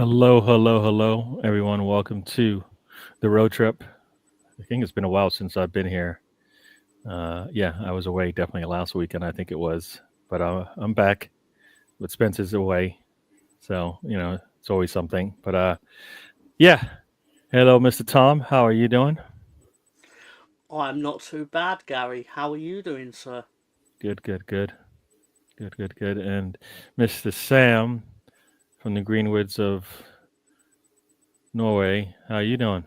Hello, everyone. Welcome to the road trip. I think it's been a while since I've been here. Yeah, I was away definitely last weekend, I think it was. But I'm back, but Spencer's away. So, it's always something. But yeah. Hello, Mr. Tom. How are you doing? I'm not too bad, Gary. How are you doing, sir? Good, good, good. Good, good, good. And Mr. Sam from the Greenwoods of Norway. How are you doing?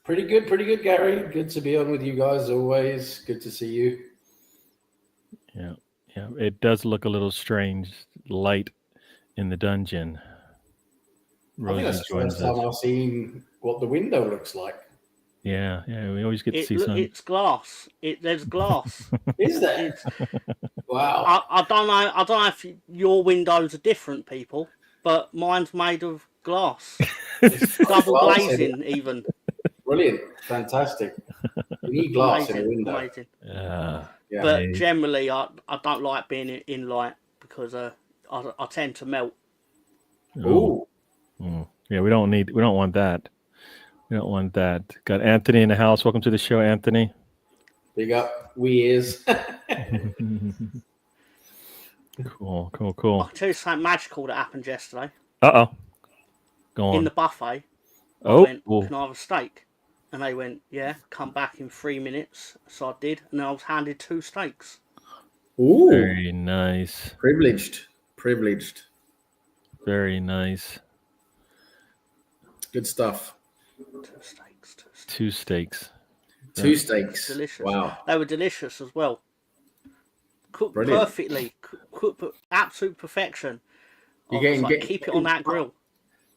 Pretty good, Gary. Good to be on with you guys always. Good to see you. Yeah. Yeah. It does look a little strange. Light in the dungeon. I think Rosie that's the joins first time us. I've seen what the window looks like. Yeah, yeah, we always get to see some. It's glass. There's glass. Is there? It's Wow. I don't know. I don't know if your windows are different, people, but mine's made of glass, double Glass in it. glazing, even. Brilliant. Fantastic. You need glass in a Amazing, window. amazing. Yeah, Yeah. But generally, I don't like being in light because I tend to melt. Ooh. Yeah, we don't want that. We don't want that. Got Anthony in the house. Welcome to the show, Anthony. Big up. We is. Cool. I can tell you something magical that happened yesterday. Uh oh. Go on. In the buffet, I Oh, went, "Can I have a steak?" And they went, "Yeah, come back in 3 minutes." So I did, and then I was handed 2 steaks. Ooh. very nice. Privileged. Very nice. Good stuff. 2 steaks. 2 steaks. Two steaks. Delicious. Wow. They were delicious as well. Cooked Brilliant. perfectly. Cooked absolute perfection. You're I was getting- like, keep it on that grill.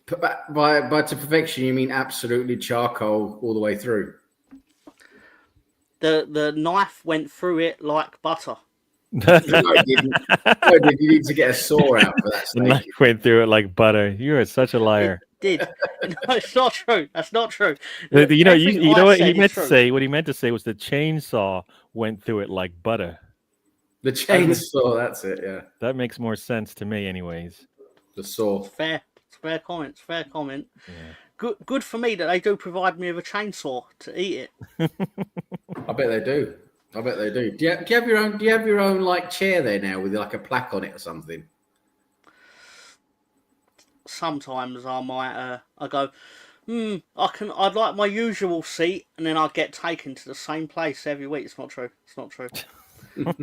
By to perfection, you mean absolutely charcoal all the way through? The knife went through it like butter. No, it didn't. No, did you need to get a saw out for that The steak? knife went through it like butter. You are such a liar. Did. No, it's not true. That's not true. You know Everything I what said he is meant to true. say. What he meant to say was the chainsaw went through it like butter. The chainsaw, that's it, yeah. That makes more sense to me, anyways. The saw. Fair comment. Yeah. Good for me that they do provide me with a chainsaw to eat it. I bet they do. Do you have your own like chair there now with like a plaque on it or something? Sometimes I might I go, I'd like my usual seat, and then I get taken to the same place every week. It's not true.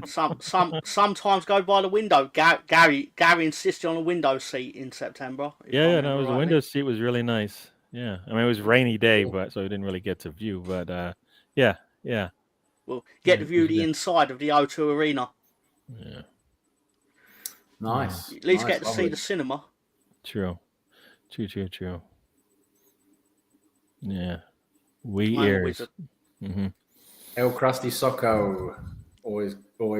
Sometimes go by the window. Gary insisted on a window seat in September. Yeah, no, the window seat was really nice. Yeah, I mean it was a rainy day, but so we didn't really get to view. But yeah. Well, get to view was the good. inside of the O2 Arena. Yeah, Nice. At least Nice, get to see lovely. the cinema. true. Yeah, we I'm a ears. wizard. Hmm. El Krusty Socko. Always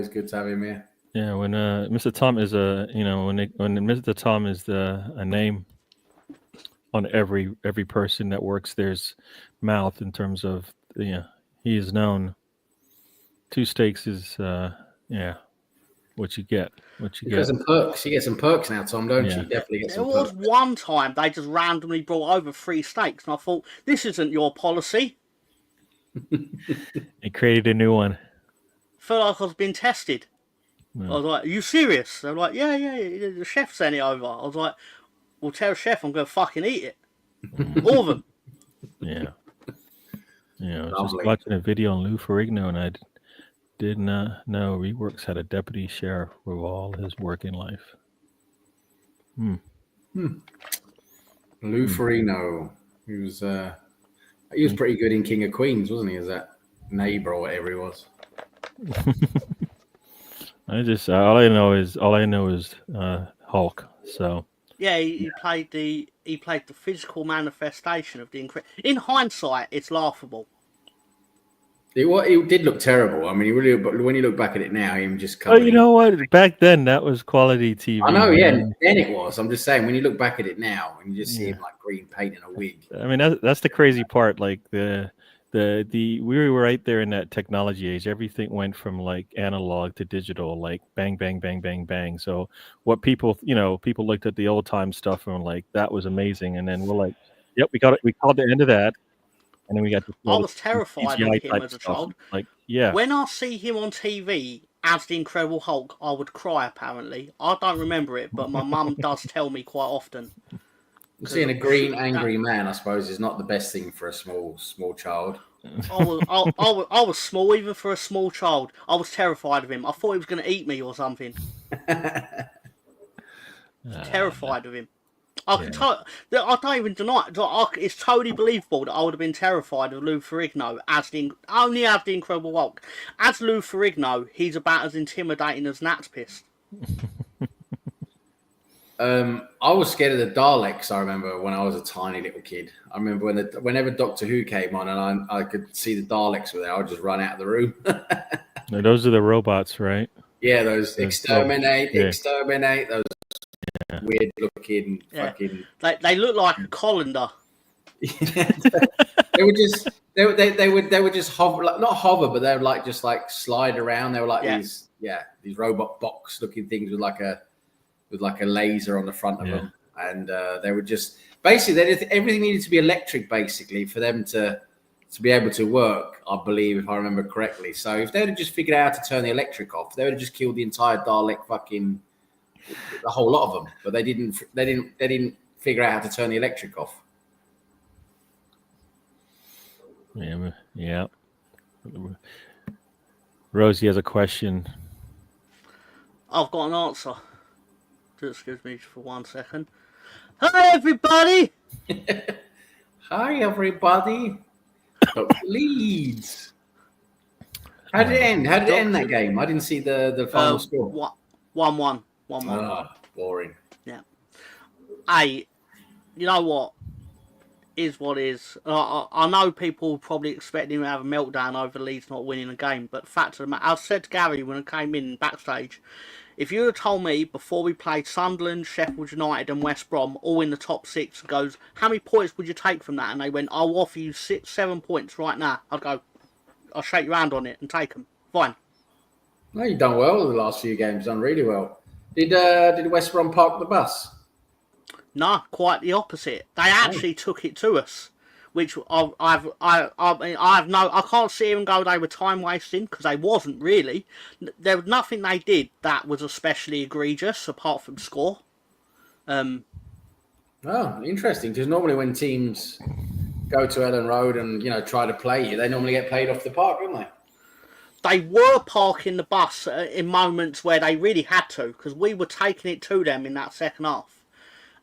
good to have him here. Yeah, when Mr. Tom is when Mr. Tom is a name on every person that works there's mouth in terms of he is known. 2 steaks is what you get. You get some perks. You get some perks now, Tom, don't Yeah. you? Definitely get There some was perks. one time they just randomly brought over 3 steaks, and I thought, this isn't your policy. It created a new one. Felt like I was being tested. Yeah. I was like, "Are you serious?" They're like, yeah, the chef sent it over. I was like, "Well, tell the chef I'm going to fucking eat it. All of them." Yeah. I was just Lovely. watching a video on Lou Ferrigno, and I did not know Reworks had a deputy sheriff with all his working life. Lou Ferrigno. He was pretty good in King of Queens, wasn't he? As that neighbor or whatever he was. All I know is Hulk. So Yeah, he played the physical manifestation of the incredible. In hindsight, it's laughable. It did look terrible. I mean, but when you look back at it now, him just oh, coming. you know what? Back then, that was quality TV. I know, yeah. man. Then it was. I'm just saying, when you look back at it now, and you just see him like green paint and a wig. I mean, that's the crazy part. Like the we were right there in that technology age. Everything went from like analog to digital, like bang, bang, bang, bang, bang. So what people, people looked at the old time stuff and were like, that was amazing. And then we're like, yep, we got it. We called the end of that. And then we got I the was terrified of CGI him type as a stuff. child. Like, yeah. When I see him on TV as the Incredible Hulk, I would cry, apparently. I don't remember it, but my mum does tell me quite often. Seeing a green, angry man, I suppose, is not the best thing for a small child. I was small, even for a small child. I was terrified of him. I thought he was going to eat me or something. Terrified of him. I don't even deny it. It's totally believable that I would have been terrified of Lou Ferrigno only as the Incredible Hulk. As Lou Ferrigno, he's about as intimidating as Nat's pissed. I was scared of the Daleks. I remember when I was a tiny little kid. I remember whenever Doctor Who came on and I could see the Daleks were there, I would just run out of the room. No, those are the robots, right? Yeah, those exterminate. Those weird looking fucking. They look like a colander. They would just hover, like, not hover, but they would just slide around. They were like these robot box looking things with like a laser on the front of them, and they would just basically everything needed to be electric basically for them to be able to work, I believe, if I remember correctly. So if they had just figured out how to turn the electric off, they would have just killed the entire Dalek, the whole lot of them. But they didn't figure out how to turn the electric off. Yeah. Rosie has a question. I've got an answer. Excuse me for 1 second. Hi, everybody! Hi, everybody. Dr. Leeds. How did it end? How did it end that game? I didn't see the final score. 1-1. Ah, boring. Yeah. Hey, you know what? Is what is. I know people probably expecting him to have a meltdown over Leeds not winning a game, but the fact of the matter, I said to Gary when I came in backstage, if you had told me before we played Sunderland, Sheffield United and West Brom all in the top 6, goes, how many points would you take from that? And they went, I'll offer you 7 points right now. I'd go, I'll shake your hand on it and take them. Fine. No, you've done well the last few games. Done really well. Did West Brom park the bus? No, quite the opposite. They actually took it to us, which I can't see even go they were time wasting, because they wasn't really. There was nothing they did that was especially egregious apart from score. Oh, interesting. Because normally when teams go to Ellen Road and try to play you, they normally get played off the park, don't they? They were parking the bus in moments where they really had to, because we were taking it to them in that second half.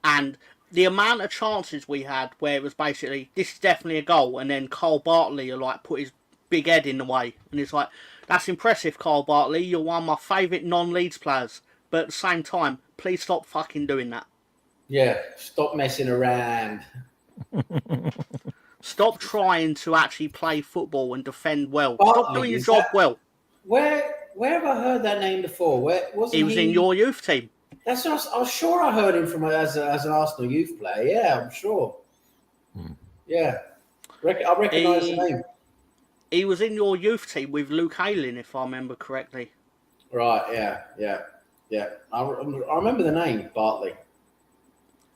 And the amount of chances we had where it was basically, this is definitely a goal, and then Carl Bartley put his big head in the way. And it's like, that's impressive, Carl Bartley. You're one of my favourite non-Leeds players. But at the same time, please stop fucking doing that. Yeah, stop messing around. Stop trying to actually play football and defend well. Bartley, stop doing your job well. Where have I heard that name before? Where wasn't he was in your youth team. That's what I was sure I heard him from as an Arsenal youth player. Yeah, I'm sure. Yeah, I recognise the name. He was in your youth team with Luke Ayling, if I remember correctly. Right. Yeah. I remember the name Bartley.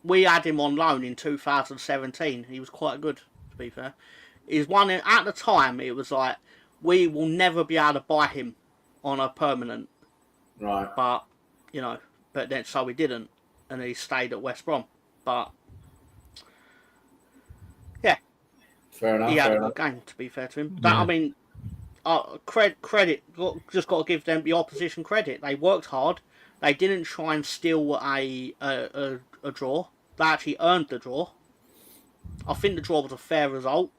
We had him on loan in 2017. He was quite good, to be fair. He's one at the time. It was like, we will never be able to buy him on a permanent. Right. But But then, so we didn't, and he stayed at West Brom. But yeah, fair enough. He had a good game, to be fair to him. Yeah. I mean, credit. Just got to give them the opposition credit. They worked hard. They didn't try and steal a draw. They actually earned the draw. I think the draw was a fair result.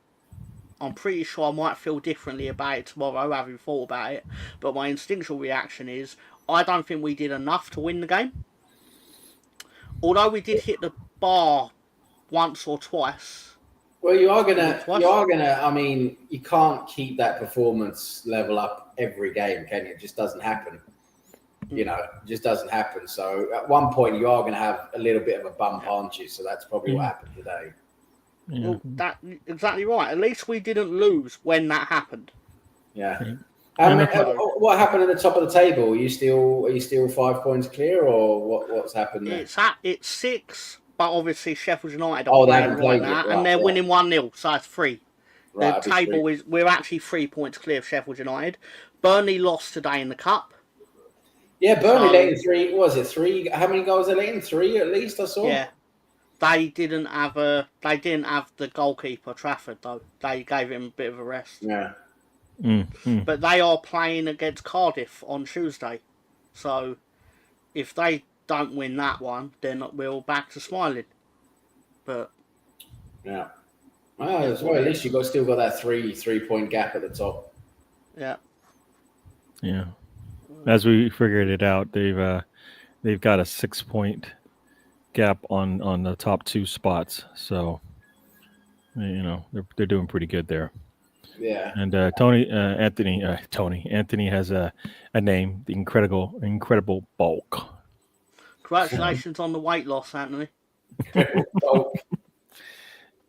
I'm pretty sure I might feel differently about it tomorrow, having thought about it. But my instinctual reaction is, I don't think we did enough to win the game. Although we did hit the bar once or twice. Well, you are gonna. I mean, you can't keep that performance level up every game, can you? It just doesn't happen. It just doesn't happen. So at one point, you are going to have a little bit of a bump, aren't you? So that's probably what happened today. Yeah. Well, that exactly right. At least we didn't lose when that happened. Yeah. Yeah. What happened at the top of the table? Are you still 5 points clear, or what's happened there? It's 6, but obviously Sheffield United are Oh, they playing haven't right played now, yet. and Right, they're yeah. winning 1-0, so it's 3. The Right, table we're actually 3 points clear of Sheffield United. Burnley lost today in the cup. Yeah, Burnley let in 3. What was it 3? How many goals they let in? 3 at least, I saw. Yeah, they didn't have the goalkeeper Trafford though. They gave him a bit of a rest. Yeah. But they are playing against Cardiff on Tuesday, so if they don't win that one, then we're back to smiling. But yeah. Well, at least you still got that 3-point gap at the top. Yeah. Yeah. As we figured it out, they've got a 6-point gap on the top 2 spots. So they're doing pretty good there. Yeah. And Anthony has a name, the incredible bulk. Congratulations on the weight loss, Anthony.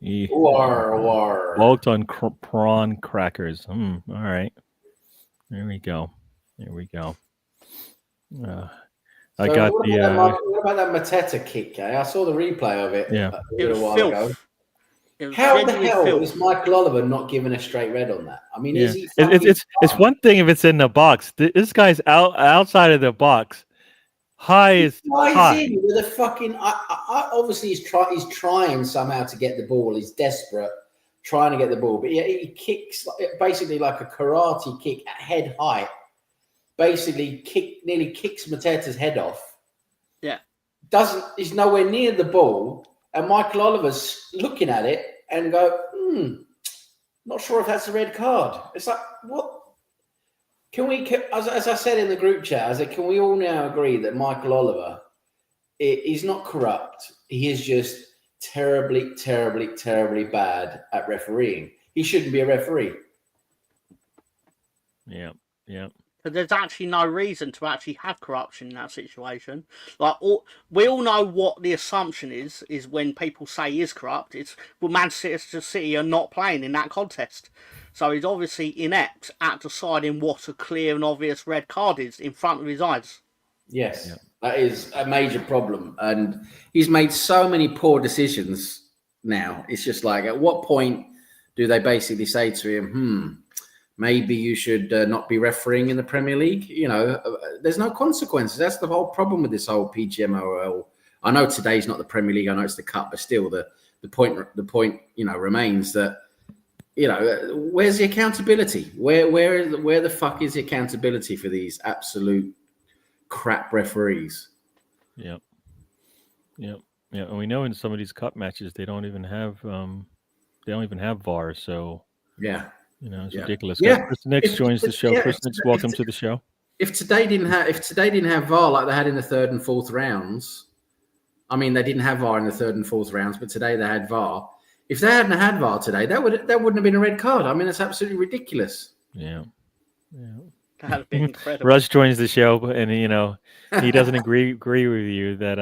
Bulked on prawn crackers. All right. There we go. I got what about that Mateta kick? I saw the replay of it. Yeah. A little while ago. How the hell is Michael Oliver not given a straight red on that? I mean, is he? It's one thing if it's in the box. This guy's outside of the box. High is high. In with a fucking. Obviously, he's trying somehow to get the ball. He's desperate, trying to get the ball. But yeah, he kicks basically like a karate kick at head height. Basically, nearly kicks Mateta's head off. Yeah, he's nowhere near the ball, and Michael Oliver's looking at it and go, not sure if that's a red card. It's like, what? Can we, as I said in the group chat, can we all now agree that Michael Oliver is not corrupt? He is just terribly, terribly, terribly bad at refereeing. He shouldn't be a referee. Yeah. But there's actually no reason to actually have corruption in that situation. Like we all know what the assumption is when people say he is corrupt. It's Manchester City are not playing in that contest. So he's obviously inept at deciding what a clear and obvious red card is in front of his eyes. Yes, that is a major problem. And he's made so many poor decisions now. It's just like, at what point do they basically say to him, maybe you should not be refereeing in the Premier League? There's no consequences. That's the whole problem with this whole PGMOL. I know today's not the Premier League. I know it's the Cup, but still the point remains that, where's the accountability? Where the fuck is the accountability for these absolute crap referees? Yeah. And we know in some of these cup matches they don't even have VAR. So yeah, it's ridiculous. Yeah. Chris Nix joins the show. Chris Nix, welcome to the show. If today didn't have VAR like they had in the 3rd and 4th rounds, I mean, they didn't have VAR in the 3rd and 4th rounds, but today they had VAR. If they hadn't had VAR today, that wouldn't have been a red card. I mean, that's absolutely ridiculous. Yeah. That'd have been incredible. Rush joins the show, and he doesn't agree with you that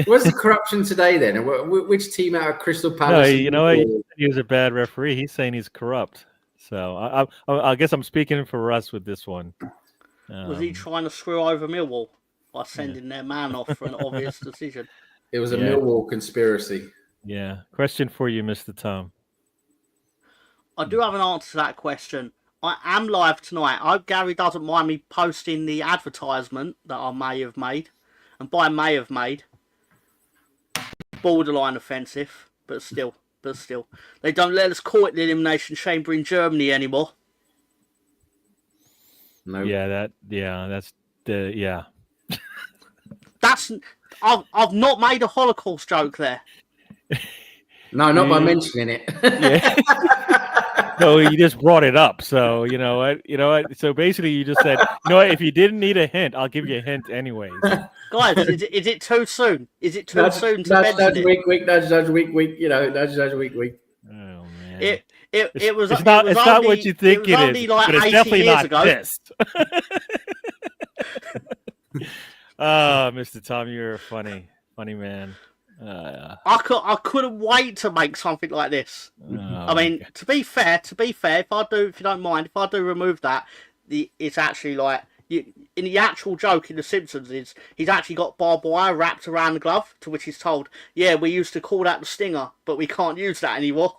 Where's the corruption today then? Which team out of Crystal Palace? No, he was a bad referee. He's saying he's corrupt. So I guess I'm speaking for Russ with this one. Was he trying to screw over Millwall by sending their man off for an obvious decision? It was a Millwall conspiracy. Yeah. Question for you, Mr. Tom. I do have an answer to that question. I am live tonight. I hope Gary doesn't mind me posting the advertisement that I may have made. And by may have made, borderline offensive, but still. They don't let us call it the Elimination Chamber in Germany anymore. No. Yeah, that's the, yeah. I've not made a Holocaust joke there. No, not by mentioning it. Yeah. No, you just brought it up. So you know what? So basically, you just said, if you didn't need a hint, I'll give you a hint anyways. Guys, is it too soon? Is it too soon to mention it? Week, nudge, week. Nudge, week. Oh man. It was. It's not what you think it is. Like but it's definitely not this. Oh, Mr. Tom, you're a funny man. I couldn't wait to make something like this. I mean, to be fair, if you don't mind, if I do remove that, it's actually like in the actual joke in The Simpsons is he's actually got barbed wire wrapped around the glove, to which he's told, "Yeah, we used to call that the stinger, but we can't use that anymore."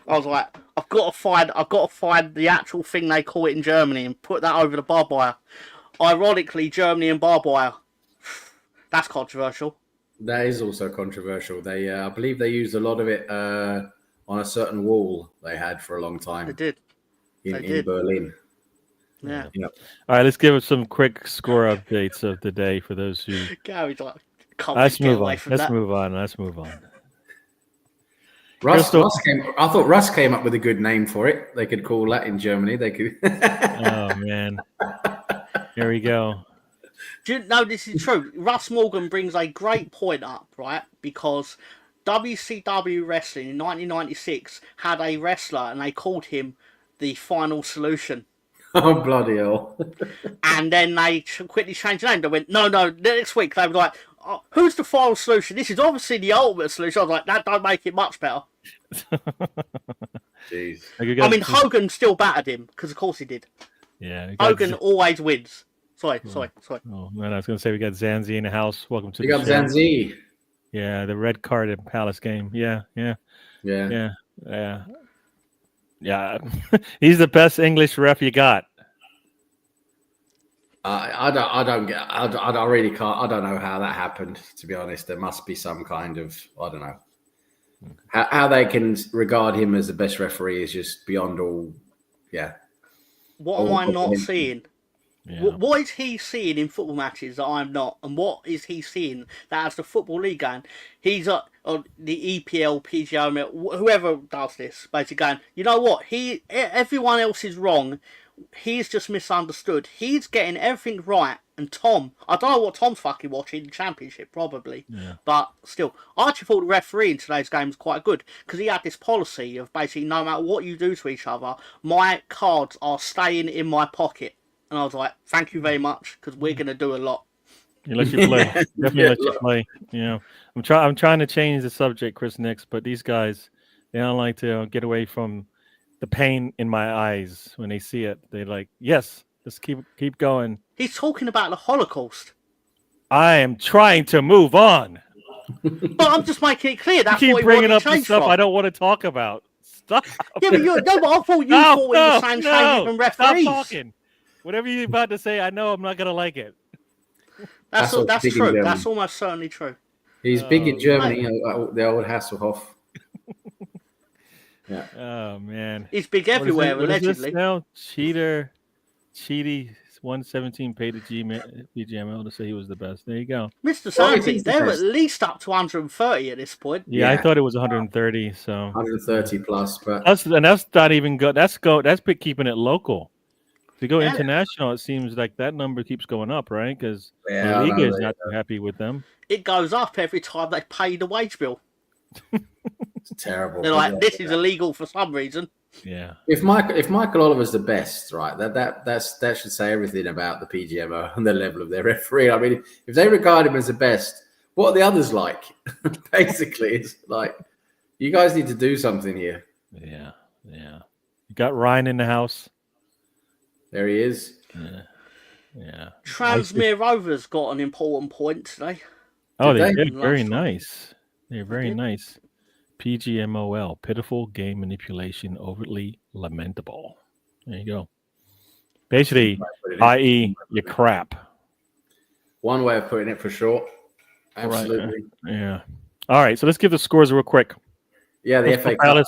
I was like, I've got to find the actual thing they call it in Germany and put that over the barbed wire. Ironically, Germany and barbed wire. That's controversial. That is also controversial. They, I believe, they used a lot of it on a certain wall they had for a long time. They did. In Berlin. Yeah. All right, let's give us some quick score updates of the day for those who. Gary's like, let's move on. Let's move on. I thought Russ came up with a good name for it. They could call that in Germany. They could. Oh man. Here we go. Do you know this is true? Russ Morgan brings a great point up, right? Because WCW Wrestling in 1996 had a wrestler and they called him the Final Solution. Oh, bloody hell. And then they quickly changed the name. They went, no, next week they were like, oh, who's the Final Solution? This is obviously the Ultimate Solution. I was like, that don't make it much better. Jeez. I mean, Hogan still battered him, because of course he did. Yeah. Hogan always wins. Sorry. Oh, man, I was going to say we got Zanzi in the house. Welcome to the show. We got Zanzi. Yeah, the red card in Palace game. Yeah. He's the best English ref you got. I really can't. I don't know how that happened, to be honest. There must be some kind of, I don't know. How they can regard him as the best referee is just beyond all, What am I not seeing? Yeah. What is he seeing in football matches that I'm not? And what is he seeing that as the Football League going? He's on the EPL, PGO, whoever does this, basically going, you know what? Everyone else is wrong. He's just misunderstood. He's getting everything right. And Tom, I don't know what Tom's fucking watching, the Championship, probably. Yeah. But still, I actually thought the referee in today's game was quite good because he had this policy of basically no matter what you do to each other, my cards are staying in my pocket. And I was like, thank you very much, because we're going to do a lot. He lets you play. Definitely let you play. You know, I'm trying to change the subject, Chris Nix, but these guys, they don't like to get away from the pain in my eyes when they see it. They're like, yes, let's keep going. He's talking about the Holocaust. I am trying to move on. But I'm just making it clear. That's you keep what bringing up the stuff from. I don't want to talk about. Stop. Yeah, but I thought you thought we were saying change from referees. Stop talking. Whatever you're about to say, I know I'm not going to like it. That's true. That's almost certainly true. He's big in Germany, the old Hasselhoff. Yeah. Oh, man. He's big everywhere, allegedly. Now? Cheaty 117 paid to BGML to say he was the best. There you go. Mr. Sandy, they're at least up to 130 at this point. Yeah, I thought it was 130. So 130 plus, but that's not even good. That's keeping it local. To go international, it seems like that number keeps going up, right? Because the Liga is not too happy with them. It goes up every time they pay the wage bill. It's terrible. They're like, this is illegal for some reason. Yeah. If Michael Oliver's the best, right? That should say everything about the PGMO and the level of their referee. I mean, if they regard him as the best, what are the others like? Basically, it's like you guys need to do something here. Yeah. You got Ryan in the house. There he is. Yeah. Transmere Rovers got an important point today. Oh, they did. Very nice. They're very nice. PGMOL, pitiful game manipulation, overtly lamentable. There you go. Basically, i.e., you crap. One way of putting it for sure. Absolutely. Right. Yeah. All right. So let's give the scores real quick. Yeah, the FA Cup.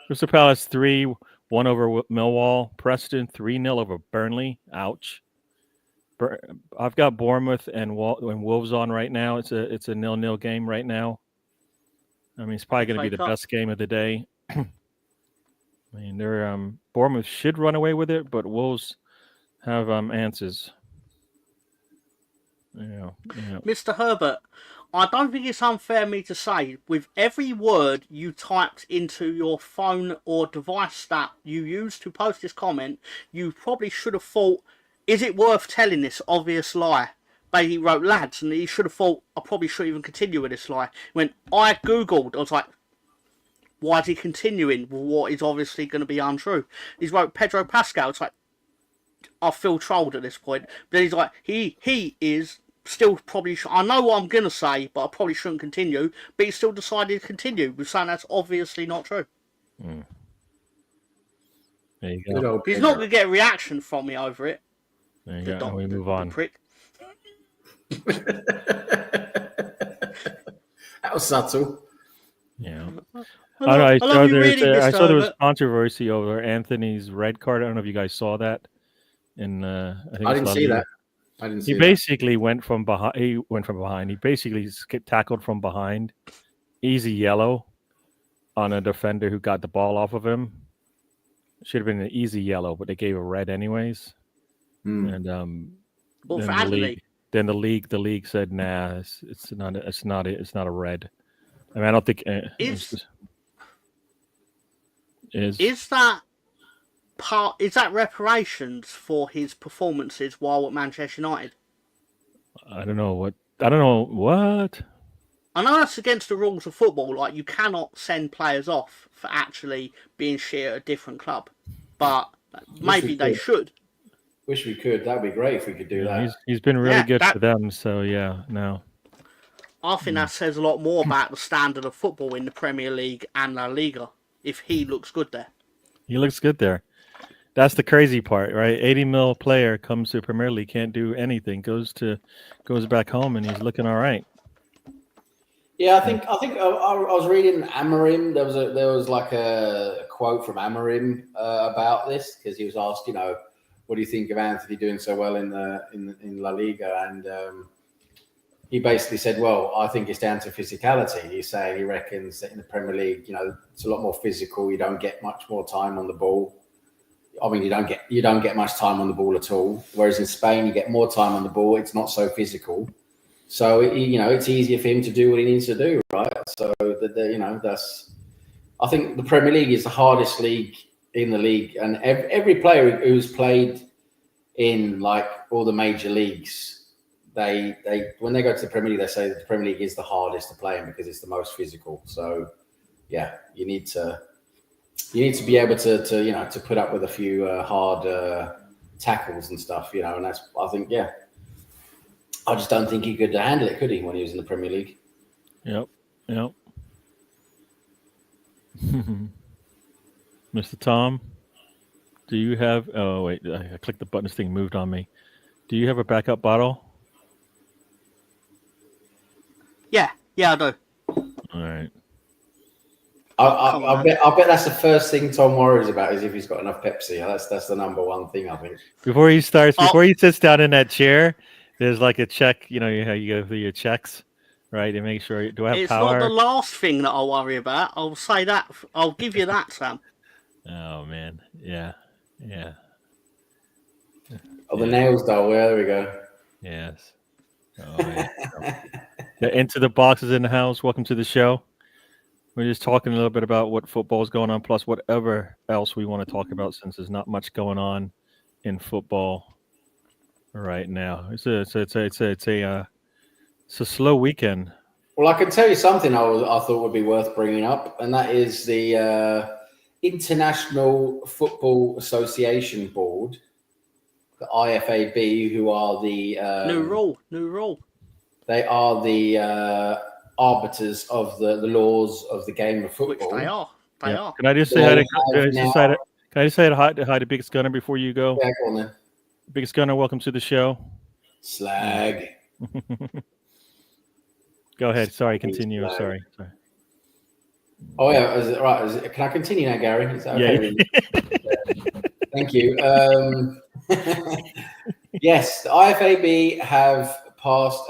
Crystal Palace 3-1 over Millwall. Preston 3-0 over Burnley. Ouch. I've got Bournemouth and Wolves on right now. It's a 0-0 game right now. I mean, it's probably going to be the best game of the day. I mean, they're Bournemouth should run away with it, but Wolves have answers. Yeah. Mr. Herbert, I don't think it's unfair me to say, with every word you typed into your phone or device that you used to post this comment, you probably should have thought, is it worth telling this obvious lie? basically wrote lads, and he should have thought I probably shouldn't even continue with this lie. When I googled, I was like, why is he continuing with what is obviously going to be untrue? He's wrote Pedro Pascal. It's like, I feel trolled at this point. But then he's like, he is still probably. I know what I'm gonna say, but I probably shouldn't continue. But he still decided to continue with something that's obviously not true. Mm. There you go. He's not gonna get a reaction from me over it. There you go. We move on. Prick. That was subtle. Yeah. I saw there was controversy over Anthony's red card. I don't know if you guys saw that. I didn't see that. He basically went from behind. He basically tackled from behind. Easy yellow on a defender who got the ball off of him. Should have been an easy yellow, but they gave a red anyways. And then the league said, nah, it's not a red. I mean, I don't think is that reparations for his performances while at Manchester United? I don't know what. I know that's against the rules of football. Like, you cannot send players off for actually being shit at a different club. But maybe they should. Wish we could. That'd be great if we could do that. He's been really good for them. So yeah, no. I think that says a lot more about the standard of football in the Premier League and La Liga. If he looks good there, he looks good there. That's the crazy part, right? 80 mil player comes to Premier League, can't do anything, goes back home, and he's looking all right. Yeah, I think I was reading Amorim. There was like a quote from Amorim about this, because he was asked, what do you think of Anthony doing so well in La Liga? And he basically said, well, I think it's down to physicality. He's saying he reckons that in the Premier League, it's a lot more physical. You don't get much more time on the ball. I mean, you don't get much time on the ball at all. Whereas in Spain, you get more time on the ball. It's not so physical. So, it's easier for him to do what he needs to do, right? So, I think the Premier League is the hardest league in the league. And every player who's played in, like, all the major leagues, they when they go to the Premier League, they say that the Premier League is the hardest to play in because it's the most physical. So, yeah, you need to be able to put up with a few hard tackles and stuff, and that's, I think, yeah. I just don't think he could handle it, could he, when he was in the Premier League? Yep. Mr. Tom, do you have... Oh, wait, I clicked the button. This thing moved on me. Do you have a backup bottle? Yeah, I do. All right. I bet that's the first thing Tom worries about, is if he's got enough Pepsi. That's the number one thing, I think. Before he sits down in that chair, there's like a check. You know how you go through your checks, right? And make sure, do I have power? It's not the last thing that I worry about. I'll say that. I'll give you that, Sam. Oh man, yeah. Oh, the nails doll. There we go. Yes. Oh, yeah. The Into the Box is in the house. Welcome to the show. We're just talking a little bit about what football is going on, plus whatever else we want to talk about, since there's not much going on in football right now. It's a slow weekend. Well, I can tell you something I thought would be worth bringing up, and that is the International Football Association Board, the IFAB, who are the new rule. They are the arbiters of the laws of the game of football. Which they are. They are. Can I just say hi to Biggest Gunner before you go? Yeah, go on then. Biggest Gunner, welcome to the show. Slag. Go ahead. Sorry, continue. Sorry. Oh yeah, right. Can I continue now, Gary? Is that okay? Yeah. Thank you. Yes, the IFAB have passed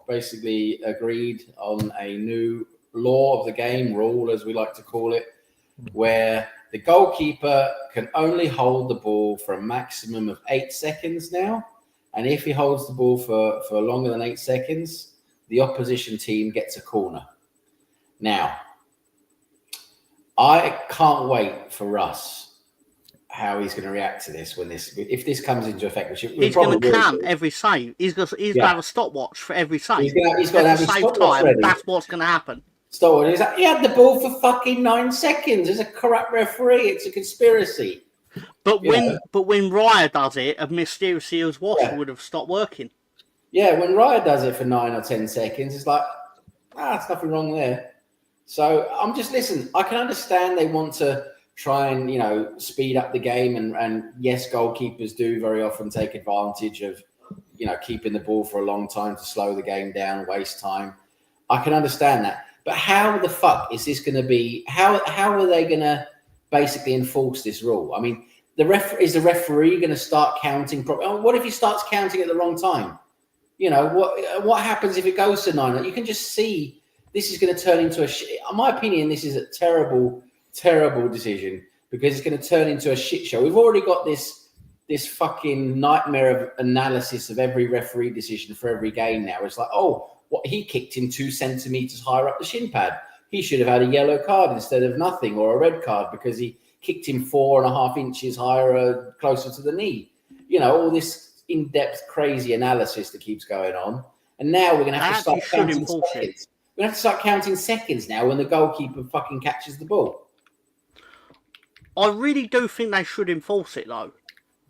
basically agreed on a new law of the game, rule as we like to call it, where the goalkeeper can only hold the ball for a maximum of 8 seconds now. And if he holds the ball for longer than 8 seconds, the opposition team gets a corner. Now, I can't wait for us how he's going to react to this if this comes into effect. Which he's going to count every save. He's going to have a stopwatch for every save. He's going to have his stopwatch ready. That's what's going to happen. Stopwatch. He's like, he had the ball for fucking 9 seconds. There's a corrupt referee. It's a conspiracy. But when Raya does it, a mysterious washer would have stopped working. Yeah, when Raya does it for 9 or 10 seconds, it's like, there's nothing wrong there. So listen, I can understand they want to try and, speed up the game. And yes, goalkeepers do very often take advantage of, keeping the ball for a long time to slow the game down, waste time. I can understand that. But how the fuck is this going to be? How are they going to basically enforce this rule? I mean, is the referee going to start counting? What if he starts counting at the wrong time? What happens if it goes to 9? You can just see this is going to turn into in my opinion, this is a terrible, terrible decision because it's going to turn into a shit show. We've already got this fucking nightmare of analysis of every referee decision for every game now. It's like, he kicked him 2 centimeters higher up the shin pad. He should have had a yellow card instead of nothing, or a red card because he kicked him 4.5 inches higher, closer to the knee. All this in-depth, crazy analysis that keeps going on. And now we're going to have to start counting seconds. We're going to have to start counting seconds now when the goalkeeper fucking catches the ball. I really do think they should enforce it, though.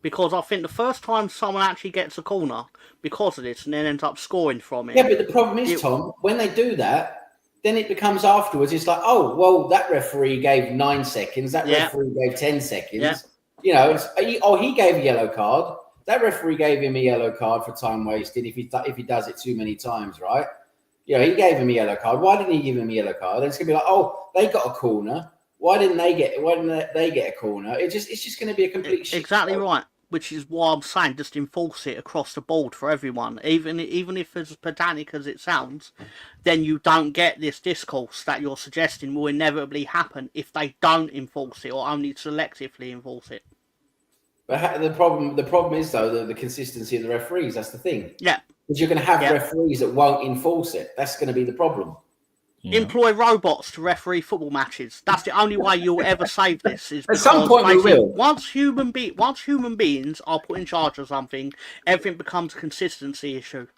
Because I think the first time someone actually gets a corner because of this and then ends up scoring from it. Yeah, but the problem is, Tom, when they do that, then it becomes afterwards. It's like, that referee gave 9 seconds. That referee gave 10 seconds. Yeah. He gave a yellow card. That referee gave him a yellow card for time wasted if he does it too many times, right? He gave him a yellow card. Why didn't he give him a yellow card? And it's gonna be like, they got a corner. Why didn't they get a corner? It's just going to be a complete shit. Exactly right. Which is why I'm saying just enforce it across the board for everyone. Even if it's as pedantic as it sounds, then you don't get this discourse that you're suggesting will inevitably happen if they don't enforce it or only selectively enforce it. But the problem is though the consistency of the referees. That's the thing. Yeah. Because you're going to have referees that won't enforce it. That's going to be the problem. Yeah. Employ robots to referee football matches. That's the only way you'll ever save this. Is at some point we will. Once human beings are put in charge of something, everything becomes a consistency issue.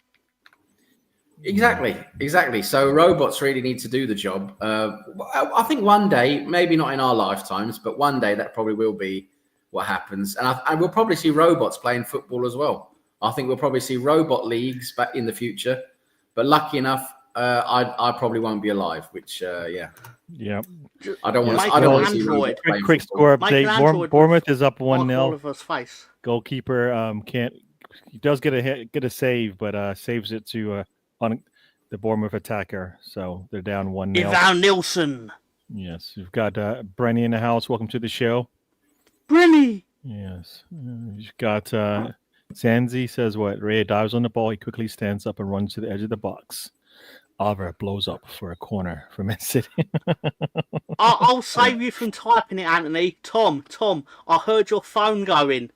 Exactly. So robots really need to do the job. I think one day, maybe not in our lifetimes, but one day that probably will be what happens. And we'll probably see robots playing football as well. I think we'll probably see robot leagues back in the future. But lucky enough, I probably won't be alive. Which, yeah. I don't want to. I don't want to see quick score update. Bournemouth is up 1-0. Goalkeeper he does get a save, but saves it to on the Bournemouth attacker. So they're down 1-0. Ivan Nilsson. Yes, we've got Brenny in the house. Welcome to the show, Brenny. Yes, you've got Zanzi says what? Ray dives on the ball. He quickly stands up and runs to the edge of the box. Oliver blows up for a corner for Man City. I'll save you from typing it, Anthony. Tom, I heard your phone going.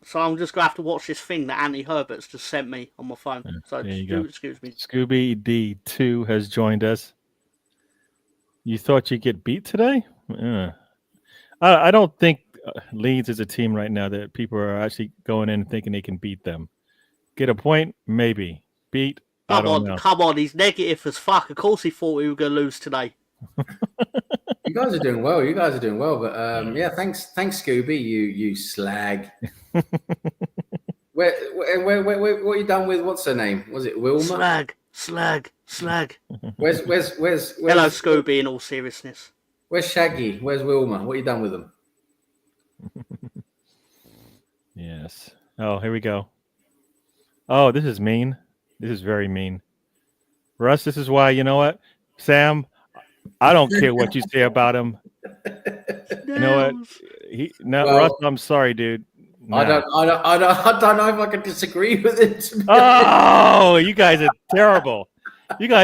So I'm just going to have to watch this thing that Anthony Herbert's just sent me on my phone. So excuse me. Scooby D2 has joined us. You thought you'd get beat today? I don't think Leeds is a team right now that people are actually going in thinking they can beat them. Get a point? Maybe. Beat? Come on, he's negative as fuck. Of course he thought we were going to lose today. You guys are doing well. But thanks, Scooby. You slag. Where what you done with what's her name? Was it Wilma? Slag. Where's Hello, Scooby. In all seriousness, where's Shaggy? Where's Wilma? What you done with them? Yes. Oh, here we go. Oh, this is mean. This is very mean. Russ, this is why, you know what? Sam, I don't care what you say about him. You know what? Russ, I'm sorry, dude. No. I don't know if I can disagree with it. Oh, you guys are terrible. You're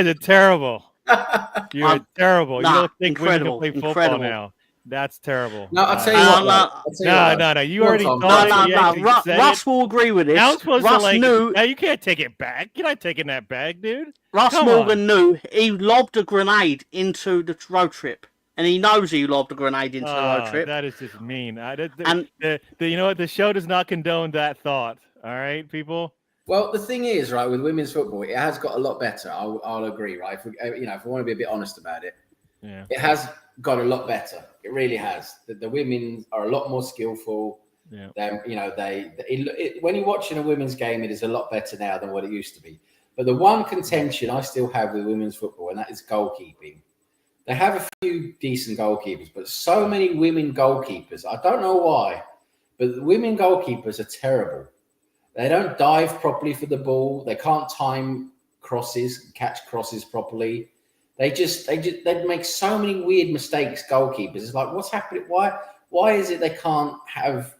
terrible. You don't think women can play football now. That's terrible. No, I'll tell you what. No. You already told it. Russ will agree with this. Russ knew. Now you can't take it back. You're not taking that back, dude. Russ Morgan knew he lobbed a grenade into the road trip. and he knows he lobbed a grenade into the road trip. That is just mean. And you know what? The show does not condone that thought. All right, people. Well, the thing is, right, with women's football, it has got a lot better. I'll agree, right? If we want to be a bit honest about it, it has got a lot better. It really has. The women are a lot more skillful. Yeah. When you're watching a women's game, it is a lot better now than what it used to be. But the one contention I still have with women's football, and that is goalkeeping. They have a few decent goalkeepers, but so many women goalkeepers. I don't know why, but the women goalkeepers are terrible. They don't dive properly for the ball. They can't time crosses, catch crosses properly. They make so many weird mistakes, goalkeepers. It's like, what's happening? Why is it they can't have,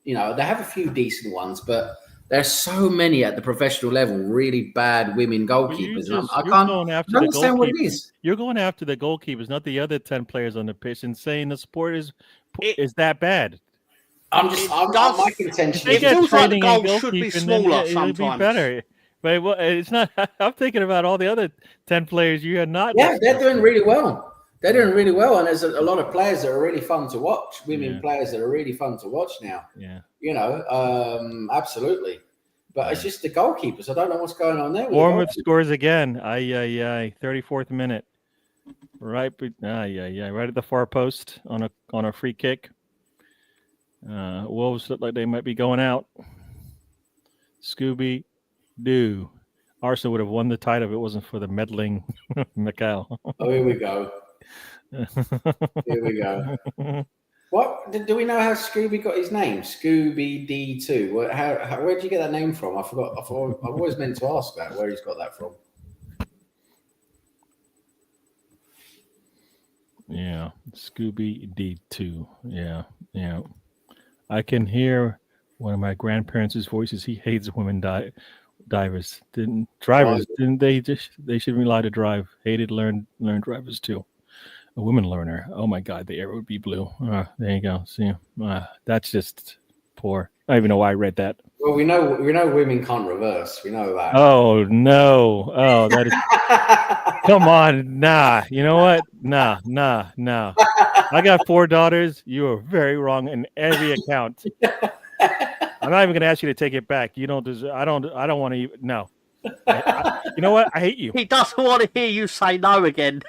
they have a few decent ones, but there's so many at the professional level, really bad women goalkeepers. I can't understand what it is. You're going after the goalkeepers, not the other 10 players on the pitch, and saying the sport is that bad. My contention. It feels like the goal should be smaller sometimes. It'll be better. But it's not. I'm thinking about all the other 10 players you had not. Yeah, they're doing really well. They're doing really well, and there's a lot of players that are really fun to watch. Women players that are really fun to watch now. Yeah, absolutely. But it's just the goalkeepers. I don't know what's going on there. Bournemouth scores again. 34th minute. Right at the far post on a free kick. Wolves look like they might be going out. Scooby Doo. Arsenal would have won the title if it wasn't for the meddling Macau. Oh, here we go. Here we go. What do we know how Scooby got his name? Scooby D2. Where did you get that name from? I forgot. I've always meant to ask that where he's got that from. Yeah, Scooby D2. Yeah. I can hear one of my grandparents' voices. He hates women divers. Didn't they? They should be allowed to drive. Hated learn drivers too. A women learner. Oh my God, the air would be blue. There you go. See, that's just poor. I don't even know why I read that. Well, we know women can't reverse. We know that. Oh no. Oh, that is. Come on, nah. You know what? Nah. I got 4 daughters. You are very wrong in every account. I'm not even going to ask you to take it back. You don't deserve. I don't want to. No. You know what? I hate you. He doesn't want to hear you say no again.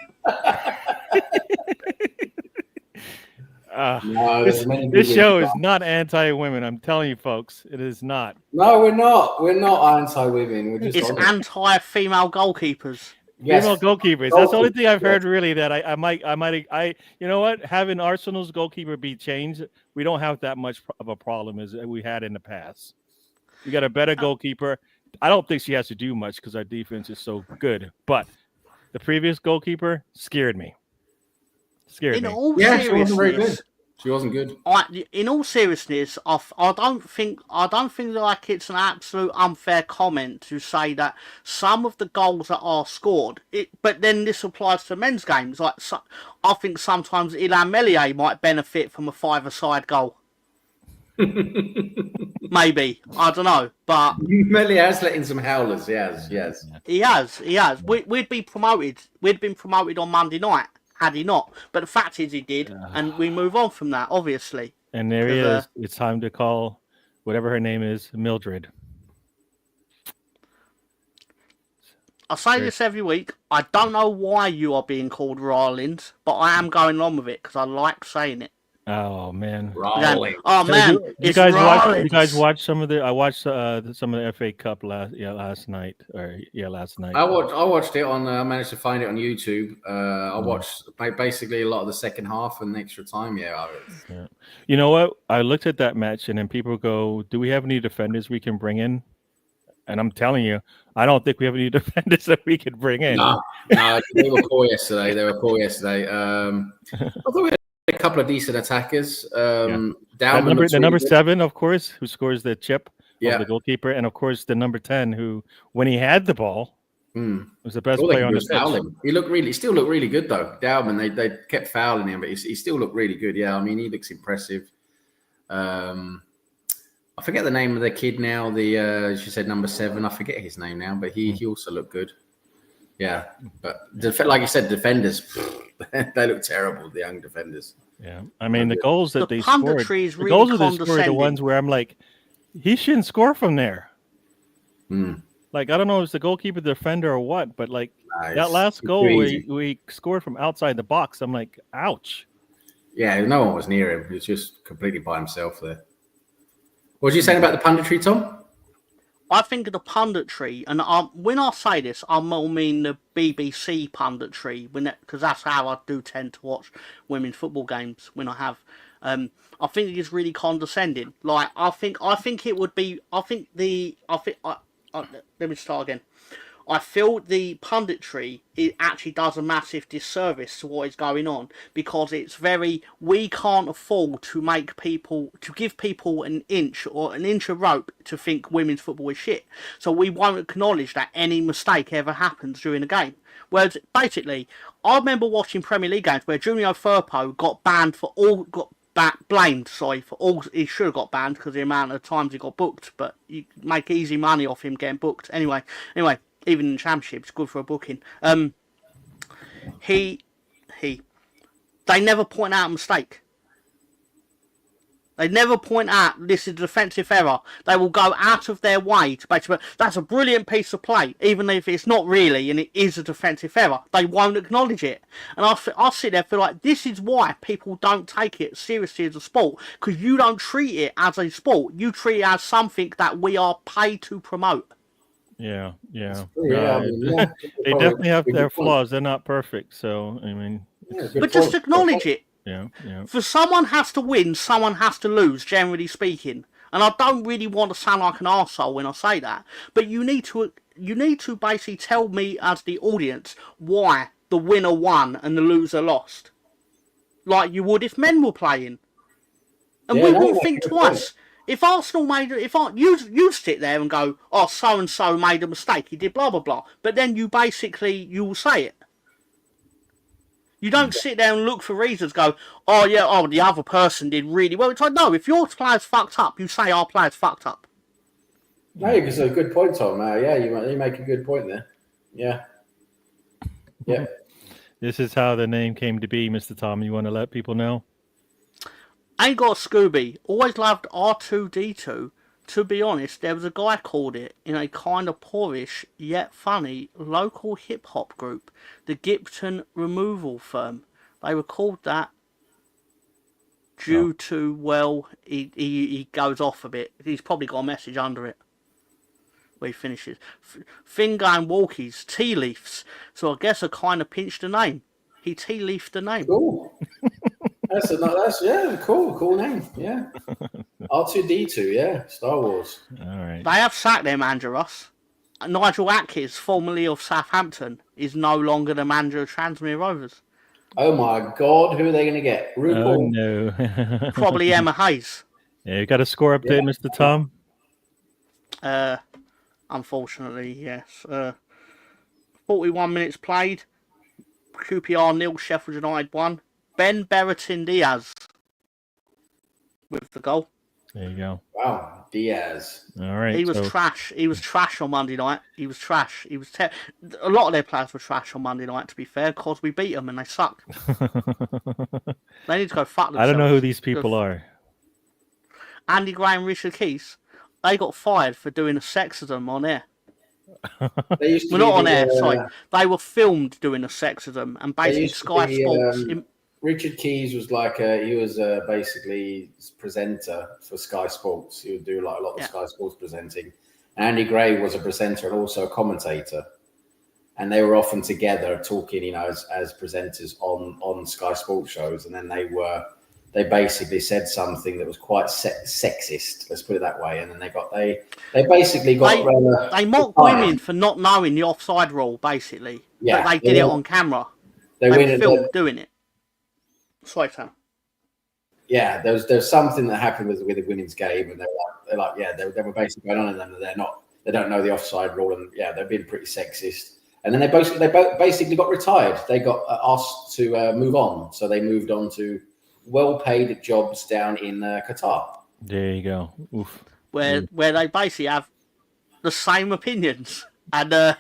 This show is not anti-women. I'm telling you, folks, it is not. No, we're not. We're not anti-women. It's anti-female goalkeepers. Yes. Female goalkeepers. That's the only thing I've heard. Really, that I might. You know what? Having Arsenal's goalkeeper be changed, we don't have that much of a problem as we had in the past. We got a better goalkeeper. I don't think she has to do much because our defense is so good. But the previous goalkeeper scared me. All seriousness, she wasn't very good. She wasn't good. In all seriousness, I don't think like it's an absolute unfair comment to say that some of the goals that are scored. But then this applies to men's games. Like I think sometimes Ilan Meslier might benefit from a 5-a-side goal. Maybe, I don't know, but Meslier has let in some howlers. Yes. He has. We'd been promoted on Monday night. Had he not, but the fact is he did, and we move on from that, obviously. And there he is. It's time to call whatever her name is, Mildred. I say this every week. I don't know why you are being called Rawlins, but I am going on with it because I like saying it. Oh man, Rawlins. Oh man, you guys watch some of the? I watched some of the FA Cup last night. I watched it on. I managed to find it on YouTube. I watched basically a lot of the second half and extra time. Yeah. You know what? I looked at that match and then people go, "Do we have any defenders we can bring in?" And I'm telling you, I don't think we have any defenders that we could bring in. No, they were poor yesterday. I thought we had a couple of decent attackers. The number 7, of course, who scores the chip, the goalkeeper, and of course the number 10, who, when he had the ball, was the best player on the pitch. He still looked really good though. Dowman, they kept fouling him, but he still looked really good. Yeah, I mean, he looks impressive. I forget the name of the kid now. She said number 7. I forget his name now, but he also looked good. Yeah, but like you said, defenders, they look terrible. The young defenders. Yeah, I mean the goals that they punditry scored, is the really goals that they scored, are the condescending. ones where I'm like, he shouldn't score from there. Like I don't know if it's the goalkeeper, the defender, or what, but like that last goal where we scored from outside the box, I'm like, ouch. Yeah, no one was near him. He was just completely by himself there. What was you saying about the punditry, Tom? I think the punditry, and when I say this, I more mean the BBC punditry, because that's how I do tend to watch women's football games when I have. I think it is really condescending. Like I think it would be. Let me start again. I feel the punditry, it actually does a massive disservice to what is going on, because it's very, we can't afford to give people an inch of rope to think women's football is shit. So we won't acknowledge that any mistake ever happens during a game. Whereas basically, I remember watching Premier League games where Junior Firpo got blamed for all. He should have got banned because of the amount of times he got booked, but you make easy money off him getting booked. Anyway. Even in the Championship, it's good for a booking. They never point out a mistake. They never point out this is a defensive error. They will go out of their way to basically, that's a brilliant piece of play, even if it's not really, and it is a defensive error. They won't acknowledge it. And I sit there and feel like this is why people don't take it seriously as a sport, because you don't treat it as a sport. You treat it as something that we are paid to promote. Yeah. They definitely have their flaws. They're not perfect, so I mean, but just acknowledge it. Yeah. For someone has to win, someone has to lose, generally speaking. And I don't really want to sound like an arsehole when I say that, but you need to basically tell me as the audience why the winner won and the loser lost, like you would if men were playing, and we wouldn't think twice. If Arsenal you sit there and go, oh, so and so made a mistake, he did blah blah blah, but then you will say it. You don't sit there and look for reasons. Go, the other person did really well. It's like, no, if your player's fucked up, you say our player's fucked up. No, it's a good point, Tom. You make a good point there. Yeah. This is how the name came to be, Mr. Tom. You want to let people know? Ain't got Scooby. Always loved R2D2. To be honest, there was a guy called it in a kind of poorish yet funny local hip hop group, the Gipton Removal Firm. They were called that due to, well, he goes off a bit. He's probably got a message under it where he finishes. Finger and walkies, tea leaves. So I guess I kind of pinched the name. He tea leafed the name. Cool. That's cool name. Yeah. R2D2, yeah. Star Wars. All right. They have sacked their manager, Ross. Nigel Atkins, formerly of Southampton, is no longer the manager of Transmere Rovers. Oh my God, who are they going to get? RuPaul? Oh no. Probably Emma Hayes. Yeah, you got a score update, Mr. Tom? Unfortunately, yes. 41 minutes played. QPR 0, Sheffield United 1. Ben Berrettini Diaz with the goal. There you go. Wow, Diaz. All right. He was trash. He was trash on Monday night. He was trash. A lot of their players were trash on Monday night, to be fair, because we beat them and they suck. They need to go fuck themselves. I don't know who these people are. Andy Gray and Richard Keys, they got fired for doing a sexism on air. Well, not on air, sorry. They were filmed doing a sexism, and basically Sky Sports... Richard Keys was basically presenter for Sky Sports. He would do like a lot of Sky Sports presenting. Andy Gray was a presenter and also a commentator, and they were often together talking, as presenters on Sky Sports shows. And then they basically said something that was quite sexist. Let's put it that way. And then they basically got they mocked women for not knowing the offside rule. Basically, but they did it on camera. They were filmed doing it. Sorry, Sam. Yeah, there's something that happened with the women's game, and they were basically going on in them that they don't know the offside rule, and they've been pretty sexist. And then they basically got retired. They got asked to move on, so they moved on to well-paid jobs down in Qatar. There you go. Oof. Where they basically have the same opinions, and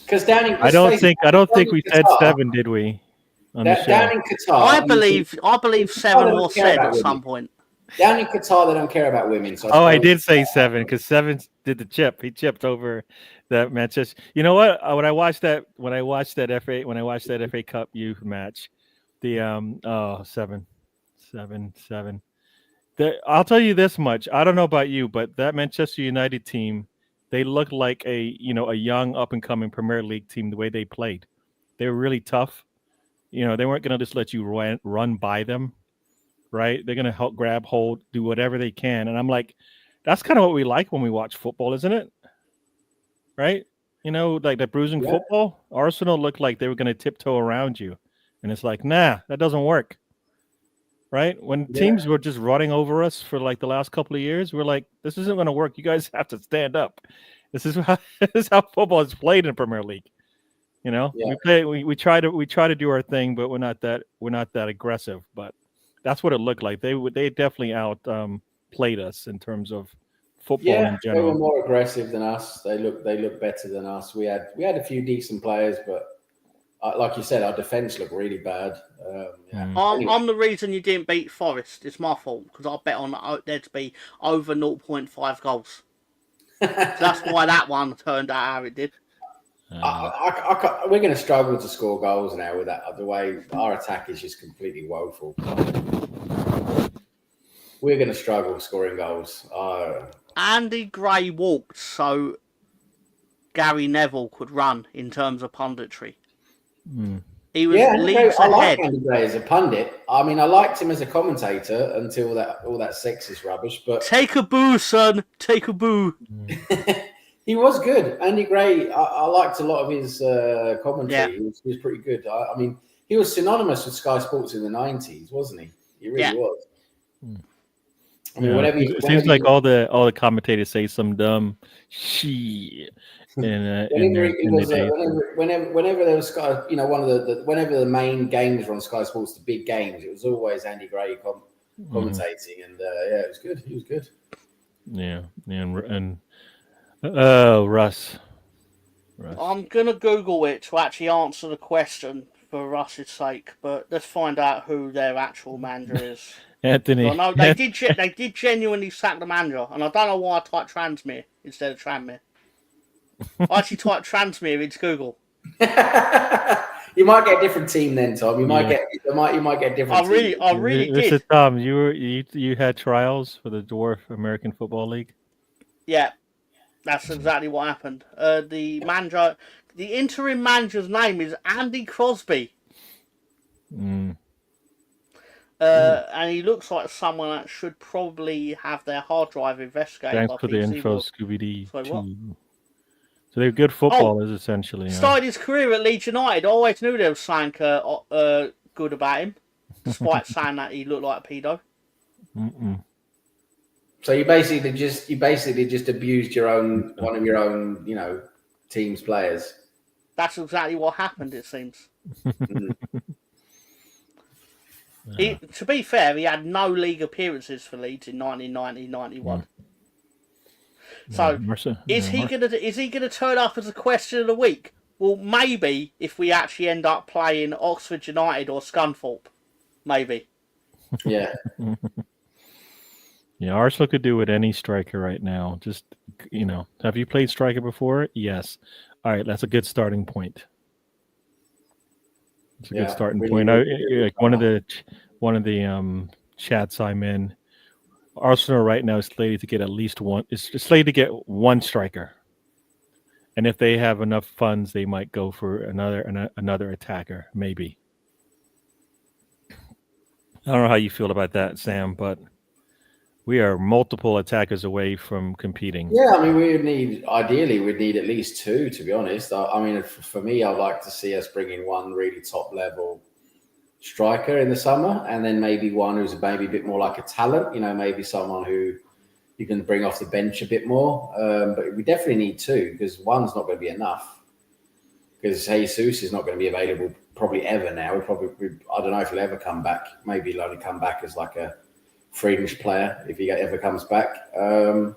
Because down in I don't think we said 7, did we? On the show. Down in Qatar, I believe 7 was said at some point. Down in Qatar, they don't care about women. So I did say 7 because 7 did the chip. He chipped over that Manchester. You know what? When I watched that FA Cup youth match, the 7. I'll tell you this much. I don't know about you, but that Manchester United team, they looked like a young up and coming Premier League team. The way they played, they were really tough. They weren't going to just let you run by them, right? They're going to help grab hold, do whatever they can. And I'm like, that's kind of what we like when we watch football, isn't it? Right? Like that bruising football. Arsenal looked like they were going to tiptoe around you. And it's like, nah, that doesn't work. Right? When teams were just running over us for like the last couple of years, we're like, this isn't going to work. You guys have to stand up. This is how football is played in Premier League. We try to do our thing, but we're not that aggressive. But that's what it looked like. They definitely played us in terms of football in general. They were more aggressive than us. They look better than us. We had a few decent players, but like you said, our defense looked really bad. I'm the reason you didn't beat Forest. It's my fault because I bet on there to be over 0.5 goals. So that's why that one turned out how it did. We're going to struggle to score goals now with that. The way our attack is just completely woeful. We're going to struggle scoring goals. Andy Gray walked so Gary Neville could run in terms of punditry. He was leagues ahead. I like Andy Gray as a pundit. I mean, I liked him as a commentator until all that sexist rubbish. But take a boo, son. Take a boo. He was good. Andy Gray, I liked a lot of his commentary. Yeah. He was pretty good. I mean, he was synonymous with Sky Sports in the 90s, wasn't he? He really was. I mean, it seems like all the commentators say some dumb shit. Whenever there was Sky, whenever the main games were on Sky Sports, the big games, it was always Andy Gray commentating, and it was good. He was good. And Russ. I'm gonna Google it to actually answer the question for Russ's sake, but let's find out who their actual manager is. Anthony. No, they did genuinely sack the manager, and I don't know why I typed Transmere instead of Tranmere. I actually typed Transmere into Google. You might get a different team then, Tom. You might get a different. I really did. Tom, you had trials for the Dwarf American Football League. Yeah, that's exactly what happened. The interim manager's name is Andy Crosby. And he looks like someone that should probably have their hard drive investigated. Thanks for the info, Scooby-Doo. So they're good footballers, essentially. Started his career at Leeds United. I always knew there was something good about him, despite saying that he looked like a pedo. So you basically just abused one of your own, team's players. That's exactly what happened. It seems. To be fair, he had no league appearances for Leeds in 1990-91. So is he gonna turn up as a question of the week? Well, maybe if we actually end up playing Oxford United or Scunthorpe, maybe. Yeah. Yeah, Arsenal could do with any striker right now. Just have you played striker before? Yes. All right, that's a good starting point. It's a good starting point. Like one of the chats I'm in, Arsenal right now is slated to get at least one. It's slated to get one striker, and if they have enough funds, they might go for another attacker. Maybe. I don't know how you feel about that, Sam, but we are multiple attackers away from competing. Yeah, I mean, we'd need at least two, to be honest. I mean, for me, I'd like to see us bring in one really top level striker in the summer, and then maybe one who's maybe a bit more like a talent, maybe someone who you can bring off the bench a bit more. But we definitely need two, because one's not going to be enough, because Jesus is not going to be available probably ever now. I don't know if he'll ever come back. Maybe he'll only come back as like a fringe player if he ever comes back. So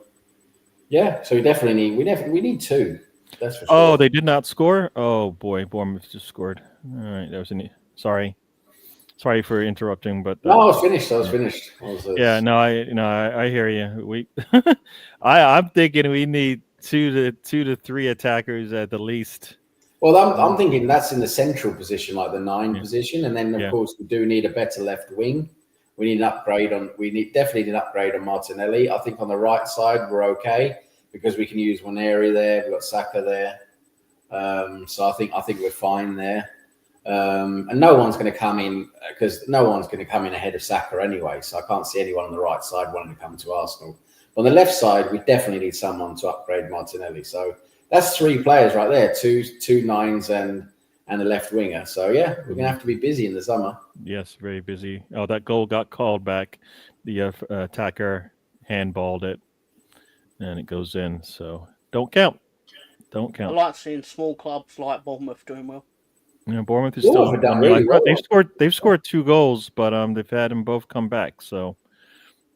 we need two. That's for sure. Oh, they did not score. Oh boy, Bournemouth just scored. All right, that was sorry for interrupting, but no, I was finished. Yeah, no, I hear you. I'm thinking we need two to three attackers at the least. Well, I'm thinking that's in the central position, like the 9 position, and then of course we do need a better left wing. We need an upgrade on. Definitely need an upgrade on Martinelli. I think on the right side we're okay because we can use one area there. We've got Saka there, so I think we're fine there. And no one's going to come in because no one's going to come in ahead of Saka anyway. So I can't see anyone on the right side wanting to come to Arsenal. On the left side, we definitely need someone to upgrade Martinelli. So that's 3 players right there, two 9s and a left winger. So yeah, we're going to have to be busy in the summer. Yes, very busy. Oh, that goal got called back. The attacker handballed it, and it goes in. So don't count. I like seeing small clubs like Bournemouth doing well. Bournemouth is still done really well. They've scored 2 goals, but they've had them both come back. So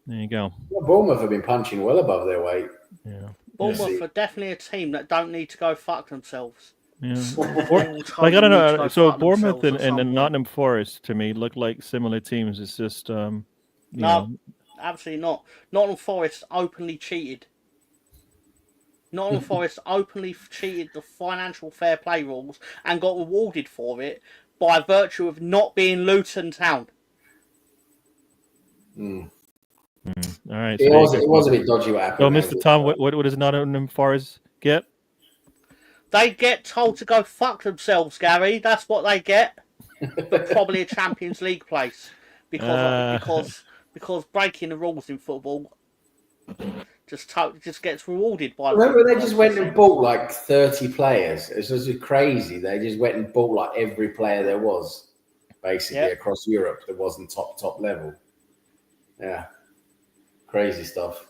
there you go. Well, Bournemouth have been punching well above their weight. Yeah, Bournemouth are definitely a team that don't need to go fuck themselves. Yeah, I don't know. So Bournemouth and Nottingham Forest to me look like similar teams. It's just no, absolutely not. Nottingham Forest openly cheated. Nottingham Forest openly cheated the financial fair play rules and got rewarded for it by virtue of not being Luton Town. All right. It was a bit dodgy what happened. Oh, Mr. Tom, what does Nottingham Forest get? They get told to go fuck themselves, Gary. That's what they get. But probably a Champions League place because breaking the rules in football just gets rewarded by. Remember, they just went and bought like 30 players. It's just crazy. They just went and bought like every player there was, basically across Europe that wasn't top level. Yeah, crazy stuff.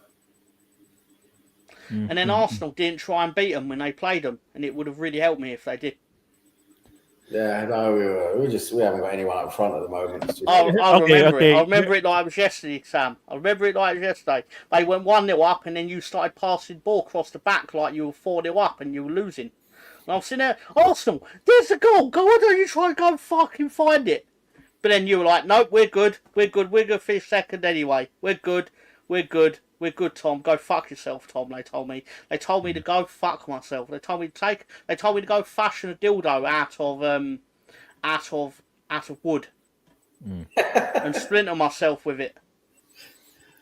And then Arsenal didn't try and beat them when they played them, and it would have really helped me if they did. Yeah, no, we haven't got anyone up front at the moment. I remember it. I remember it like it was yesterday, Sam. I remember it like it was yesterday. They went 1-0 up, and then you started passing the ball across the back like you were 4-0 up, and you were losing. And I was sitting there, Arsenal, there's a goal. Why don't you try and go fucking find it? But then you were like, nope, we're good. We're going to finish second anyway. We're good, Tom. Go fuck yourself, Tom. They told me. They told me to go fuck myself. They told me to go fashion a dildo out of wood and splinter myself with it.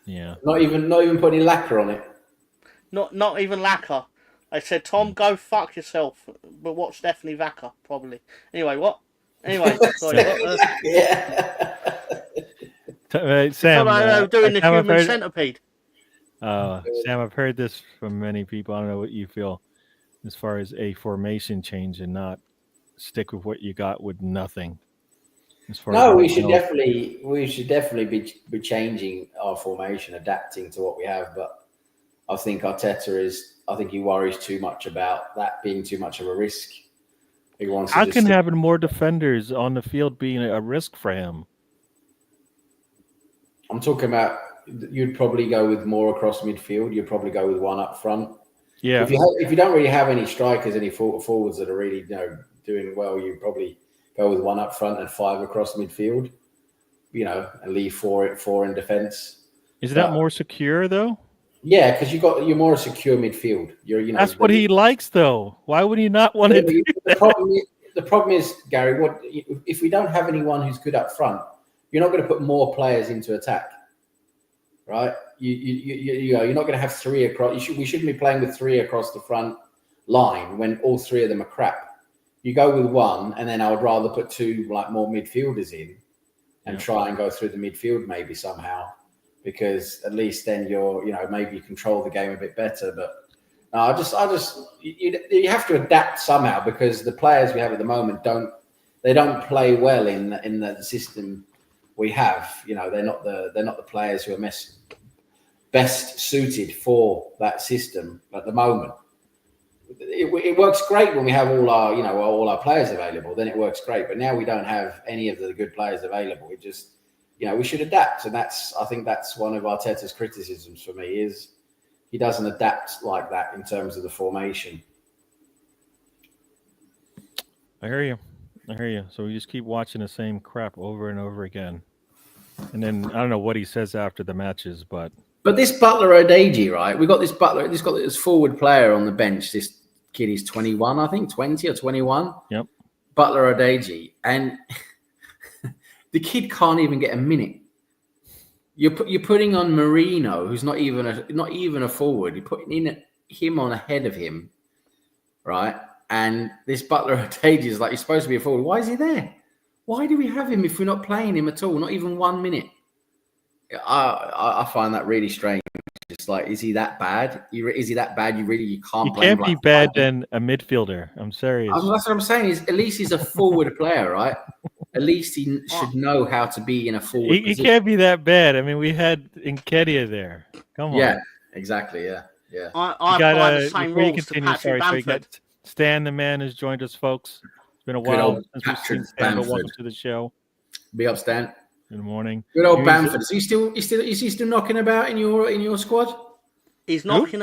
Yeah. Not even put any lacquer on it. Not even lacquer. They said, Tom, go fuck yourself. But watch Stephanie Vacker, probably. Anyway, what? Anyway, sorry. Sam, doing the human centipede. Sam, I've heard this from many people. I don't know what you feel as far as a formation change and not stick with what you got with nothing. We should definitely be changing our formation, adapting to what we have. But I think Arteta he worries too much about that being too much of a risk. He wants. How can having more defenders on the field being a risk for him? I'm talking about. You'd probably go with more across midfield. You'd probably go with one up front. Yeah. If you don't really have any strikers, any forwards that are really doing well, you probably go with one up front and 5 across midfield. And leave four in defence. Is that more secure though? Yeah, because you're more a secure midfield. That's what he likes though. Why would he not want to do that? The problem is, Gary, if we don't have anyone who's good up front, you're not going to put more players into attack. Right, you're not going to have 3 across. We shouldn't be playing with 3 across the front line when all 3 of them are crap. You go with 1, and then I would rather put 2 like more midfielders in, and try and go through the midfield maybe somehow, because at least then maybe you control the game a bit better. But you have to adapt somehow because the players we have at the moment don't play well in the system we have. They're not the players who are best suited for that system at the moment. It works great when we have all our players available. Then it works great. But now we don't have any of the good players available. It just we should adapt, and I think that's one of Arteta's criticisms for me is he doesn't adapt like that in terms of the formation. I hear you. I hear you. So we just keep watching the same crap over and over again. And then I don't know what he says after the matches, but this Butler Odeji, right? We got this Butler. He's got this forward player on the bench. This kid is 21, I think, 20 or 21. Yep. Butler Odeji, and the kid can't even get a minute. You're putting on Marino, who's not even a forward. You're putting in him on ahead of him, right? And this Butler Odeji is like, he's supposed to be a forward. Why is he there? Why do we have him if we're not playing him at all? Not even 1 minute. I find that really strange. It's like, is he that bad? Is he that bad? You can't he play him. can't be bad than a midfielder. I'm serious. That's what I'm saying. Is at least he's a forward player, right? At least he should know how to be in a forward He can't be that bad. I mean, we had Nketiah there. Come on. Yeah, exactly. Yeah. I apply the same rules to Patrick Bamford. Stan the man has joined us, folks. It's been a while since we've seen Stan, but welcome to the show. Be up, Stan. Good morning. Good old Bamford. Is he still knocking about in your squad? He's knocking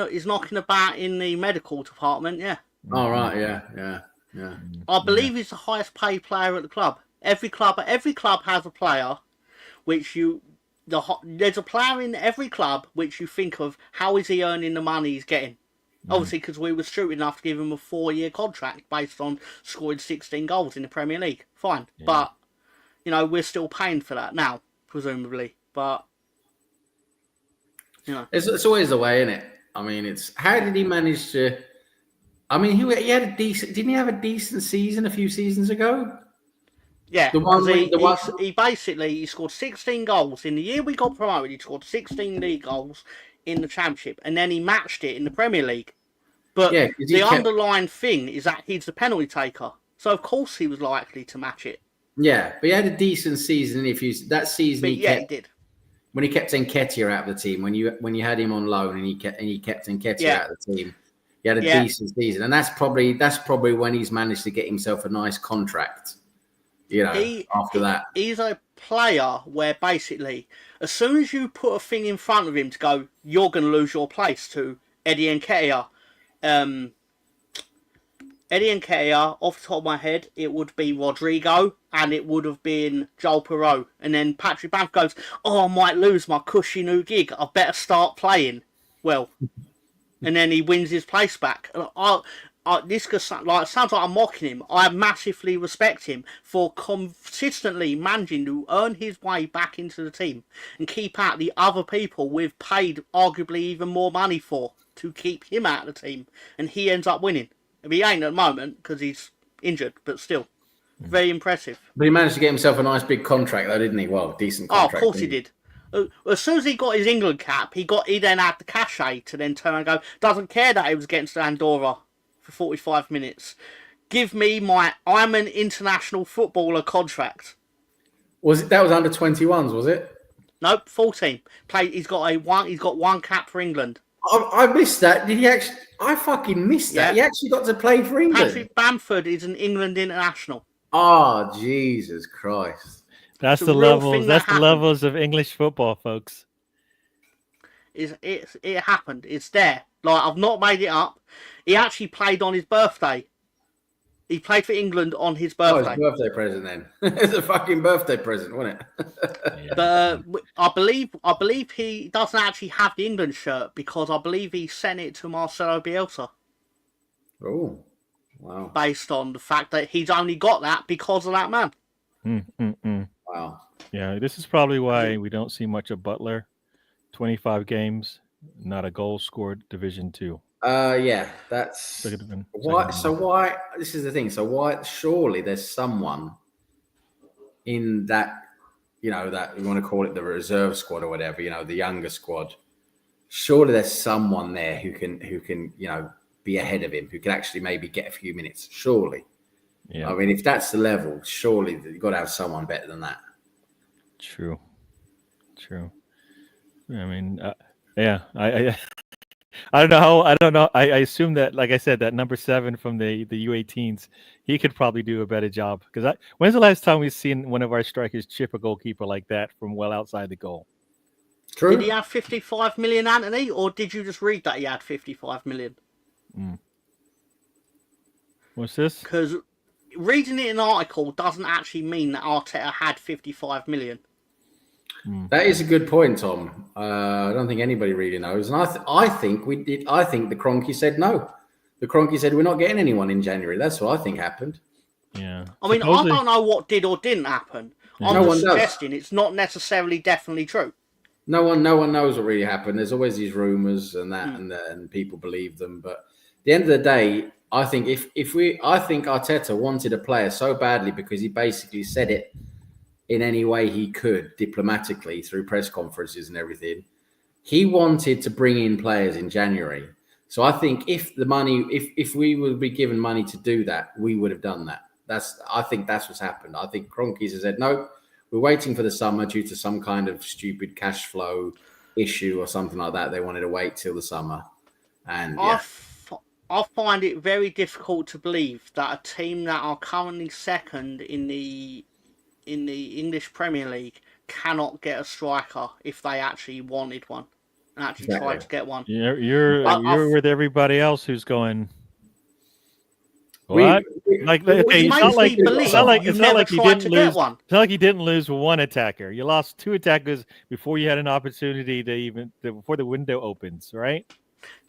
about in the medical department. Yeah. Oh right. Yeah. I believe he's the highest paid player at the club. Every club has a player, there's a player in every club which you think of. How is he earning the money he's getting? Obviously, because we were stupid enough to give him a 4-year contract based on scoring 16 goals in the Premier League. Fine, but we're still paying for that now, presumably. But it's always the way, isn't it? I mean, it's how did he manage to? I mean, he had a decent. Didn't he have a decent season a few seasons ago? Yeah, he scored 16 goals in the year we got promoted. He scored 16 league goals in the Championship, and then he matched it in the Premier League. But the underlying thing is that he's the penalty taker, so of course he was likely to match it. Yeah, but he had a decent season. That season, he did. When he kept Nketiah out of the team, when you had him on loan and he kept Nketiah out of the team, he had a decent season, and that's probably when he's managed to get himself a nice contract. After that, he's a player where basically, as soon as you put a thing in front of him to go, you're going to lose your place to Eddie Nketiah. Eddie Nketiah, off the top of my head, it would be Rodrigo, and it would have been Joel Perreault. And then Patrick Bamford goes, "Oh, I might lose my cushy new gig. I better start playing." Well, and then he wins his place back. This sounds like I'm mocking him. I massively respect him for consistently managing to earn his way back into the team and keep out the other people we've paid arguably even more money for to keep him out of the team, and he ends up winning. He ain't at the moment because he's injured, but still, very impressive. But he managed to get himself a nice big contract, though, didn't he? Well, decent contract. Oh, of course he did. As soon as he got his England cap, he then had the cachet to then turn and go, doesn't care that he was against Andorra for 45 minutes. Give me I'm an international footballer contract. That was under 21s, was it? Nope, 14. He's got one cap for England. I missed that. Did he actually? I fucking missed that. He actually got to play for England. Patrick Bamford is an England international. Oh, Jesus Christ! That's the levels. That's the levels of English football, folks. It happened. It's there. Like, I've not made it up. He actually played on his birthday. He played for England on his birthday. Oh, his birthday present then. It's a fucking birthday present, wasn't it? But I believe he doesn't actually have the England shirt because I believe he sent it to Marcelo Bielsa. Oh, wow. Based on the fact that he's only got that because of that man. Wow. Yeah, this is probably why we don't see much of Butler. 25 games, not a goal scored, Division 2. Yeah, that's why. So why? This is the thing. So why? Surely there's someone in that, that you want to call it the reserve squad or whatever, the younger squad. Surely there's someone there who can, be ahead of him, who can actually maybe get a few minutes. Surely. Yeah. I mean, if that's the level, surely you've got to have someone better than that. True. I mean, I don't know. I assume that, like I said, that number 7 from the U18s, he could probably do a better job. Because when's the last time we've seen one of our strikers chip a goalkeeper like that from well outside the goal? True. Did he have 55 million, Anthony, or did you just read that he had 55 million? What's this? Because reading it in an article doesn't actually mean that Arteta had 55 million. That is a good point, Tom. I don't think anybody really knows, and I think we did. I think the Kroenke said no. The Kroenke said we're not getting anyone in January. That's what I think happened. Yeah. I mean, I don't know what did or didn't happen. I'm just suggesting it's not necessarily definitely true. No one knows what really happened. There's always these rumors and that, and people believe them. But at the end of the day, I think I think Arteta wanted a player so badly because he basically said it in any way he could diplomatically through press conferences and everything. He wanted to bring in players in January. So I think if we would be given money to do that, we would have done that. I think that's what's happened. I think Kroenke has said, no, we're waiting for the summer due to some kind of stupid cash flow issue or something like that. They wanted to wait till the summer. And yeah. I find it very difficult to believe that a team that are currently second in the English Premier League cannot get a striker if they actually wanted one and actually tried to get one. You're with everybody else who's going. What? It's not like you didn't lose one. It's not like you didn't lose one attacker. You lost two attackers before you had an opportunity before the window opens, right?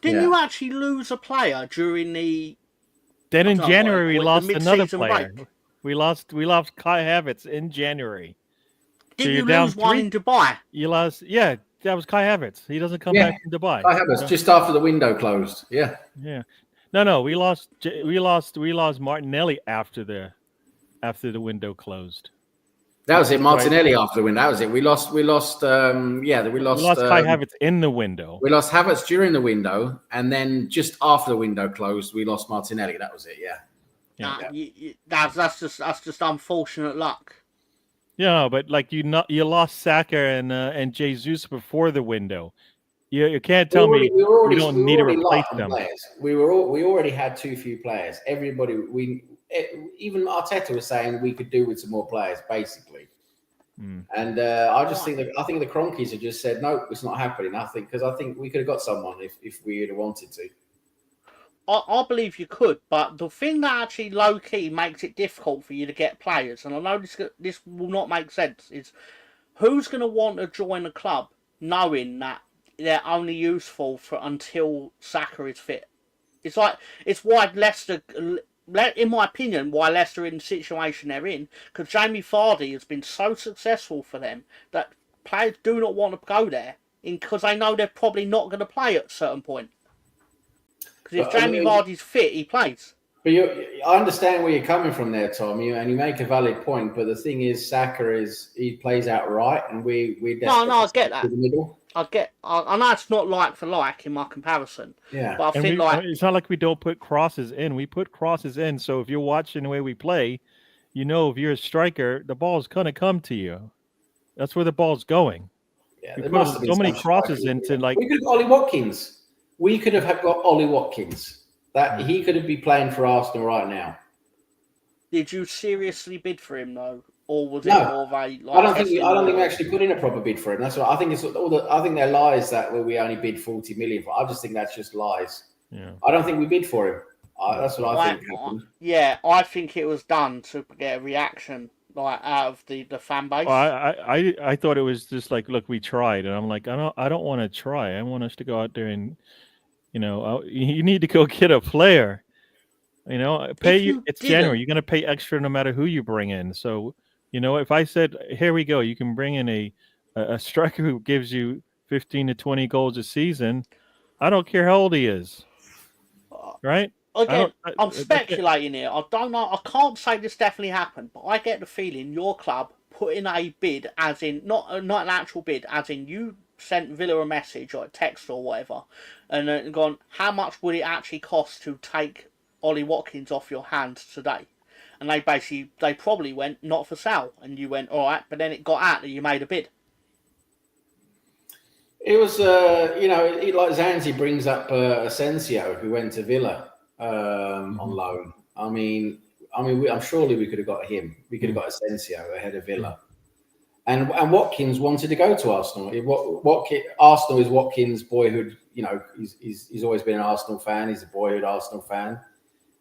Didn't you actually lose a player during the? Then in January we lost another player. Break? We lost Kai Havertz in January. Didn't you lose one in Dubai? You lost, yeah. That was Kai Havertz. He doesn't come back from Dubai. Kai Havertz just after the window closed. Yeah. Yeah. No. We lost Martinelli after the window closed. That was it. Martinelli after the window. That was it. We lost. We lost Kai Havertz in the window. We lost Havertz during the window, and then just after the window closed, we lost Martinelli. That was it. Yeah. That's just unfortunate luck. Yeah, but like you lost Saka and Jesus before the window. You can't tell me you don't need to replace them. We already had too few players. Everybody, even Arteta was saying we could do with some more players, basically. And I think the Kroenkes have just said no, it's not happening. I think we could have got someone if we had wanted to. I believe you could, but the thing that actually low-key makes it difficult for you to get players, and I know this will not make sense, is who's going to want to join a club knowing that they're only useful until Saka is fit? It's why Leicester, in my opinion, why Leicester are in the situation they're in, because Jamie Vardy has been so successful for them that players do not want to go there because they know they're probably not going to play at a certain point. Because if Jamie Vardy's fit, he plays. But I understand where you're coming from there, Tom, and you make a valid point. But the thing is, Saka he plays out right, and we I get that. I know it's not like for like in my comparison. Yeah, but I think it's not like we don't put crosses in. We put crosses in. So if you're watching the way we play, if you're a striker, the ball's gonna come to you. That's where the ball's going. Yeah, we put so many crosses into We could have got Ollie Watkins. We could have got Ollie Watkins. That he could have been playing for Arsenal right now. Did you seriously bid for him though, or was it more of a? I don't think we actually put in a proper bid for him. That's what I think. I think they're lies that we only bid 40 million for. I just think that's just lies. Yeah. I don't think we bid for him. That's what I think happened. Yeah, I think it was done to get a reaction out of the fan base. Well, I thought it was just like, look, we tried, and I'm like, I don't want to try. I want us to go out there and. You need to go get a player. It's January. You're going to pay extra no matter who you bring in. So, if I said, here we go, you can bring in a striker who gives you 15 to 20 goals a season. I don't care how old he is. Right? Again, I'm speculating here. I don't know. I can't say this definitely happened, but I get the feeling your club put in a bid, as in not an actual bid, as in you sent Villa a message or a text or whatever, and then gone, how much would it actually cost to take Ollie Watkins off your hands today? And they probably went, not for sale. And you went, all right, but then it got out that you made a bid. It was, like Zanzi brings up Asensio, who went to Villa on loan. I mean, surely we could have got him. We could have got Asensio ahead of Villa. And Watkins wanted to go to Arsenal. Arsenal is Watkins' boyhood. He's always been an Arsenal fan. He's a boyhood Arsenal fan.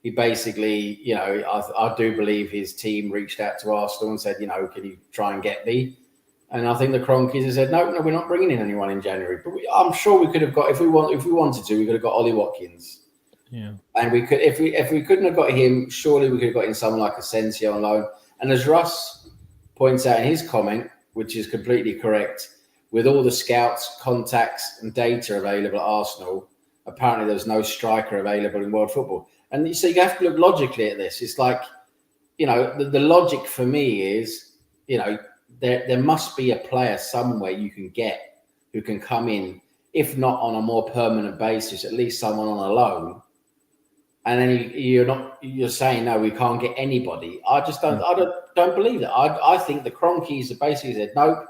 he basically, I do believe his team reached out to Arsenal and said, can you try and get me? And I think the Kroenkes have said, no, we're not bringing in anyone in January. But I'm sure we could have got, if we wanted to, we could have got Ollie Watkins. Yeah. And we could, if we couldn't have got him, surely we could have got in someone like Asensio on loan. And as Russ points out in his comment, which is completely correct, with all the scouts, contacts, and data available at Arsenal, apparently there's no striker available in world football. And so you have to look logically at this. It's like, the logic for me is, there must be a player somewhere you can get who can come in, if not on a more permanent basis, at least someone on a loan. And then you're saying, no, we can't get anybody. I don't believe that. I think the Kroenkes have basically said, nope,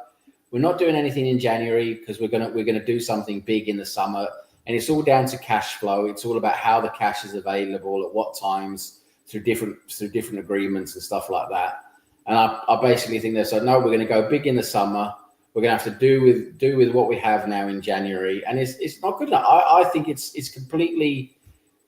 we're not doing anything in January because we're gonna do something big in the summer. And it's all down to cash flow. It's all about how the cash is available at what times through different agreements and stuff like that. And I basically think they said, no, we're going to go big in the summer. We're going to have to do with what we have now in January. And it's not good enough. I think it's completely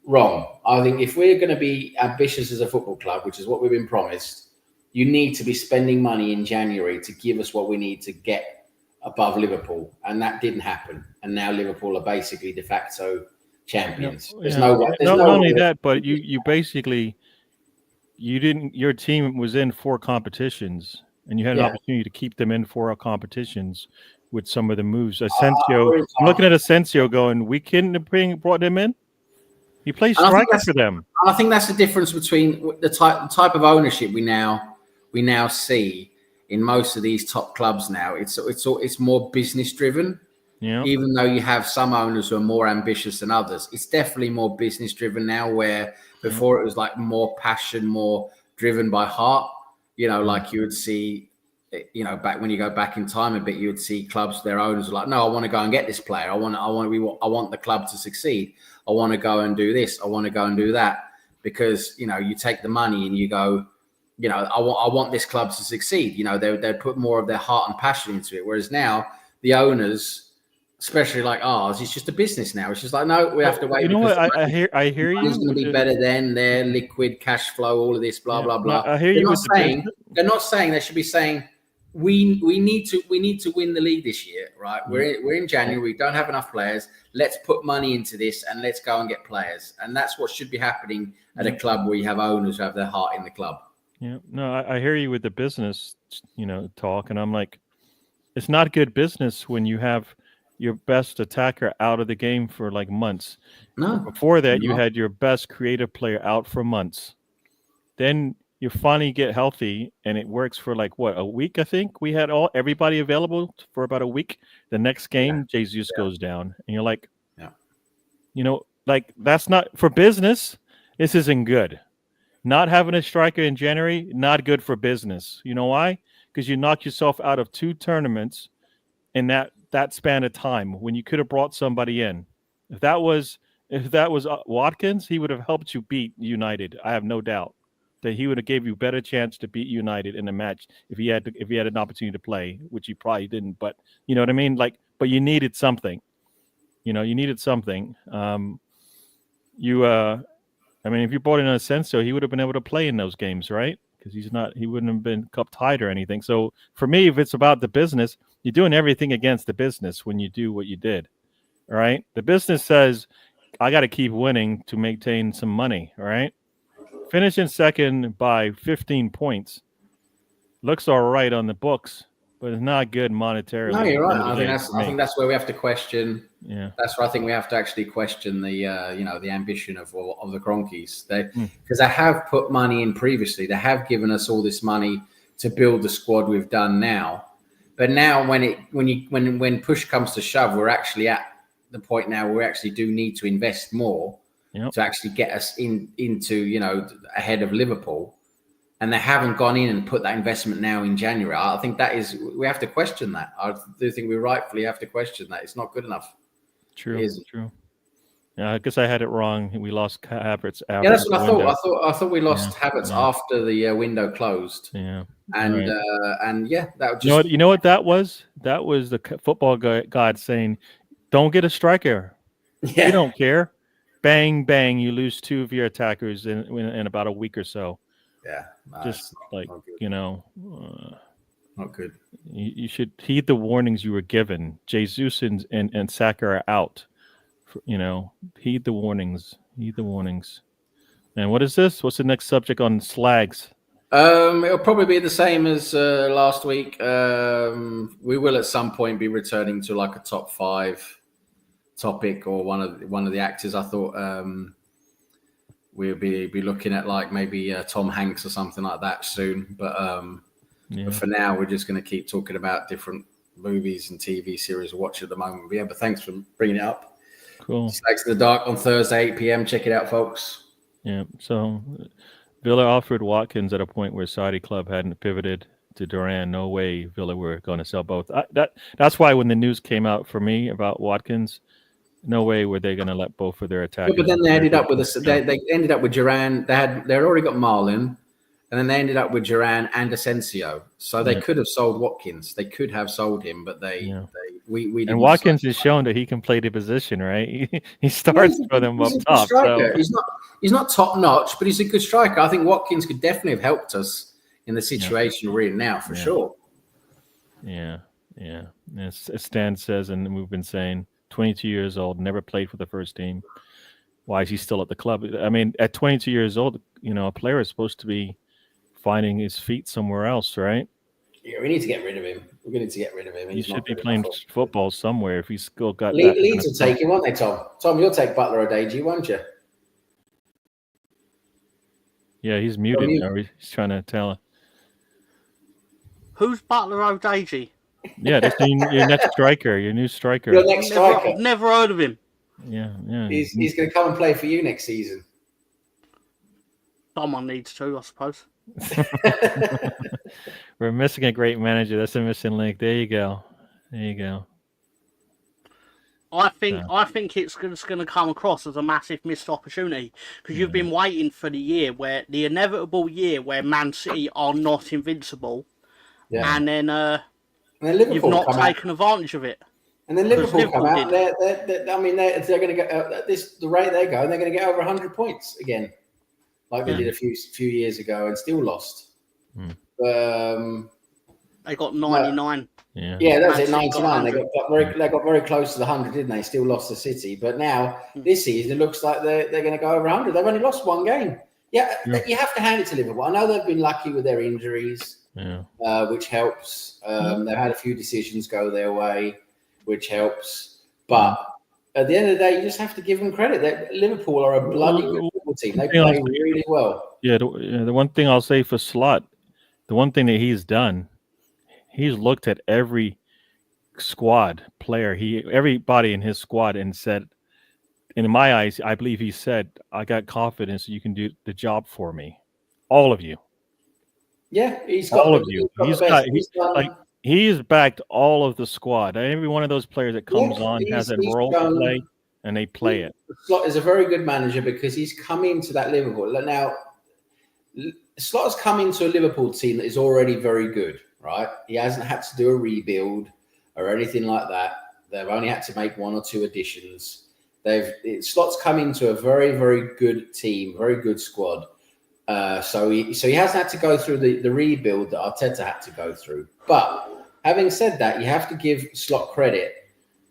wrong. I think if we're going to be ambitious as a football club, which is what we've been promised, you need to be spending money in January to give us what we need to get above Liverpool, and that didn't happen. And now Liverpool are basically de facto champions. Not only that, but you basically your team was in 4 competitions, and you had an opportunity to keep them in 4 competitions with some of the moves. Asensio, I'm looking at Asensio going, we couldn't have brought him in. He plays striker for them. I think that's the difference between the type of ownership we now see in most of these top clubs now. It's more business driven. Yeah. Even though you have some owners who are more ambitious than others, it's definitely more business driven now, where before it was like more passion, more driven by heart. Like you would see, back when you go back in time a bit, you would see clubs, their owners are like, no, I want to go and get this player. I want the club to succeed. I want to go and do this. I want to go and do that, because, you take the money and you go, I want this club to succeed. They'd put more of their heart and passion into it. Whereas now the owners, especially like ours, it's just a business now. It's just like, no, we have to wait. You know what? I hear you. It's going to be better than their liquid cash flow, all of this, blah, blah, blah. I hear you. They're not saying, they should be saying, we need to win the league this year, right? We're in January. We don't have enough players. Let's put money into this and let's go and get players. And that's what should be happening at a club where you have owners who have their heart in the club. Yeah, no, I hear you with the business, talk, and I'm like, it's not good business when you have your best attacker out of the game for like months. No. Before that, you had your best creative player out for months. Then you finally get healthy, and it works for like a week. I think we had everybody available for about a week. The next game, Jesus goes down, and you're like, that's not for business. This isn't good. Not having a striker in January, not good for business. You know why? Because you knock yourself out of 2 tournaments in that span of time when you could have brought somebody in. If that was Watkins, he would have helped you beat United. I have no doubt that he would have gave you a better chance to beat United in a match if he had an opportunity to play, which he probably didn't. But you know what I mean? But you needed something. You needed something. If you brought in Asensio, he would have been able to play in those games, right? Because he wouldn't have been cup tied or anything. So for me, if it's about the business, you're doing everything against the business when you do what you did. All right. The business says, I got to keep winning to maintain some money. All right. Finishing second by 15 points looks all right on the books, but it's not good monetarily. No, you're right. I think that's where we have to question. Yeah, that's where I think we have to actually question the the ambition of the Kroenkes. Because they have put money in previously. They have given us all this money to build the squad we've done now. But now, when push comes to shove, we're actually at the point now where we actually do need to invest more to actually get us into ahead of Liverpool. And they haven't gone in and put that investment now in January. I think we have to question that. I do think we rightfully have to question that. It's not good enough. True. True. Yeah, I guess I had it wrong. We lost Havertz after. Yeah, that's what I thought. I thought we lost Havertz after the window closed. Yeah. And that was just. You know what that was? That was the football god saying, "Don't get a striker. Yeah. We don't care. bang, bang, you lose 2 of your attackers in about a week or so. Yeah, just like not not good. You should heed the warnings you were given. Jesus and Saka are out. Heed the warnings. Heed the warnings. And what is this? What's the next subject on slags? It'll probably be the same as last week. We will at some point be returning to like a top 5 topic or one of the actors. I thought we'll be looking at like maybe Tom Hanks or something like that soon. But for now, we're just going to keep talking about different movies and TV series to watch at the moment. But thanks for bringing it up. Cool. Slags in the Dark on Thursday, 8 p.m. Check it out, folks. Yeah. So Villa offered Watkins at a point where Saudi club hadn't pivoted to Duran. No way Villa were going to sell both. That's why when the news came out for me about Watkins, no way were they going to let both of their attackers. But then they ended up with they ended up with Duran. They'd already got Marlin, and then they ended up with Duran and Asensio. So they could have sold Watkins. They could have sold him, but we didn't. And Watkins has shown that he can play the position, right? He starts for them up top. So. He's not top notch, but he's a good striker. I think Watkins could definitely have helped us in the situation we're in now, for sure. Yeah. As Stan says, and we've been saying, 22 years old, never played for the first team. Why is he still at the club? I mean, at 22 years old, a player is supposed to be finding his feet somewhere else, right? Yeah, we need to get rid of him. We're going to get rid of him. He should be playing football somewhere if he's still got Leeds will take him, won't they, Tom? Tom, you'll take Butler Odeji, won't you? Yeah, he's muted. He's trying to tell her. Who's Butler Odeji? Yeah, that's your next striker, your new striker. Your next striker. I've never heard of him. Yeah. He's going to come and play for you next season. Someone needs to, I suppose. We're missing a great manager. That's a missing link. There you go. I think it's going to come across as a massive missed opportunity because you've been waiting for the inevitable year where Man City are not invincible, and then you've not taken advantage of it. And then Liverpool come out. They're going to get the rate they go, and they're going to get over 100 points again, like they did a few years ago, and still lost. They got 99. Yeah, that's it. 99. They got very close to the 100, didn't they? Still lost to City, but now this season it looks like they're going to go over 100. They've only lost one game. Yeah, you have to hand it to Liverpool. I know they've been lucky with their injuries, which helps. They've had a few decisions go their way, which helps. But at the end of the day, you just have to give them credit. Liverpool are a bloody good football team. They play really well. Yeah, the one thing I'll say for Slot, the one thing that he's done, he's looked at every squad player, everybody in his squad, and said, in my eyes, I believe he said, I got confidence you can do the job for me. All of you. Yeah, he's got all of you. He's backed all of the squad. Every one of those players that comes on has a role to play, and they play it. Slot is a very good manager because he's come into that Liverpool. Now, Slot has come into a Liverpool team that is already very good, right? He hasn't had to do a rebuild or anything like that. They've only had to make one or two additions. Slot's come into a very, very good team, very good squad. So he hasn't had to go through the rebuild that Arteta had to go through. But having said that, you have to give Slot credit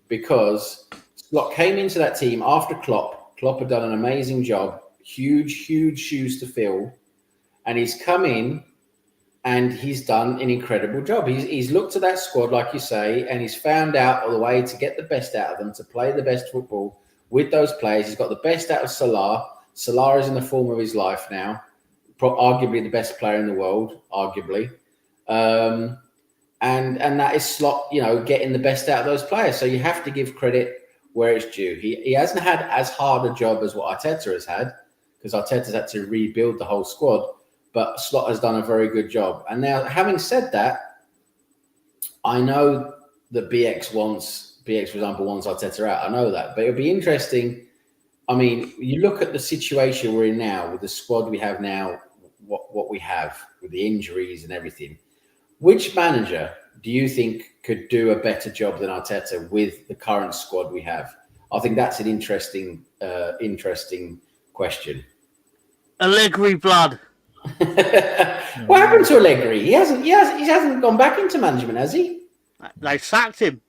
because Slot came into that team after Klopp. Klopp had done an amazing job, huge shoes to fill. And he's come in and he's done an incredible job. He's looked at that squad, like you say, and he's found out a way to get the best out of them, to play the best football with those players. He's got the best out of Salah. Salah is in the form of his life now, arguably the best player in the world, arguably. And that is Slot, getting the best out of those players. So you have to give credit where it's due. He hasn't had as hard a job as what Arteta has had, because Arteta's had to rebuild the whole squad. But Slot has done a very good job. And now, having said that, I know that BX, for example, wants Arteta out. I know that. But it'll be interesting. I mean, you look at the situation we're in now with the squad we have now, what we have with the injuries and everything. Which manager do you think could do a better job than Arteta with the current squad we have? I think that's an interesting question. Allegri blood. What happened to Allegri? He hasn't gone back into management, has he? They sacked him.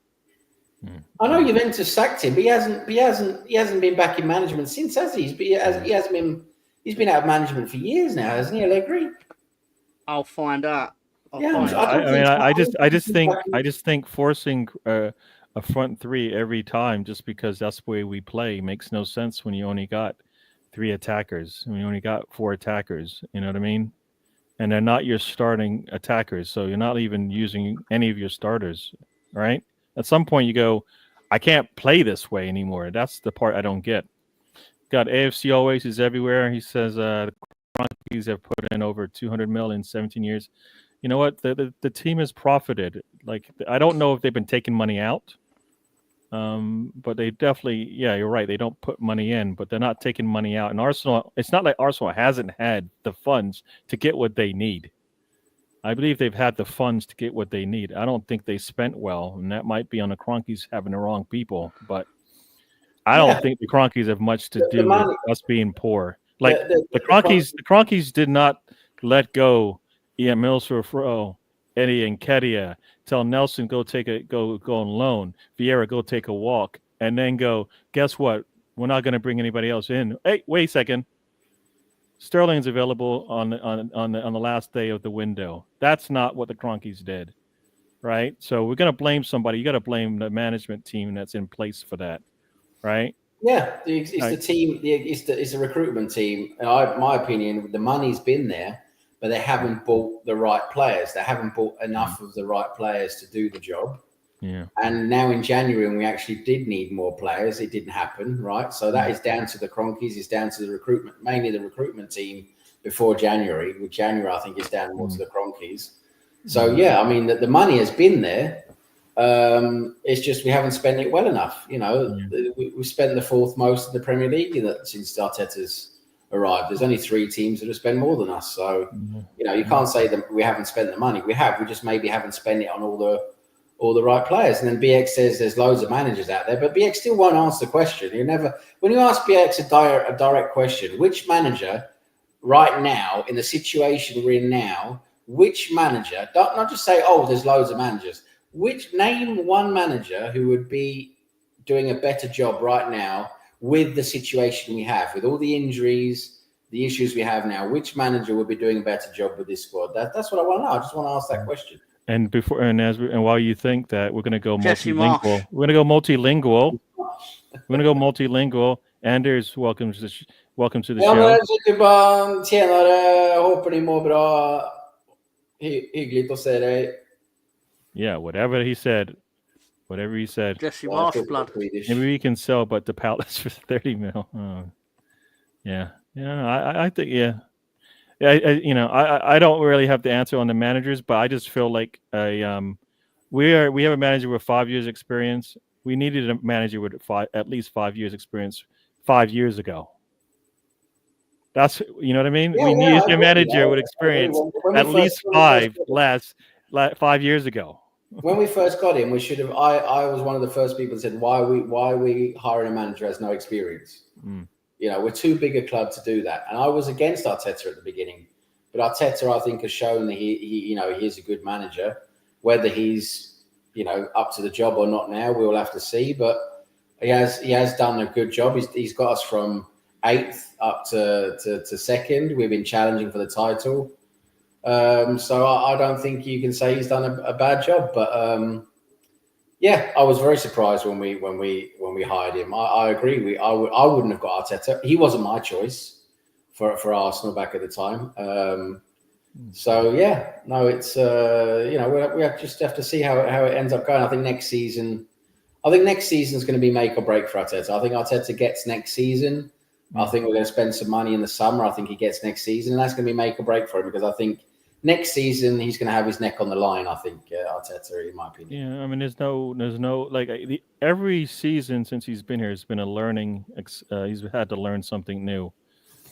I know Juventus sacked him, but he hasn't been back in management since, has he? He's been out of management for years now, hasn't he, Allegri? I'll find out. I just think forcing a front three every time just because that's the way we play makes no sense when you only got 3 attackers. When you only got 4 attackers, you know what I mean? And they're not your starting attackers, so you're not even using any of your starters, right? At some point you go, I can't play this way anymore. That's the part I don't get. Got AFC always is everywhere. He says the Cronkies have put in over 200 mil in 17 years. You know what? The team has profited. Like, I don't know if they've been taking money out, but they definitely, yeah, you're right. They don't put money in, but they're not taking money out. And Arsenal, it's not like Arsenal hasn't had the funds to get what they need. I believe they've had the funds to get what they need. I don't think they spent well, and that might be on the Cronkies having the wrong people, but I don't think the Cronkies have much to do with us being poor. Like the Cronkies did not let go Ian Mills-Fro, Eddie Nketiah, tell Nelson go on loan, Vieira go take a walk, and then go, guess what? We're not going to bring anybody else in. Hey, wait a second. Sterling's available on the last day of the window. That's not what the Cronkies did, right? So we're going to blame somebody. You got to blame the management team that's in place for that, right? Yeah, it's the team. It's the recruitment team. My opinion, the money's been there, but they haven't bought the right players. They haven't bought enough of the right players to do the job. Yeah. And now in January, when we actually did need more players, it didn't happen, right? So that is down to the Cronkies. It's down to the recruitment, mainly the recruitment team before January. With January, I think it's down more to the Cronkies. So yeah, I mean, the money has been there. It's just we haven't spent it well enough. You know, we spent the 4th most in the Premier League since Arteta's arrived. There's only 3 teams that have spent more than us. So you know, you can't say that we haven't spent the money. We have. We just maybe haven't spent it on all the right players. And then BX says there's loads of managers out there, but BX still won't answer the question. When you ask BX a direct question, which manager right now in the situation we're in now, which manager, not just say, oh, there's loads of managers. Name one manager who would be doing a better job right now with the situation we have, with all the injuries, the issues we have now. Which manager would be doing a better job with this squad? That's what I want to know. I just want to ask that question. And while you think that, we're going to go multilingual. We're going to go multilingual. We're going to go multilingual. Anders, welcome to the show. Tjenare, hoppas ni mår bra. Hyggligt att se dig. Yeah, whatever he said. Jesse Marsh blood. Maybe we can sell, but the pallets for 30 mil. I think, yeah. I don't really have the answer on the managers, but I just feel like we have a manager with 5 years experience. We needed a manager with at least 5 years experience 5 years ago. That's, you know what I mean? We needed a manager with experience at least 5 years ago. When we first got him, we should have. I was one of the first people that said, "Why are we hiring a manager who has no experience?" You know, we're too big a club to do that. And I was against Arteta at the beginning, but Arteta, I think, has shown that he is a good manager. Whether he's, up to the job or not now, we'll have to see. But he has done a good job. He's got us from 8th up to 2nd. We've been challenging for the title. So I don't think you can say he's done a bad job. But I was very surprised when we hired him. I agree. I wouldn't have got Arteta. He wasn't my choice for Arsenal back at the time. It's we just have to see how it ends up going. I think next season is going to be make or break for Arteta. I think Arteta gets next season. I think we're going to spend some money in the summer. I think he gets next season, and that's going to be make or break for him, because I think next season he's going to have his neck on the line. I think Arteta, in my opinion. Yeah, I mean, there's no every season since he's been here has been a learning. He's had to learn something new.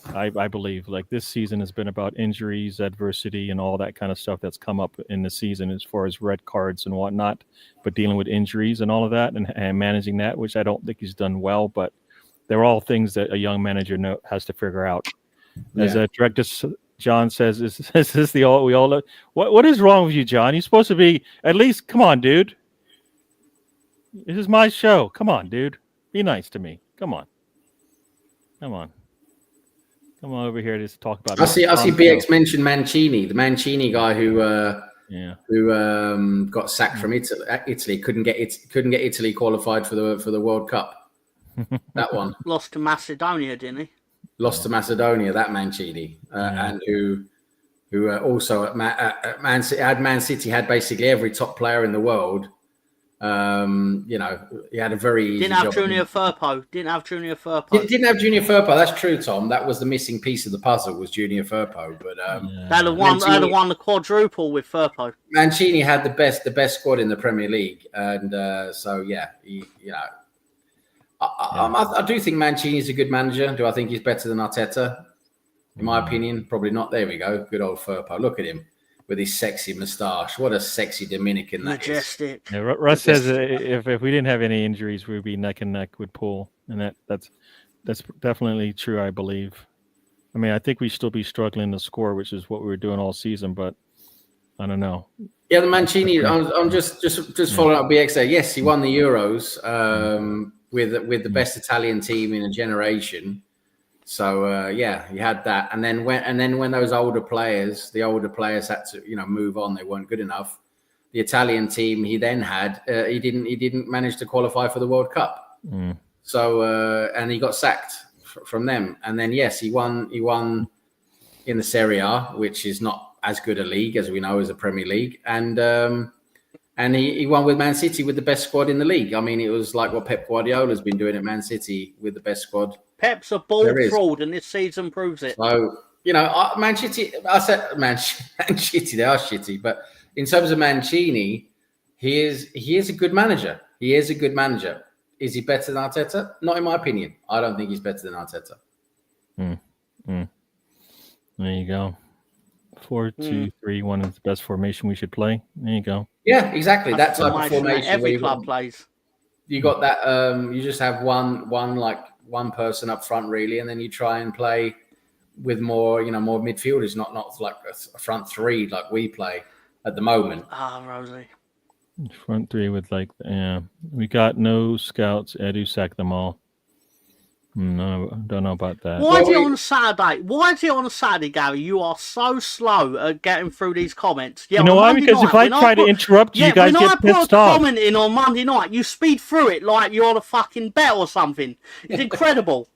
I believe like this season has been about injuries, adversity, and all that kind of stuff that's come up in the season as far as red cards and whatnot. But dealing with injuries and all of that and managing that, which I don't think he's done well, but they're all things that a young manager has to figure out. As Director John says, is this the all we all look? What is wrong with you, John? You're supposed to be at least. Come on, dude. This is my show. Come on, dude. Be nice to me. Come on. Come on over here to talk about. I see BX mention Mancini, the Mancini guy who got sacked from Italy. Couldn't get Italy qualified for the World Cup. That one lost to Macedonia, didn't he? Lost to Macedonia. That Mancini, and who also at Man City had basically every top player in the world. He had a very didn't have Junior Firpo. Didn't have Junior Firpo. That's true, Tom. That was the missing piece of the puzzle, was Junior Firpo. But they had won the quadruple with Firpo. Mancini had the best squad in the Premier League, and I do think Mancini is a good manager. Do I think he's better than Arteta? In my opinion, probably not. There we go. Good old Firpo. Look at him with his sexy moustache. What a sexy Dominican that Majestic. is. Yeah, Russ says if we didn't have any injuries, we'd be neck and neck with Poole, and that's definitely true. I believe. I mean, I think we'd still be struggling to score, which is what we were doing all season, but I don't know. Yeah, the Mancini. I'm just following up BX there. Yes, he won the Euros with the best Italian team in a generation. So you had that, and then when those older players had to move on, they weren't good enough. The Italian team he then had, he didn't manage to qualify for the World Cup. So and he got sacked from them, and then yes, he won in the Serie A, which is not as good a league as we know as a Premier League, and he won with Man City with the best squad in the league. I mean, it was like what Pep Guardiola's been doing at Man City with the best squad. Pep's a ball fraud, and this season proves it. So, Man City, I said Man City, they are shitty. But in terms of Mancini, he is a good manager. He is a good manager. Is he better than Arteta? Not in my opinion. I don't think he's better than Arteta. There you go. 4-2-3-1 is the best formation we should play. There you go. Yeah, exactly. That type of formation. Every club plays. You got that. You just have one person up front, really, and then you try and play with more midfielders, not like a front three like we play at the moment. Rosie. Front three with we got no scouts. Edu sacked them all. No, don't know about that. Why is it on a Saturday? Why is it on a Saturday, Gary? You are so slow at getting through these comments. Yeah, you know why? Because if I try to interrupt you, guys get pissed off. When I put a comment in on Monday night, you speed through it like you're on a fucking bet or something. It's incredible.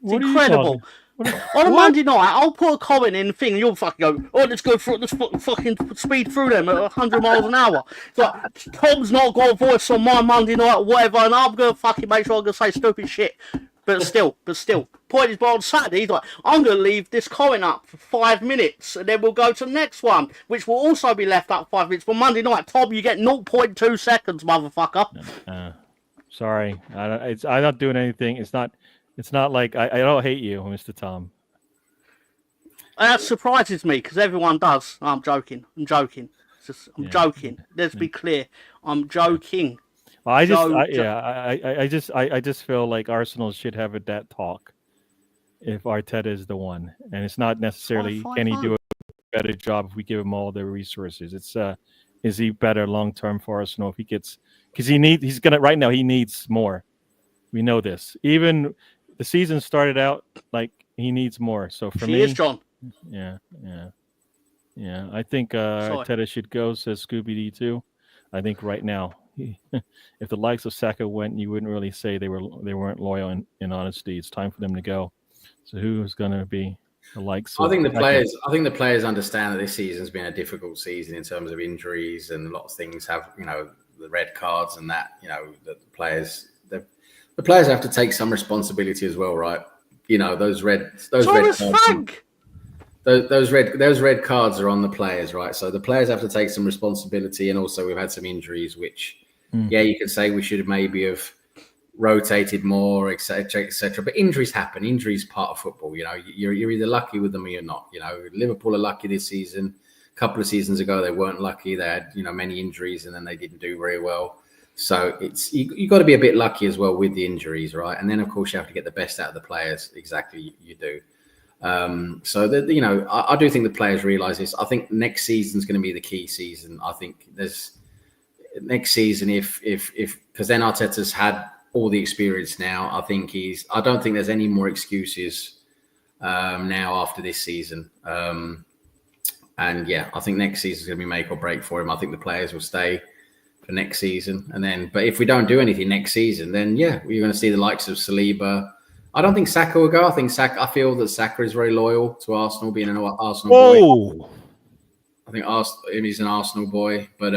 It's incredible. On a Monday night, I'll put a comment in the thing, and you'll fucking go, let's go through, let's fucking speed through them at 100 miles an hour. It's like, Tom's not got a voice on my Monday night or whatever, and I'm going to fucking make sure I'm going to say stupid shit. But still, point is, on Saturday, he's like, I'm going to leave this comment up for 5 minutes, and then we'll go to the next one, which will also be left up 5 minutes. For Monday night, Tom, you get 0.2 seconds, motherfucker. Sorry, I'm not doing anything. It's not like I don't hate you, Mr. Tom. That surprises me because everyone does. I'm joking. I'm joking. Let's be clear. I'm joking. Well, I just feel like Arsenal should have that talk if Arteta is the one, and it's not necessarily can he do a better job if we give him all the resources. It's is he better long term for Arsenal if he gets because he needs more. We know this. Even the season started out like he needs more. So for me, is John. Yeah. I think Arteta should go. Says Scooby D too. I think right now, if the likes of Saka went, you wouldn't really say they weren't loyal in honesty. It's time for them to go. So who's going to be the likes? I think the players understand that this season's been a difficult season in terms of injuries and a lot of things have the red cards and that the players have to take some responsibility as well, right? Those red cards. Those red cards are on the players, right? So the players have to take some responsibility, and also we've had some injuries, which, you could say we should maybe have, rotated more, etc., etc. But injuries happen. Injuries part of football. You know, you're either lucky with them or you're not. You know, Liverpool are lucky this season. A couple of seasons ago, they weren't lucky. They had, you know, many injuries, and then they didn't do very well. So it's you got to be a bit lucky as well with the injuries, right? And then of course you have to get the best out of the players. Exactly, you do. So that, you know, I do think the players realise this. I think next season's going to be the key season. I think there's next season if because then Arteta's had all the experience now. I don't think there's any more excuses now after this season. And yeah, I think next season's going to be make or break for him. I think the players will stay for next season, and then, but if we don't do anything next season, then yeah, we're going to see the likes of Saliba. I don't think Saka will go. I feel that Saka is very loyal to Arsenal, being an Arsenal boy. I think he's an Arsenal boy, but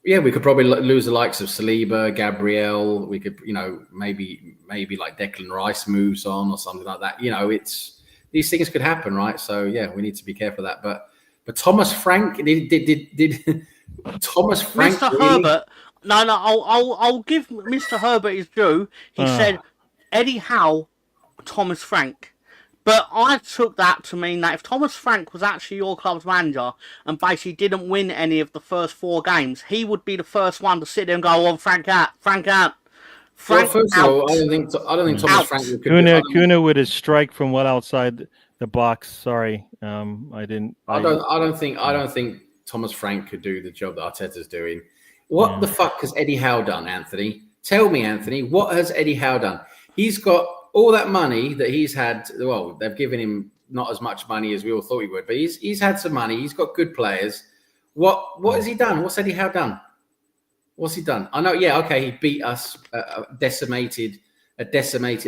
yeah, we could probably lose the likes of Saliba, Gabriel. We could, you know, maybe like Declan Rice moves on or something like that. You know, these things could happen, right? So yeah, we need to be careful of that. But Thomas Frank did Thomas Frank, Mr. really? Herbert. No, I'll give Mr. Herbert his due. He said Eddie Howe, Thomas Frank. But I took that to mean that if Thomas Frank was actually your club's manager and basically didn't win any of the first 4 games, he would be the first one to sit there and go, "Oh, Frank out." Well, first of all, I don't think Thomas Frank could. Kuna with his strike from well outside the box. Sorry, I didn't. I don't think Thomas Frank could do the job that Arteta's doing. What the fuck has Eddie Howe done, Anthony? Tell me, Anthony, what has Eddie Howe done? He's got all that money that he's had. Well, they've given him not as much money as we all thought he would, but he's had some money. He's got good players. What has he done? What's Eddie Howe done? What's he done? I know, yeah, okay, he beat us, a decimated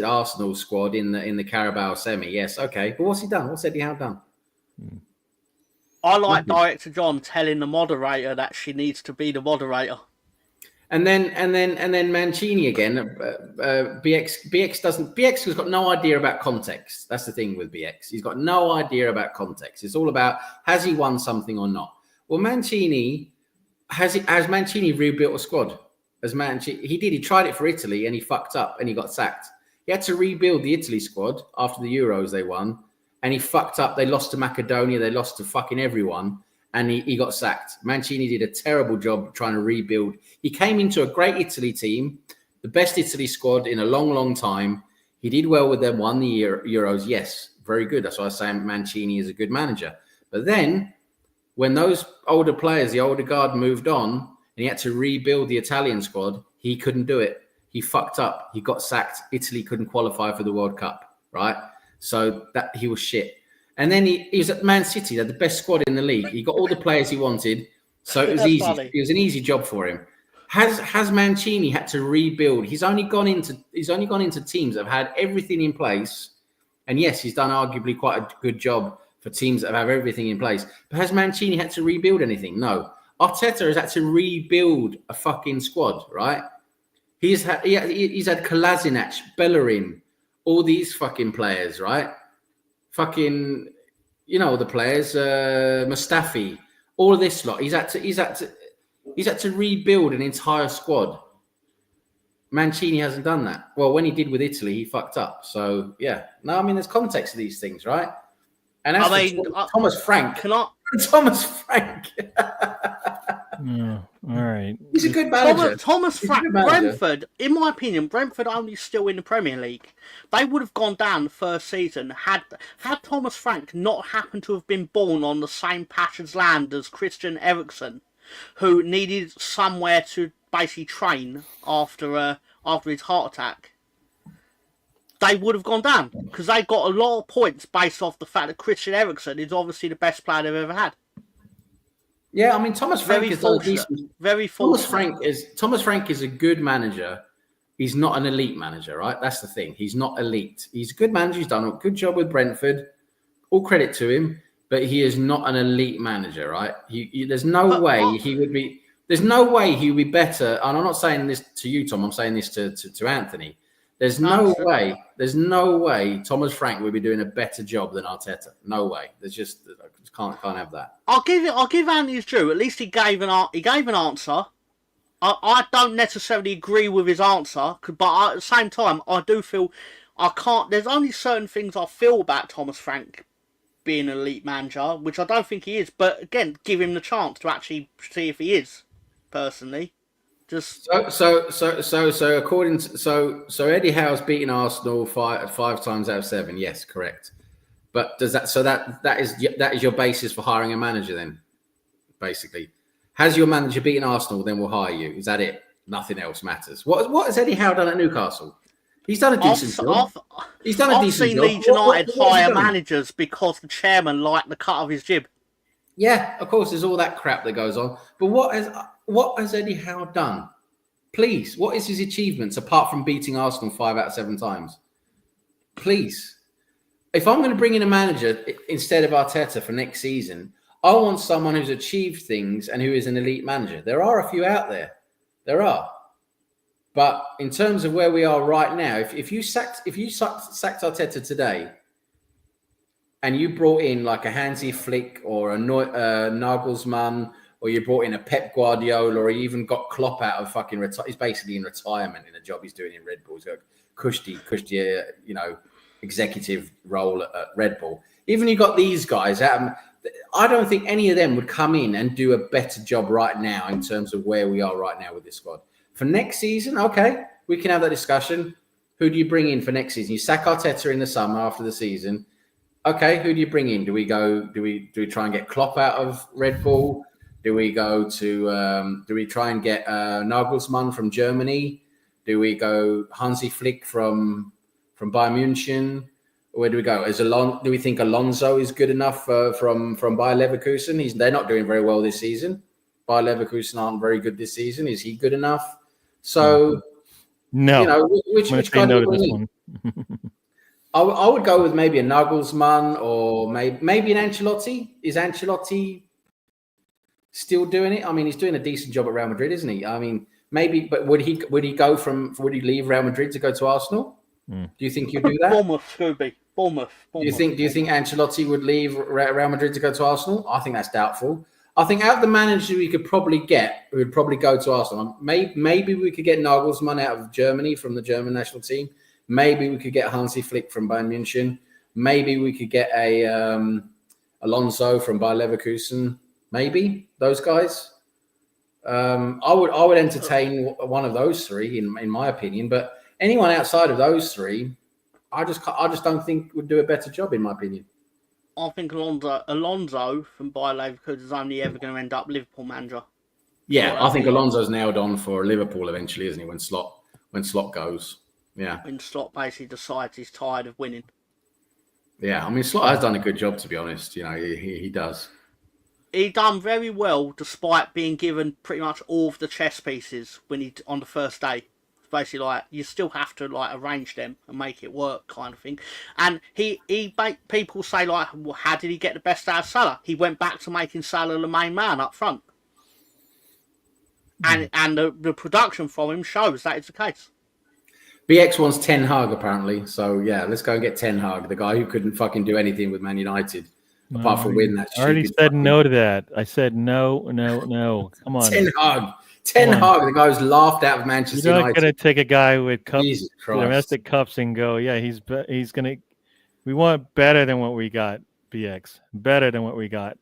Arsenal squad in the Carabao semi. Yes, okay, but what's he done? What's Eddie Howe done? I like Director John telling the moderator that she needs to be the moderator. And then Mancini again. BX has got no idea about context. That's the thing with BX. He's got no idea about context. It's all about, has he won something or not? Well, Mancini has Mancini rebuilt a squad? He tried it for Italy and he fucked up and he got sacked. He had to rebuild the Italy squad after the Euros they won, and he fucked up. They lost to Macedonia. They lost to fucking everyone. And he got sacked. Mancini did a terrible job trying to rebuild. He came into a great Italy team, the best Italy squad in a long, long time. He did well with them, won the Euros. Yes, very good. That's why I say Mancini is a good manager. But then when those older players, the older guard moved on, and he had to rebuild the Italian squad, he couldn't do it. He fucked up. He got sacked. Italy couldn't qualify for the World Cup, right? So that he was shit. And then he was at Man City. They had the best squad in the league. He got all the players he wanted. So it was easy. Funny. It was an easy job for him. Has Mancini had to rebuild? He's only gone into teams that have had everything in place. And yes, he's done arguably quite a good job for teams that have everything in place. But has Mancini had to rebuild anything? No. Arteta has had to rebuild a fucking squad, right? He's had Kolasinac, Bellerin, all these fucking players, right? Fucking, you know, the players, Mustafi, all of this lot. He's had to rebuild an entire squad. Mancini hasn't done that. Well, when he did with Italy, he fucked up. So yeah, no, I mean, there's context to these things, right? And as Thomas Frank, Thomas Frank. Yeah, all right. He's a good manager. Thomas Frank, Brentford, in my opinion, Brentford only still in the Premier League. They would have gone down the first season had Thomas Frank not happened to have been born on the same patch of land as Christian Eriksen, who needed somewhere to basically train after his heart attack. They would have gone down because they got a lot of points based off the fact that Christian Eriksen is obviously the best player they've ever had. Yeah, I mean, Thomas Frank is decent. Very fortunate. Thomas Frank is a good manager. He's not an elite manager, right? That's the thing. He's not elite. He's a good manager. He's done a good job with Brentford. All credit to him, but he is not an elite manager, right? There's no way he would be. There's no way he would be better. And I'm not saying this to you, Tom. I'm saying this to Anthony. There's no way Thomas Frank would be doing a better job than Arteta. No way. There's just can't have that. I'll give Anthony his due. At least he gave an answer. I don't necessarily agree with his answer, but at the same time, I do feel I can't. There's only certain things I feel about Thomas Frank being an elite manager, which I don't think he is. But again, give him the chance to actually see if he is. Personally, just so according to so Eddie Howe's beaten Arsenal five times out of 7. Yes, correct. But does that is your basis for hiring a manager then? Basically, has your manager beaten Arsenal? Then we'll hire you. Is that it? Nothing else matters. What has Eddie Howe done at Newcastle? He's done a decent job. He's done a decent job. I've seen Leeds United hire managers because the chairman liked the cut of his jib. Yeah, of course, there's all that crap that goes on. But what has Eddie Howe done? Please, what is his achievements apart from beating Arsenal 5 out of 7 times? Please. If I'm going to bring in a manager instead of Arteta for next season, I want someone who's achieved things and who is an elite manager. There are a few out there. There are. But in terms of where we are right now, if you sacked Arteta today and you brought in like a Hansi Flick or a Nagelsmann, or you brought in a Pep Guardiola, or you even got Klopp out of fucking he's basically in retirement in a job he's doing in Red Bull. He's got cushy, executive role at Red Bull. Even you got these guys out. I don't think any of them would come in and do a better job right now in terms of where we are right now with this squad. For next season, okay, we can have that discussion. Who do you bring in for next season? You sack Arteta in the summer after the season. Okay, who do you bring in? Do we try and get Klopp out of Red Bull? Do we go to? Do we try and get Nagelsmann from Germany? Do we go Hansi Flick from Bayern München? Where do we go? Do we think Alonso is good enough from Bayer Leverkusen? They're not doing very well this season. Bayer Leverkusen aren't very good this season. Is he good enough? So, no. Which guy do you bring in? I would go with maybe a Nagelsmann or maybe an Ancelotti. Is Ancelotti still doing it? I mean, he's doing a decent job at Real Madrid, isn't he? I mean, maybe, but would he leave Real Madrid to go to Arsenal? Do you think you'd do that? Bournemouth. Do you think Ancelotti would leave Real Madrid to go to Arsenal? I think that's doubtful. I think out of the managers we could probably get, we would probably go to Arsenal. Maybe we could get Nagelsmann out of Germany from the German national team. Maybe we could get Hansi Flick from Bayern München. Maybe we could get a Alonso from Bayer Leverkusen. Maybe those guys. I would entertain one of those three in my opinion. But anyone outside of those three, I just don't think would do a better job in my opinion. I think Alonso from Bayer Leverkusen is only ever going to end up Liverpool manager. Yeah, I think Alonso's nailed on for Liverpool eventually, isn't he? When Slot goes, yeah. When Slot basically decides he's tired of winning. Yeah, I mean Slot has done a good job, to be honest. You know, he does. He done very well despite being given pretty much all of the chess pieces on the first day. Basically, like, you still have to like arrange them and make it work, kind of thing. And people say like, well, how did he get the best out of Salah? He went back to making Salah the main man up front, and the production from him shows that it's the case. BX wants Ten Hag apparently, so yeah, let's go and get Ten Hag, the guy who couldn't fucking do anything with Man United apart from win that. I already said no to that. I said no. Come on, Ten Hag, the guy who's laughed out of Manchester United. You're not going to take a guy with domestic cups and go, yeah, he's going to. We want better than what we got, BX. Better than what we got.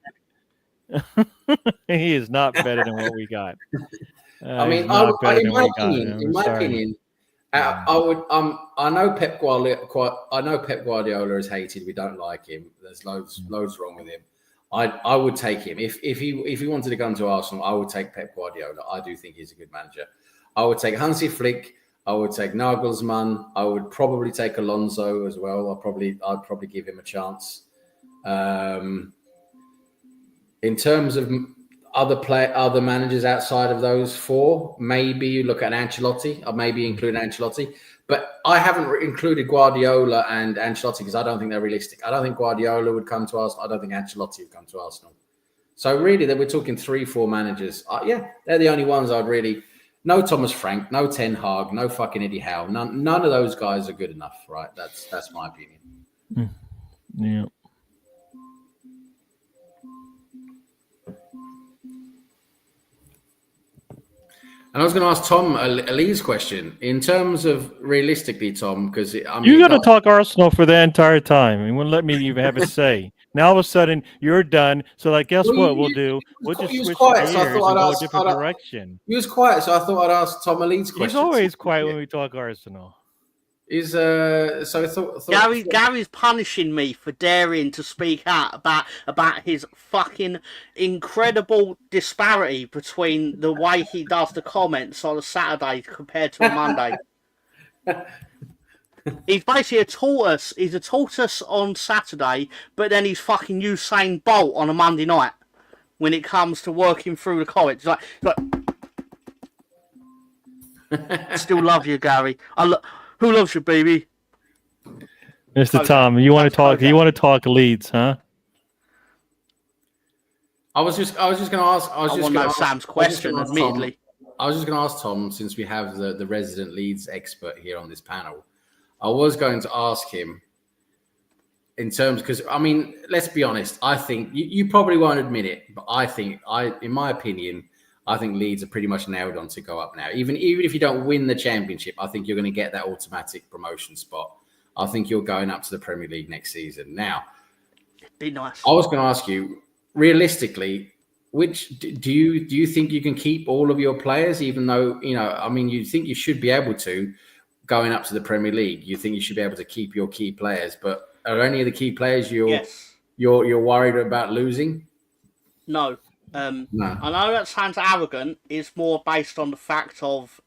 He is not better than what we got. I mean, in my opinion, I know Pep Guardiola is hated. We don't like him. There's loads wrong with him. I would take him if he wanted to come to Arsenal. I would take Pep Guardiola. I do think he's a good manager. I would take Hansi Flick. I would take Nagelsmann. I would probably take Alonso as well. I'd probably give him a chance. In terms of other managers outside of those four, maybe you look at Ancelotti, or maybe include Ancelotti. But I haven't included Guardiola and Ancelotti because I don't think they're realistic. I don't think Guardiola would come to Arsenal. I don't think Ancelotti would come to Arsenal. So really, we're talking 3-4 managers. Yeah, they're the only ones I'd really. No Thomas Frank, no Ten Hag, no fucking Eddie Howe. None of those guys are good enough, right? That's my opinion. Yeah. And I was going to ask Tom a Lee's question in terms of realistically, Tom, because I mean, You're going to talk Arsenal for the entire time. You wouldn't let me even have a say. Now all of a sudden you're done. So like, guess what we'll do? We'll just switch quiet, so I gears thought and I'd go a ask. different direction. He was quiet, so I thought I'd ask Tom a Lee's question. He's always quiet when we talk Arsenal. So I thought Gary's punishing me for daring to speak out about his fucking incredible disparity between the way he does the comments on a Saturday compared to a Monday. He's basically a tortoise. He's a tortoise on Saturday, but then he's fucking Usain Bolt on a Monday night when it comes to working through the comments. He's like still love you, Gary. Who loves you, baby? Mr. Tom, you want to talk? You want to talk Leeds, huh? I was just going to ask. I want to know Sam's question. Admittedly, I was just going to ask Tom, since we have the resident Leeds expert here on this panel. I was going to ask him in terms, because I mean, let's be honest. I think you probably won't admit it, but in my opinion, I think Leeds are pretty much nailed on to go up now. Even if you don't win the championship, I think you're going to get that automatic promotion spot. I think you're going up to the Premier League next season. Now, be nice. I was going to ask you, realistically, which do you think you can keep all of your players, even though, I mean, you think you should be able to going up to the Premier League? You think you should be able to keep your key players, but are any of the key players you're worried about losing? No. No. I know that sounds arrogant. It's more based on the fact of,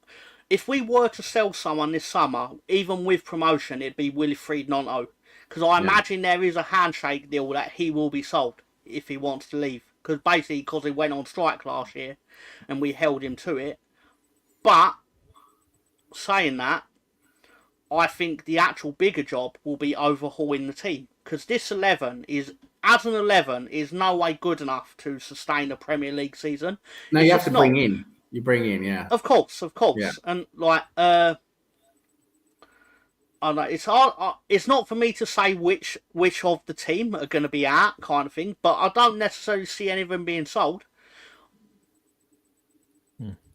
if we were to sell someone this summer, even with promotion, it'd be Wilfried Gnonto. Because I imagine there is a handshake deal that he will be sold if he wants to leave. Because he went on strike last year and we held him to it. But, saying that, I think the actual bigger job will be overhauling the team. Because this 11 is, as an 11, is no way good enough to sustain a Premier League season. No, you have to bring in. You bring in, yeah. Of course. Yeah. And like, I know it's hard. It's not for me to say which of the team are going to be out, kind of thing. But I don't necessarily see any of them being sold.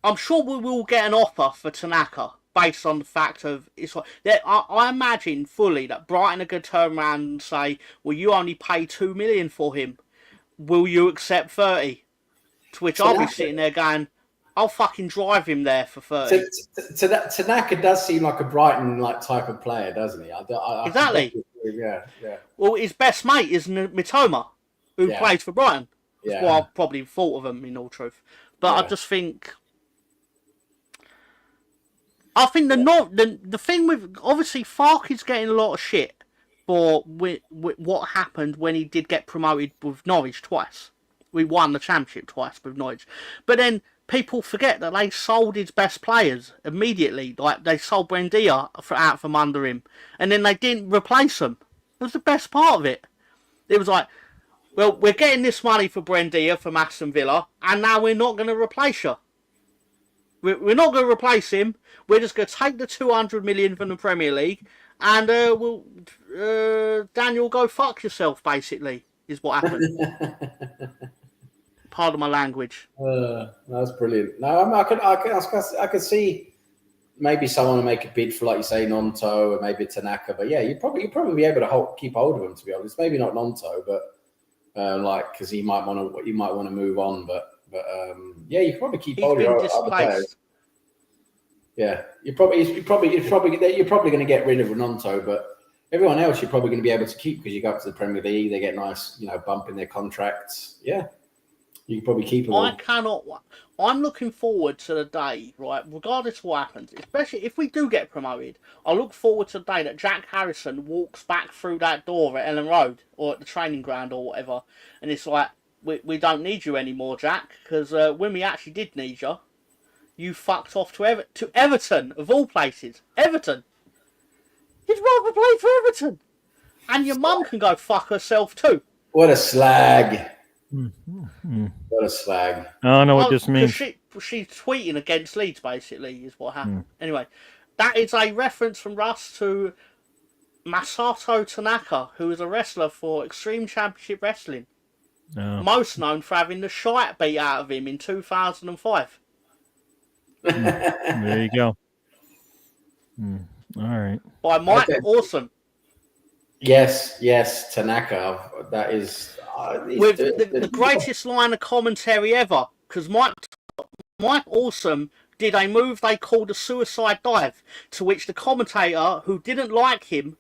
I'm sure we will get an offer for Tanaka based on the fact of it's like that. I imagine fully that Brighton are going to turn around and say, "Well, you only pay $2 million for him. Will you accept 30?" To which I'll be sitting there going, I'll fucking drive him there for 30. Tanaka does seem like a Brighton type of player, doesn't he? Exactly. Yeah. Well, his best mate is Mitoma, who plays for Brighton. That's what I probably thought of him, in all truth. But I just think... I think the thing with... Obviously, Farke is getting a lot of shit for what happened when he did get promoted with Norwich twice. We won the championship twice with Norwich. But then... people forget that they sold his best players immediately. Like, they sold Buendia out from under him. And then they didn't replace them. It was the best part of it. It was like, well, we're getting this money for Buendia from Aston Villa, and now we're not going to replace you. We're not going to replace him. We're just going to take the 200 million from the Premier League, and Daniel, go fuck yourself, basically, is what happened. Pardon my language. That's brilliant. No, I could see maybe someone to make a bid for, like you say, Gnonto or maybe Tanaka. But yeah, you'd probably be able to keep hold of him, to be honest. Maybe not Gnonto, but because he might want to move on. But yeah, you could probably keep hold of other players. Yeah, you're probably going to get rid of Gnonto, but everyone else you're probably going to be able to keep because you go up to the Premier League. They get nice, bump in their contracts. Yeah. You can probably keep them. I'm looking forward to the day, right, regardless of what happens, especially if we do get promoted, I look forward to the day that Jack Harrison walks back through that door at Ellen Road or at the training ground or whatever, and it's like, we don't need you anymore, Jack, because when we actually did need you, you fucked off to Everton, of all places. Everton! You'd rather play for Everton! And your mum can go fuck herself too. What a slag. What a slag. I don't know what this means. She's tweeting against Leeds, basically, is what happened. Anyway, that is a reference from Russ to Masato Tanaka, who is a wrestler for Extreme Championship Wrestling. Most known for having the shite beat out of him in 2005. There you go. All right. By Mike Awesome. Yes, Tanaka. That is with the greatest line of commentary ever, because Mike Awesome did a move they called a suicide dive, to which the commentator, who didn't like him,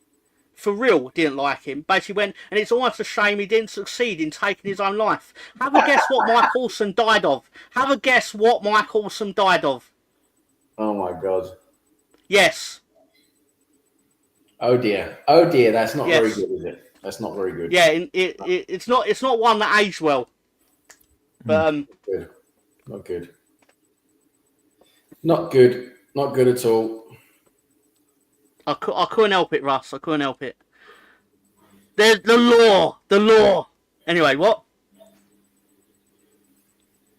for real didn't like him, basically went, and it's almost a shame he didn't succeed in taking his own life. Have a guess what Mike Awesome died of. Have a guess what Mike Awesome died of. Oh my God. Yes. Oh dear. That's not very good, is it? That's not very good. Yeah, it's not one that aged well. But Not good. Not good at all. I couldn't help it, Russ. I couldn't help it. There's the law. Anyway, what?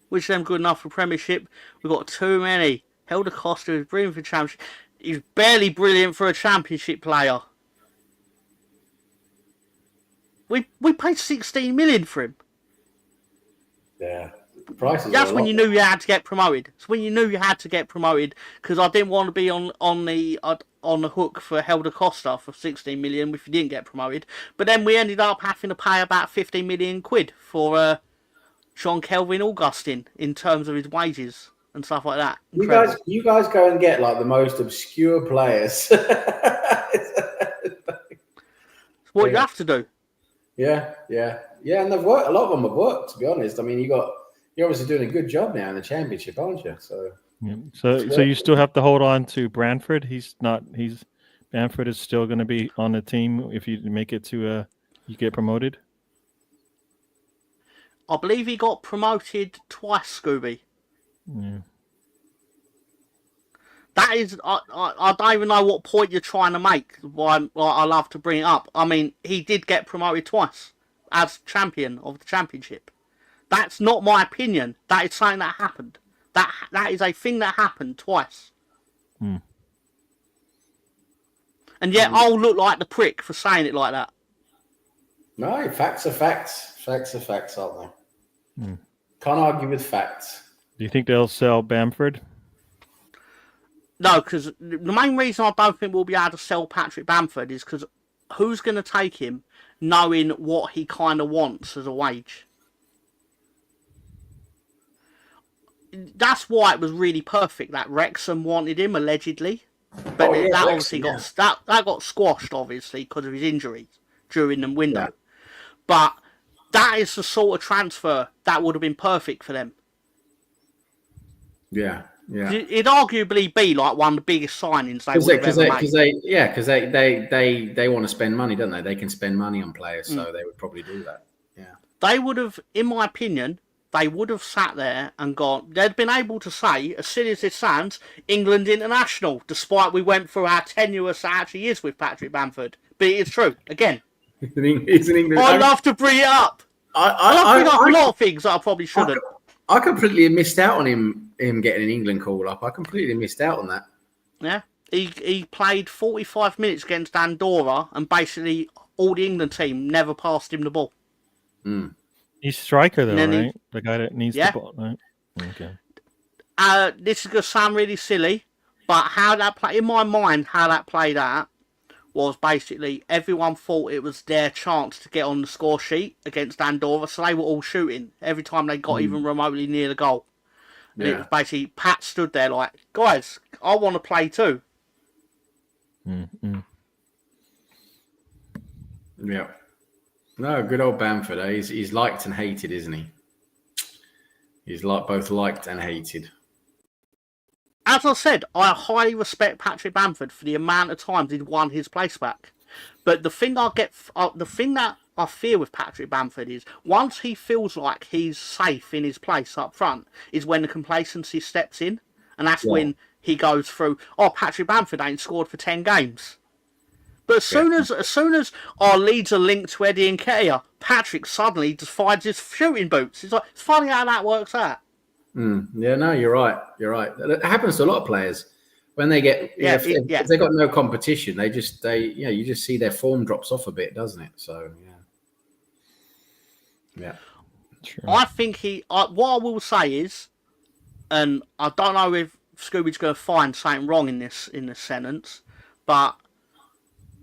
Which of them good enough for Premiership? We've got too many. Helder Costa is brilliant for Championship. He's barely brilliant for a Championship player. We paid 16 million for him. Yeah. Prices. That's when you knew you had to get promoted. It's when you knew you had to get promoted, because I didn't want to be on the hook for Helder Costa for 16 million if you didn't get promoted. But then we ended up having to pay about 15 million quid for Sean Kelvin Augustin in terms of his wages and stuff like that. You guys go and get like the most obscure players. It's what you have to do. Yeah, and they've worked. A lot of them have worked, to be honest. I mean, you're obviously doing a good job now in the Championship, aren't you? So, so you still have to hold on to Branford. Branford is still going to be on the team if you make it to you get promoted. I believe he got promoted twice, Scooby. Yeah. That is, I don't even know what point you're trying to make. Why I love to bring it up. I mean, he did get promoted twice as champion of the Championship. That's not my opinion. That is something that happened. That is a thing that happened twice. And yet I'll look like the prick for saying it like that. No, facts are facts. Facts are facts, aren't they? Can't argue with facts. Do you think they'll sell Bamford? No, because the main reason I don't think we'll be able to sell Patrick Bamford is because who's going to take him knowing what he kind of wants as a wage? That's why it was really perfect that Wrexham wanted him, allegedly. But that obviously got squashed, obviously, because of his injuries during the window. Yeah. But that is the sort of transfer that would have been perfect for them. Yeah. It'd arguably be like one of the biggest signings they would have ever made. Because they want to spend money, don't they? They can spend money on players, so they would probably do that. Yeah. They would have, in my opinion, they would have sat there and gone, they'd been able to say, as silly as it sounds, England international, despite we went through how tenuous it actually is with Patrick Bamford. But it is true. Again, he's an England. I love to bring it up. I bring up a lot of things that I probably shouldn't. I completely missed out on him getting an England call up. I completely missed out on that. Yeah. He played 45 minutes against Andorra, and basically all the England team never passed him the ball. He's striker though, right? The guy that needs the ball, right? Okay. This is going to sound really silly, but in my mind, how that played out was basically everyone thought it was their chance to get on the score sheet against Andorra, so they were all shooting every time they got even remotely near the goal. And it was basically Pat stood there like, guys, I want to play too. Yeah. No, good old Bamford. He's liked and hated, isn't he? He's both liked and hated. As I said, I highly respect Patrick Bamford for the amount of times he'd won his place back. But the thing that I fear with Patrick Bamford is once he feels like he's safe in his place up front is when the complacency steps in, and that's when he goes through. Oh, Patrick Bamford ain't scored for 10 games. But as soon as our leads are linked to Eddie Nketiah, Patrick suddenly just finds his shooting boots. It's funny how that works out. Yeah, no, you're right. It happens to a lot of players when they get if they got no competition, you just see their form drops off a bit, doesn't it? So yeah. True. I think what I will say is, and I don't know if Scooby's going to find something wrong in this sentence, but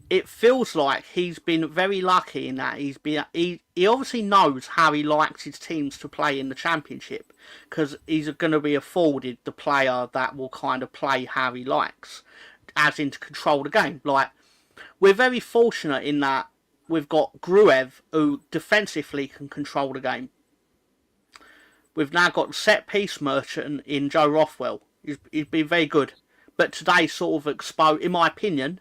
it feels like he's been very lucky in that he obviously knows how he likes his teams to play in the championship, because he's going to be afforded the player that will kind of play how he likes, as in to control the game. Like, we're very fortunate in that we've got Gruev, who defensively can control the game. We've now got set piece merchant in Joe Rothwell. He's been very good, but today sort of exposed, in my opinion,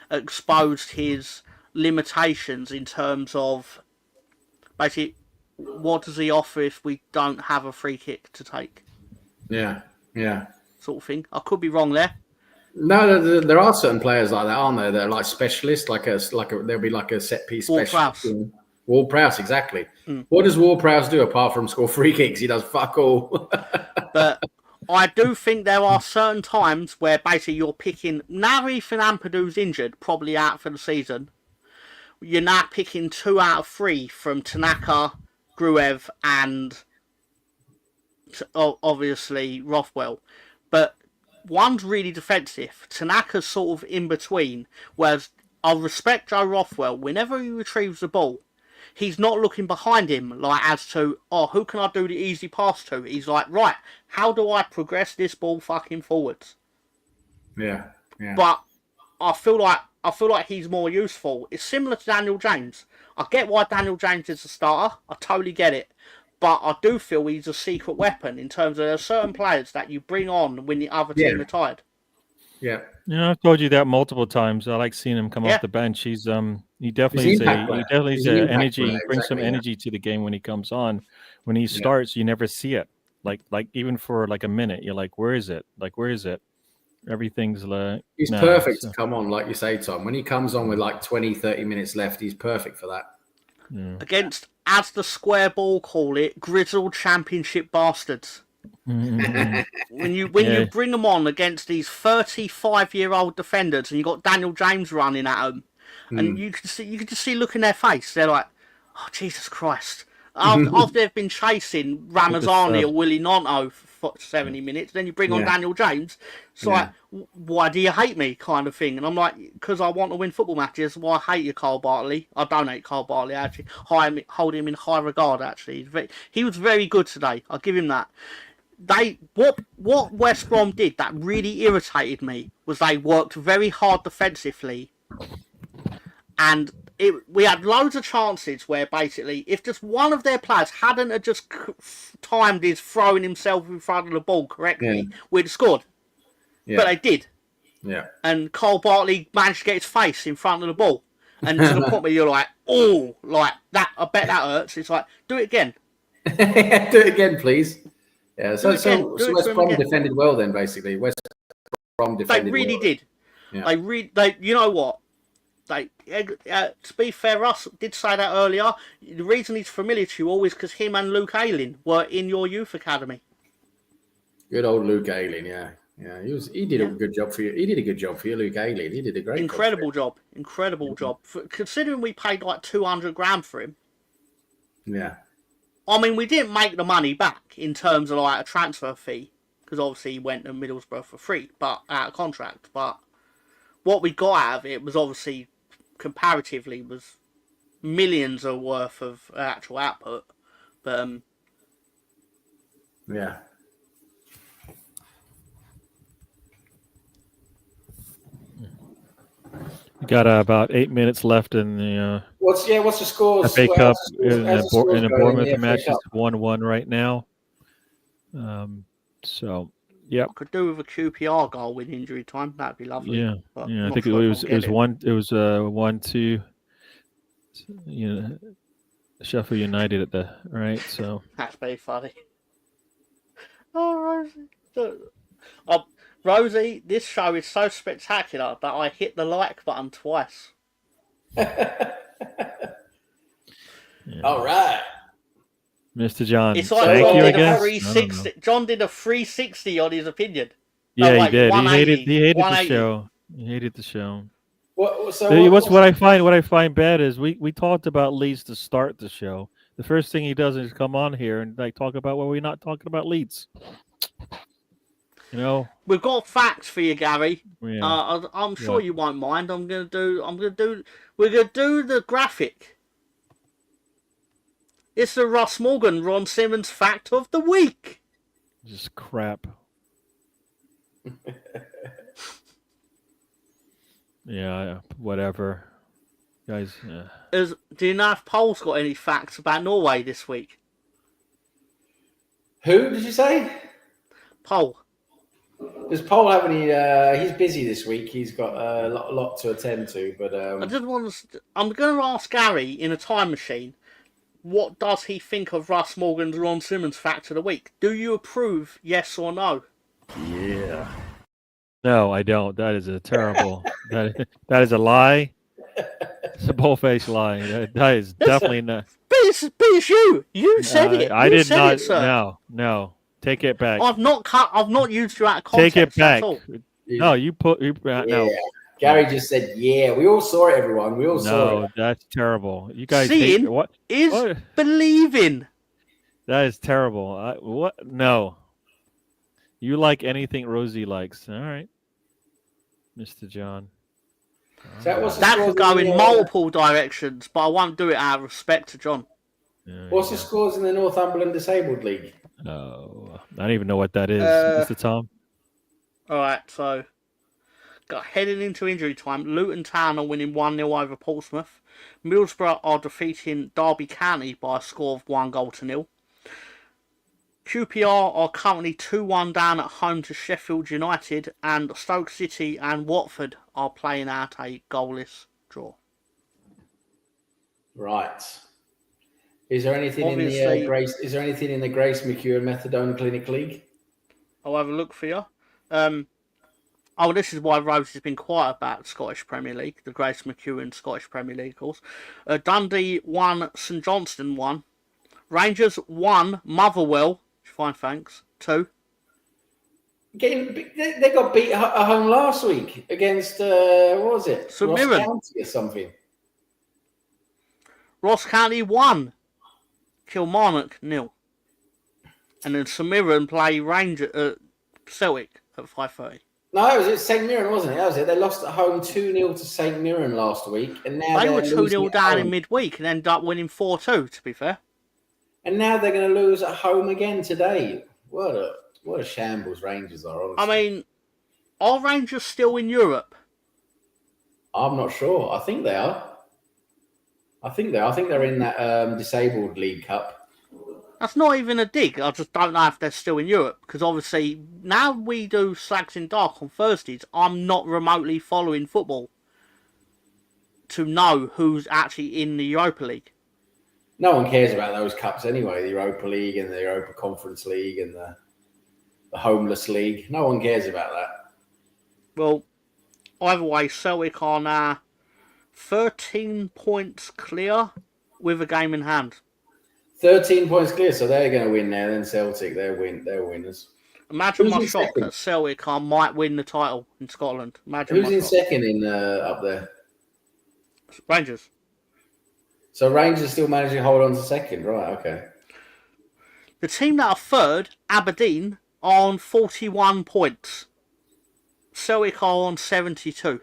exposed his limitations in terms of basically what does he offer if we don't have a free kick to take. Yeah. Sort of thing. I could be wrong there. No, there are certain players like that, aren't there? They're like specialists, there'll be like a set piece specialist. Ward-Prowse, exactly. What does Ward-Prowse do apart from score free kicks? He does fuck all. But I do think there are certain times where basically you're picking, now Ethan Ampadu's injured, probably out for the season, you're now picking 2 out of 3 from Tanaka, Gruev, and obviously Rothwell. But one's really defensive. Tanaka's sort of in between, whereas I respect Joe Rothwell. Whenever he retrieves the ball, he's not looking behind him, like, as to, who can I do the easy pass to? He's like, right, how do I progress this ball fucking forwards? Yeah. But I feel like he's more useful. It's similar to Daniel James. I get why Daniel James is a starter. I totally get it. But I do feel he's a secret weapon in terms of there are certain players that you bring on when the other team are tired. Yeah. I've told you that multiple times. I like seeing him come off the bench. He definitely is energy. He brings some energy to the game when he comes on. When he starts, you never see it. Like even for like a minute, you're like, where is it? Everything's like... He's perfect to come on, like you say, Tom. When he comes on with like 20, 30 minutes left, he's perfect for that. Yeah. Against, as the square ball call it, grizzled championship bastards. When you bring them on against these 35-year-old defenders, and you got Daniel James running at them, and you can just see look in their face. They're like, "Oh, Jesus Christ!" After they've been chasing Ramazani or Willie Nonto for 70 minutes, then you bring on Daniel James. It's like, why do you hate me, kind of thing? And I'm like, because I want to win football matches. Why I hate you, Carl Bartley. I don't hate Carl Bartley, actually. Hold him in high regard, actually. He was very good today. I'll give him that. What West Brom did that really irritated me was they worked very hard defensively, and we had loads of chances where basically if just one of their players hadn't just timed his throwing himself in front of the ball correctly, we'd have scored. But they did. Yeah. And Cole Bartley managed to get his face in front of the ball, and to the point where you're like, oh, like that. I bet that hurts. It's like, do it again. Do it again, please. Yeah, so West Brom defended well then, basically. West Brom defended They really did. Yeah. They you know what? To be fair, Russ did say that earlier. The reason he's familiar to you always because him and Luke Ayling were in your youth academy. Good old Luke Ayling, yeah. He did a good job for you. He did a good job for you, Luke Ayling. He did a great Incredible job. Considering we paid like $200,000 for him. Yeah. I mean, we didn't make the money back in terms of like a transfer fee, because obviously he went to Middlesbrough for free, but out of contract. But what we got out of it was obviously comparatively was millions of worth of actual output. But yeah. We got about 8 minutes left in the what's the scores? FA Cup in the Bournemouth match is 1-1 right now. So yeah, could do with a QPR goal with injury time. That'd be lovely. Yeah, I think it was 1-2. Sheffield United at the right. So that's very funny. Oh, Rosie. Rosie, this show is so spectacular that I hit the like button twice. All right. Mr. John, it's like thank John you did again. A 360. John did a 360 on his opinion. Yeah, no, he did. He hated the show. He hated the show. What I find bad is we talked about Leeds to start the show. The first thing he does is come on here and talk about we're not talking about Leeds. We've got facts for you, Gary. Yeah. I'm sure What? you won't mind. We're gonna do the graphic. It's the Russ Morgan, Ron Simmons fact of the week. Just crap. Yeah, whatever. Guys, Do you know if Paul's got any facts about Norway this week? Who did you say? Paul. Does Paul have any? He's busy this week. He's got a lot to attend to. But I'm going to ask Gary in a time machine. What does he think of Russ Morgan's Ron Simmons fact of the week? Do you approve? Yes or no? yeah. No, I don't. That is a terrible. that is a lie. It's a bull-faced lie. That is definitely not. But it's you. You said it. I you did said not. It, sir. No. Take it back. I've not used you out of context. Take it back. At all. No, you no. Gary just said, "Yeah, we all saw it, everyone. We all saw it." No, that's terrible. You guys Seeing hate what? Is What? believing. That is terrible. What? No. You like anything Rosie likes. All right, Mr. John. That could go in multiple directions, but I won't do it out of respect to John. What's the scores in the Northumberland Disabled League? Oh, I don't even know what that is, Mr. Tom. All right, so heading into injury time, Luton Town are winning 1-0 over Portsmouth. Middlesbrough are defeating Derby County by a score of 1-0. QPR are currently 2-1 down at home to Sheffield United, and Stoke City and Watford are playing out a goalless draw. Right. Is there anything in the Grace? Is there anything in the Grace McEwen Methadone Clinic League? I'll have a look for you. This is why Rose has been quiet about Scottish Premier League, the Grace McEwen Scottish Premier League, of course. Dundee 1, St Johnstone 1. Rangers 1, Motherwell, fine thanks, 2. They got beat at home last week against, what was it? St Ross Mirren. County or something. Ross County 1, Kilmarnock 0. And then St Mirren play Celtic at 5:30. No, it was at St Mirren, wasn't it? That was it. They lost at home 2-0 to St Mirren last week, and now they were 2-0 down in midweek and ended up winning 4-2. To be fair, and now they're going to lose at home again today. What a shambles Rangers are. Honestly. I mean, are Rangers still in Europe? I'm not sure. I think they are. I think they're in that Disabled League Cup. That's not even a dig. I just don't know if they're still in Europe. Because obviously, now we do Slags in Dark on Thursdays, I'm not remotely following football to know who's actually in the Europa League. No one cares about those cups anyway. The Europa League and the Europa Conference League and the Homeless League. No one cares about that. Well, either way, Celtic are now 13 points clear with a game in hand. 13 points clear, so they're going to win now. Then Celtic, they're winners. Imagine my shock that Celtic might win the title in Scotland. Who's in second in up there? Rangers. So Rangers still managing to hold on to second, right? Okay. The team that are third, Aberdeen, are on 41 points. Celtic are on 72.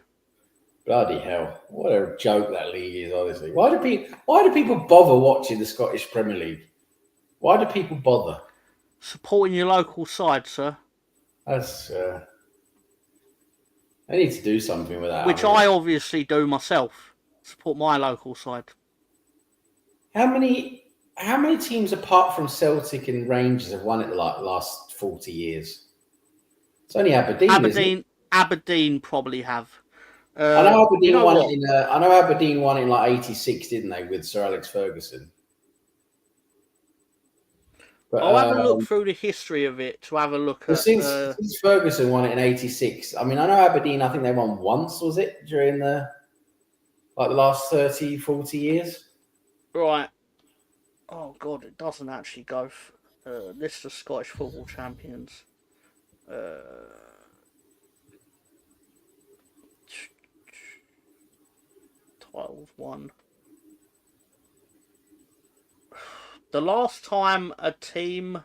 Bloody hell! What a joke that league is, honestly. Why do people bother watching the Scottish Premier League? Why do people bother? Supporting your local side, sir. That's they need to do something with that. Which I obviously do myself. Support my local side. How many teams apart from Celtic and Rangers have won it the last 40 years? It's only Aberdeen. Aberdeen probably have. I know Aberdeen won it in. I know Aberdeen won it in like '86, didn't they, with Sir Alex Ferguson? But, I'll have a look through the history of it to have a look at. Since Ferguson won it in '86, I mean, I know Aberdeen. I think they won once. Was it during the last 30, 40 years? Right. Oh God, it doesn't actually go. List of Scottish football champions. Titles won. The last time a team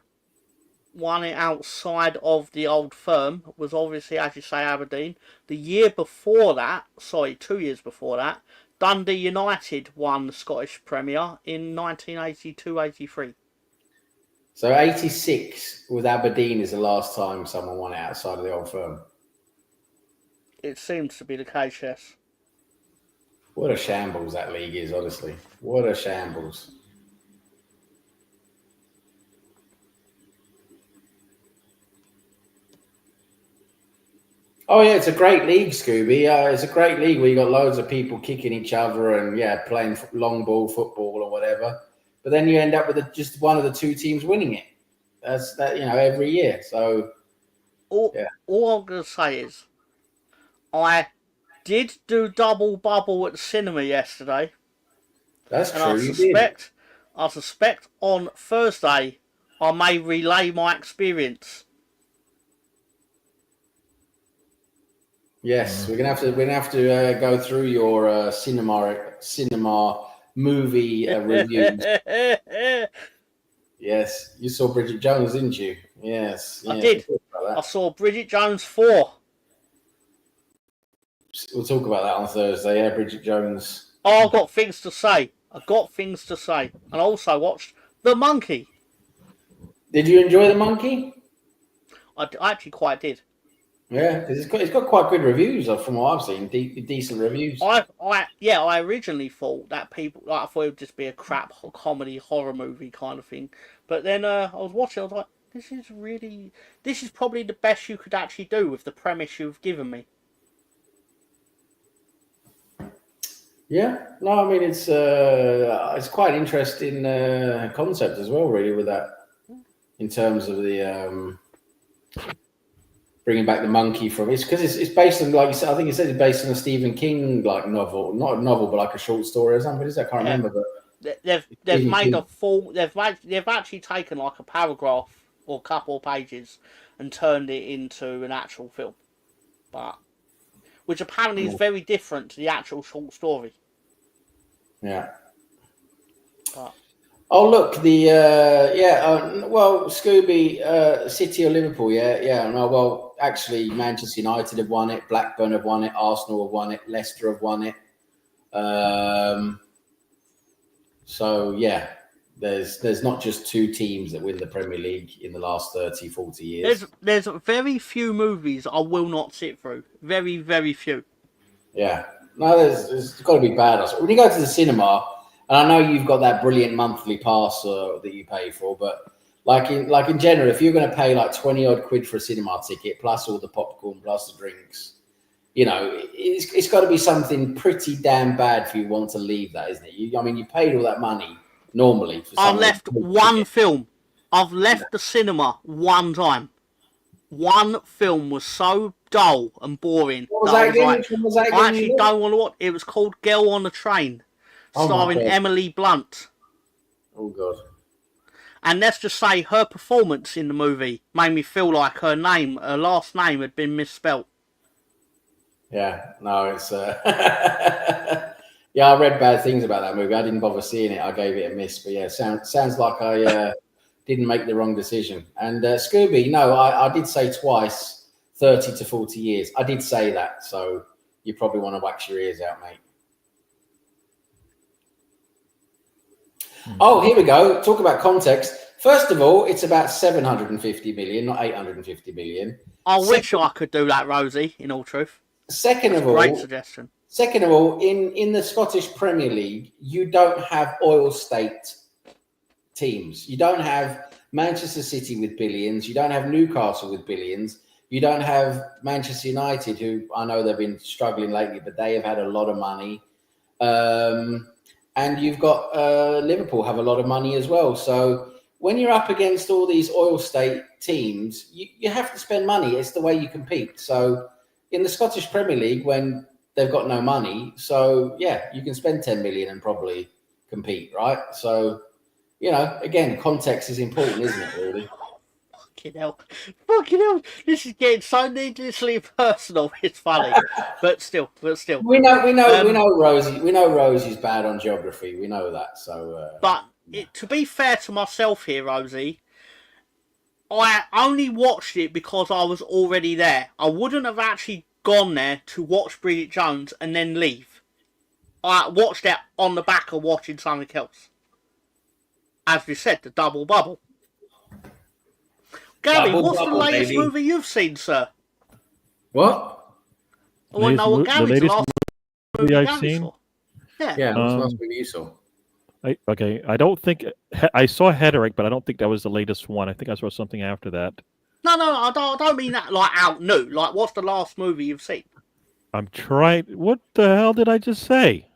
won it outside of the old firm was obviously, as you say, Aberdeen. The year before that, 2 years before that, Dundee United won the Scottish Premier in 1982-83. So 86 with Aberdeen is the last time someone won it outside of the old firm. It seems to be the case, yes. What a shambles that league is, honestly. What a shambles. Oh, yeah, it's a great league, Scooby. It's a great league where you got loads of people kicking each other and, playing long ball football or whatever. But then you end up with just one of the two teams winning it. That's that, every year. So, all I'm going to say is I did do double bubble at the cinema yesterday. That's and true. I suspect on Thursday I may relay my experience. Yes, we're gonna have to go through your cinema movie reviews. Yes, you saw Bridget Jones, didn't you? Yes, I did. I saw Bridget Jones 4. We'll talk about that on Thursday. Yeah, Bridget Jones. Oh, I've got things to say. And I also watched The Monkey. Did you enjoy The Monkey? I actually quite did. Yeah, because it's got quite good reviews from what I've seen. Decent reviews. I originally thought that I thought it would just be a crap comedy horror movie kind of thing. But then I was watching. I was like, this is probably the best you could actually do with the premise you've given me. Yeah, no, I mean it's quite interesting concept as well, really, with that in terms of the bringing back the monkey from it's because it's based on, like you said, I think it said it's based on a Stephen King novel, not a novel, but like a short story or something. I can't remember, but they've made a full. They've actually taken like a paragraph or a couple of pages and turned it into an actual film, which apparently is very different to the actual short story. Yeah. Oh, look, well, Scooby, City or Liverpool, yeah. No, well, actually, Manchester United have won it, Blackburn have won it, Arsenal have won it, Leicester have won it. So, yeah, there's not just two teams that win the Premier League in the last 30, 40 years. There's very few movies I will not sit through. Very, very few. Yeah. No, there's got to be bad. When you go to the cinema, and I know you've got that brilliant monthly pass that you pay for, but like in general, if you're going to pay like 20 odd quid for a cinema ticket, plus all the popcorn, plus the drinks, it's got to be something pretty damn bad for you want to leave that, isn't it? You paid all that money normally. I've left one film. I've left the cinema one time. One film was so dull and boring. I actually don't want to watch. It was called Girl on the Train, starring Emily Blunt. Oh God! And let's just say her performance in the movie made me feel like her last name, had been misspelt. Yeah, no, it's. Yeah, I read bad things about that movie. I didn't bother seeing it. I gave it a miss. But yeah, sounds like I didn't make the wrong decision. And Scooby, no, I did say twice. 30 to 40 years. I did say that, so you probably want to wax your ears out, mate. Oh, here we go. Talk about context. First of all, it's about 750 million, not 850 million. I wish I could do that, Rosie, in all truth. Second of all, great suggestion. Second of all, in the Scottish Premier League, you don't have oil state teams. You don't have Manchester City with billions. You don't have Newcastle with billions. You don't have Manchester United, who I know they've been struggling lately, but they have had a lot of money. And you've got Liverpool have a lot of money as well. So when you're up against all these oil state teams, you have to spend money. It's the way you compete. So in the Scottish Premier League, when they've got no money, so yeah, you can spend 10 million and probably compete, right? So, again, context is important, isn't it, really? Fucking hell. This is getting so needlessly personal. It's funny, but still. We know Rosie. We know Rosie's bad on geography. We know that. So, but to be fair to myself here, Rosie, I only watched it because I was already there. I wouldn't have actually gone there to watch Bridget Jones and then leave. I watched it on the back of watching something else. As we said, the double bubble. Gary, Bubble, what's the bubble, latest baby. movie you've seen, sir? What? I want to know what Gary's the last movie I've Gary seen. saw. Yeah. Yeah, what's the last movie you saw? I don't think I saw Hederick, but I don't think that was the latest one. I think I saw something after that. No, I don't mean that like out new. Like, what's the last movie you've seen? I'm trying. What the hell did I just say?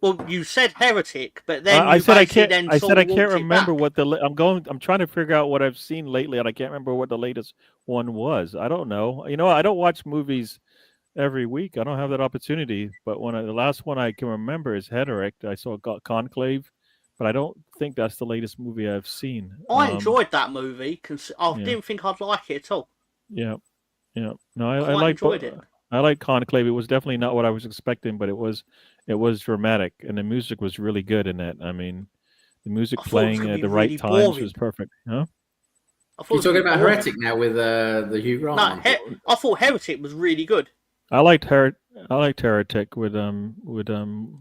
Well, you said Heretic, but then I you said I basically can't. then I sort said I of can't walked it remember back. what the. I'm trying to figure out what I've seen lately, and I can't remember what the latest one was. I don't know. You know, I don't watch movies every week. I don't have that opportunity. But the last one I can remember is Hederick. I saw Conclave, but I don't think that's the latest movie I've seen. I enjoyed that movie. I Yeah. didn't think I'd like it at all. Yeah. No, I Quite like enjoyed it. I like Conclave. It was definitely not what I was expecting, but it was dramatic, and the music was really good in it. I mean, the music I thought it was playing gonna at be the right really times boring. was perfect. Huh? I thought You're it was talking gonna be about boring. Heretic now with the Hugh Grant No, one. I thought Heretic was really good. I liked Heretic with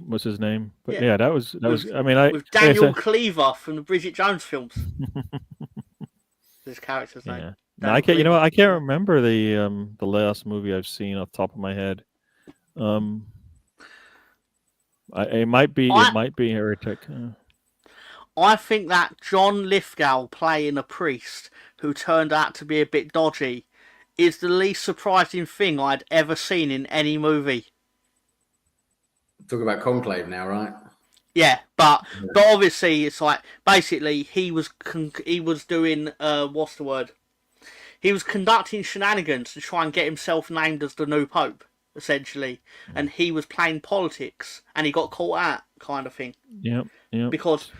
what's his name? But yeah, that was. I mean, with Daniel Cleaver from the Bridget Jones films. His character's name. Yeah. No, I can't. You know, I can't remember the last movie I've seen off the top of my head. It might be Heretic. I think that John Lithgow playing a priest who turned out to be a bit dodgy is the least surprising thing I'd ever seen in any movie. Talk about Conclave now, right? Yeah, but obviously it's like basically he was doing what's the word? He was conducting shenanigans to try and get himself named as the new pope, essentially, and he was playing politics, and he got caught out, kind of thing. Yeah. Because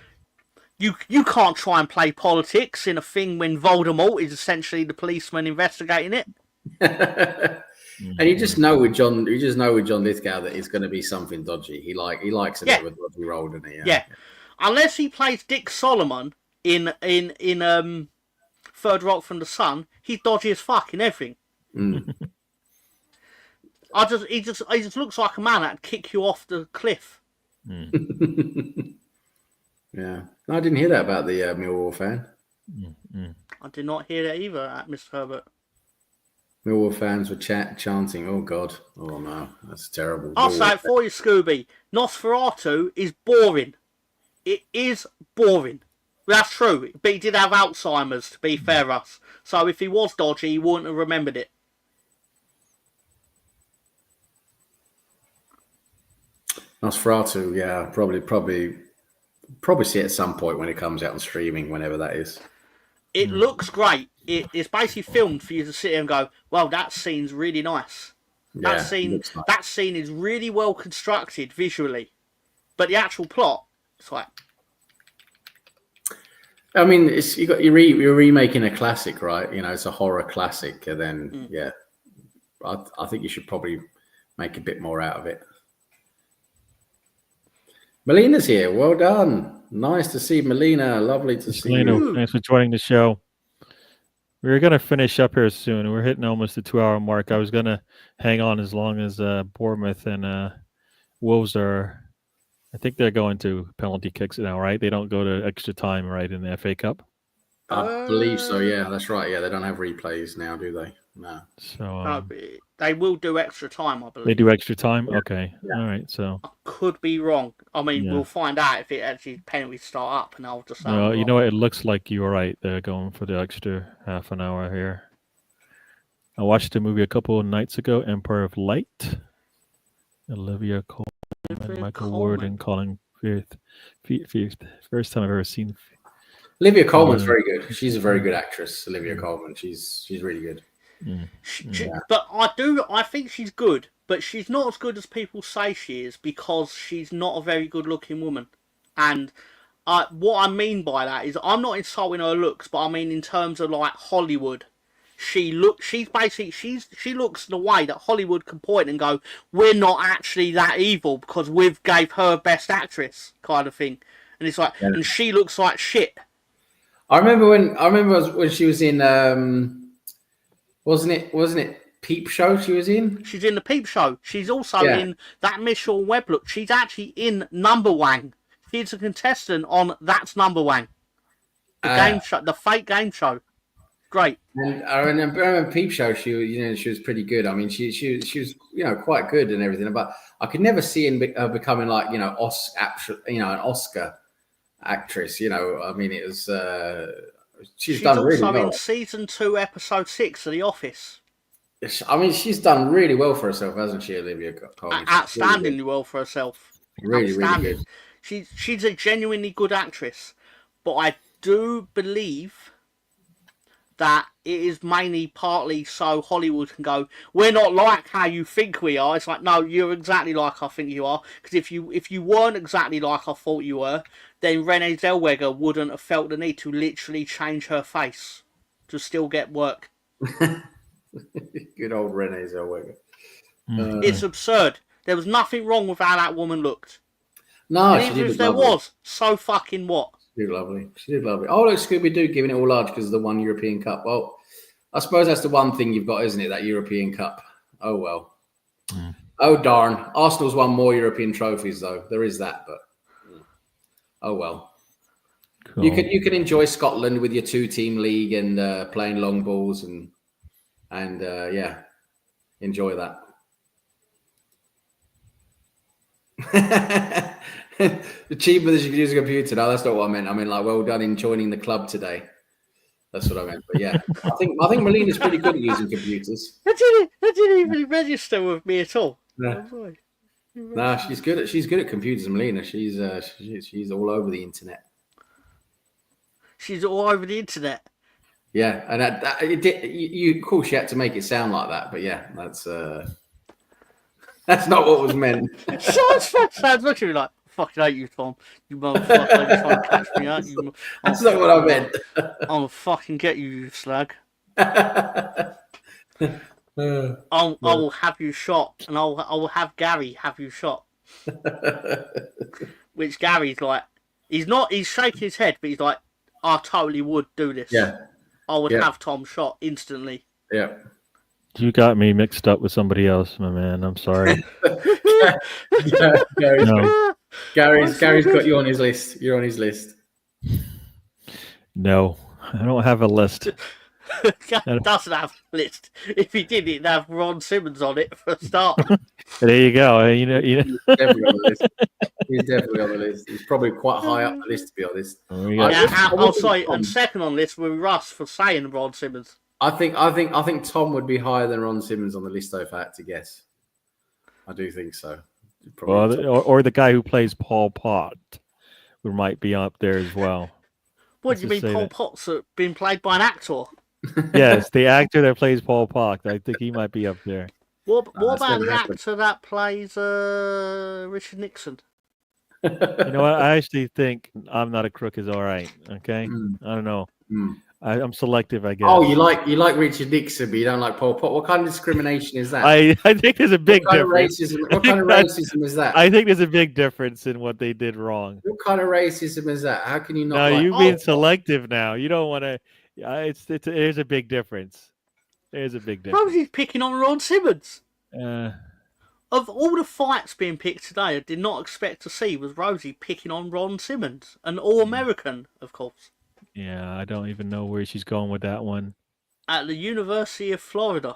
you can't try and play politics in a thing when Voldemort is essentially the policeman investigating it. And you just know with John Lithgow that it's going to be something dodgy. He likes a bit of a dodgy role, doesn't he? Yeah. Unless he plays Dick Solomon in Third Rock from the Sun, he's dodgy as fuck in everything. He just looks like a man that'd kick you off the cliff. Yeah, no, I didn't hear that about the Millwall fan. I did not hear that either, Mr. Herbert. Millwall fans were chanting, "Oh God, oh no, that's terrible." I'll say it for you, Scooby. Nosferatu is boring. It is boring. That's true, but he did have Alzheimer's, to be fair to us. So if he was dodgy, he wouldn't have remembered it. Nosferatu, yeah, probably see it at some point when it comes out on streaming, whenever that is. It looks great. It's basically filmed for you to sit here and go, well, that scene's really nice. That scene is really well constructed visually. But the actual plot, it's like... I mean, you're remaking a classic, right? You know, it's a horror classic. And then, yeah, I think you should probably make a bit more out of it. Melina's here. Well done. Nice to see Melina. Lovely to see you. Thanks for joining the show. We're going to finish up here soon. We're hitting almost the 2-hour mark. I was going to hang on as long as Bournemouth and Wolves are. I think they're going to penalty kicks now, right? They don't go to extra time, right, in the FA Cup? I believe so, yeah. That's right. Yeah, they don't have replays now, do they? No. So they will do extra time, I believe. They do extra time? Yeah. Okay. Yeah. All right. So I could be wrong. I mean, we'll find out if it actually penalties start up, and I'll just say. Well, you know what? It looks like you were right. They're going for the extra half an hour here. I watched the movie a couple of nights ago, Empire of Light. Olivia Colman, Michael Ward, and Colin Firth. First time I've ever seen. Olivia Colman's very good. She's a very good actress. Olivia Colman. She's really good. But I think she's good, but she's not as good as people say she is because she's not a very good looking woman. And what I mean by that is I'm not insulting her looks, but I mean in terms of like Hollywood. She looks the way that Hollywood can point and go, we're not actually that evil because we've gave her best actress kind of thing. And it's like, and she looks like shit. I remember when she was in wasn't it Peep Show she was in? She's in the Peep Show. She's also in that Michelle Webb look. She's actually in Number Wang. She's a contestant on That's Number Wang. The game show, the fake game show. Great. And I remember Peep Show. She was pretty good. I mean, she was quite good and everything. But I could never see her becoming like an Oscar actress. I mean, it was she's done really well. She's also in season 2, episode 6 of The Office. I mean, she's done really well for herself, hasn't she, Olivia Colman? Outstandingly really well for herself. Really good. She's a genuinely good actress, but I do believe that it is mainly partly so Hollywood can go, we're not like how you think we are. It's like, no, you're exactly like I think you are. Because if you weren't exactly like I thought you were, then Renee Zellweger wouldn't have felt the need to literally change her face to still get work. Good old Renee Zellweger. It's absurd. There was nothing wrong with how that woman looked. No, and even if there was, so fucking what? She did lovely. Oh, look, Scooby-Doo giving it all large because of the one European Cup. Well, I suppose that's the one thing you've got, isn't it? That European Cup. Oh, well. Oh, darn. Arsenal's won more European trophies, though. There is that, but oh, well. Cool. You can enjoy Scotland with your 2-team league and playing long balls and enjoy that. Achievement that you can use a computer. No, that's not what I meant. I mean, like, well done in joining the club today. That's what I meant. But yeah, I think Melina's pretty good at using computers. That didn't even register with me at all. No, she's good at computers, Melina. She's all over the internet. She's all over the internet. Yeah, and of course, you had to make it sound like that, but yeah, that's not what was meant. Sounds literally like, fucking hate you, Tom. You motherfucker, you're trying to catch me out. That's not what I meant. I'm gonna fucking get you, you slag. I will have you shot, and I will have Gary have you shot. Which Gary's like, he's shaking his head, but he's like, I totally would do this. Yeah. I would have Tom shot instantly. Yeah. You got me mixed up with somebody else, my man. I'm sorry. Gary's got you on his list. You're on his list. No, I don't have a list. Gary doesn't have a list. If he did, he'd have Ron Simmons on it for a start. There you go. You know. He's definitely on the list. He's definitely on the list. He's probably quite high up the list, to be honest. And second on the list will be Russ for saying Ron Simmons. I think Tom would be higher than Ron Simmons on the list, though, if I had to guess. I do think so. Or the guy who plays Paul Pot, who might be up there as well. What do you mean Paul Pot's been played by an actor? Yes, the actor that plays Paul Pot. I think he might be up there. What about the actor that plays Richard Nixon? You know what? I actually think I'm Not a Crook is all right. Okay, I don't know. I'm selective, I guess. Oh, you like Richard Nixon, but you don't like Paul Pot. What kind of discrimination is that? I think there's a big difference. What kind of racism is that? I think there's a big difference in what they did wrong. What kind of racism is that? How can you not? No, you're being selective now. You don't want to. There's a big difference. There's a big difference. Rosie's picking on Ron Simmons. Of all the fights being picked today, I did not expect to see was Rosie picking on Ron Simmons, an All-American, of course. Yeah, I don't even know where she's going with that one. At the University of Florida.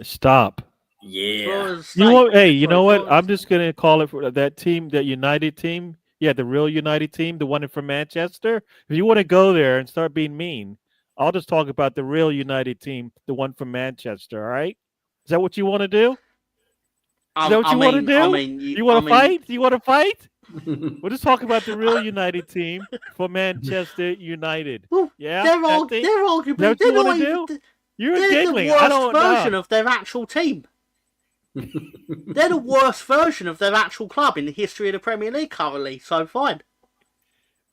Stop. Yeah. You know what? I'm just going to call it for that team, that United team. Yeah, the real United team, the one from Manchester. If you want to go there and start being mean, I'll just talk about the real United team, the one from Manchester, all right? Is that what you want to do? Is that what you want to do? You want to fight? You want to fight? We'll just talk about the real United team for Manchester United. Yeah, they're arguably You're the worst version of their actual team. They're the worst version of their actual club in the history of the Premier League currently. So fine.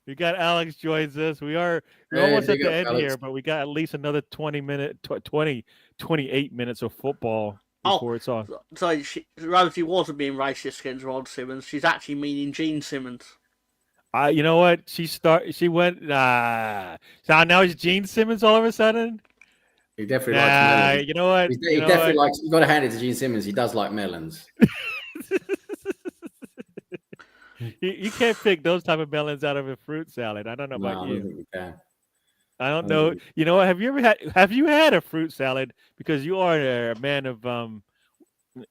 We got Alex joins us. We're almost at the end here, but we got at least another 28 minutes of football before it's off. So Rosie wasn't being racist against Ron Simmons. She's actually meaning Gene Simmons. You know what? She went. So now it's Gene Simmons all of a sudden. He definitely likes melons. You know what? He definitely likes. You got to hand it to Gene Simmons. He does like melons. You can't pick those type of melons out of a fruit salad. I don't know about you. I don't think you can. I don't know. You know what? Have you had a fruit salad? Because you are a man of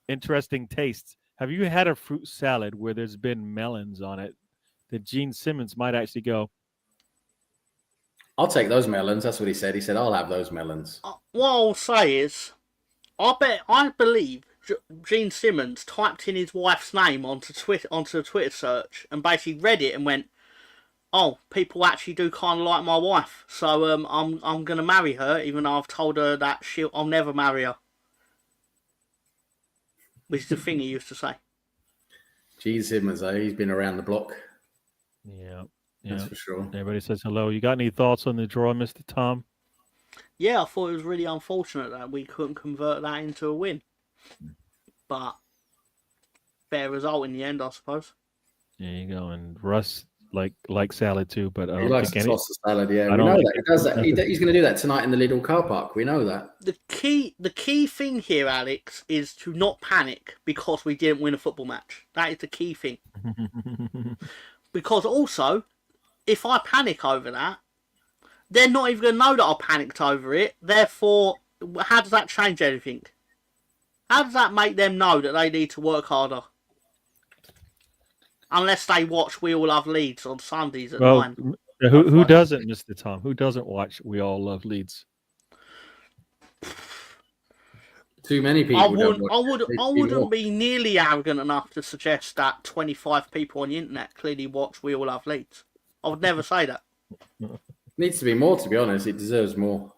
interesting tastes. Have you had a fruit salad where there's been melons on it that Gene Simmons might actually go, I'll take those melons. That's what he said. He said, I'll have those melons. What I'll say is, I believe Gene Simmons typed in his wife's name onto a Twitter search and basically read it and went, "Oh, people actually do kind of like my wife, so I'm gonna marry her, even though I've told her that I'll never marry her." Which is the thing he used to say. Gene Simmons, he's been around the block. Yeah, that's for sure. Everybody says hello. You got any thoughts on the draw, Mr. Tom? Yeah, I thought it was really unfortunate that we couldn't convert that into a win. But fair result in the end, I suppose. There you go. And Russ like salad too, but he likes to toss the salad. Yeah, we know that he does that. He's going to do that tonight in the Lidl car park. We know that. The key thing here, Alex, is to not panic because we didn't win a football match. That is the key thing. Because also, if I panic over that, they're not even going to know that I panicked over it. Therefore, how does that change anything? How does that make them know that they need to work harder? Unless they watch We All Love Leeds on Sundays at 9. Who doesn't, Mr. Tom? Who doesn't watch We All Love Leeds? Too many people. I wouldn't be nearly arrogant enough to suggest that 25 people on the internet clearly watch We All Love Leeds. I would never say that. Needs to be more, to be honest. It deserves more.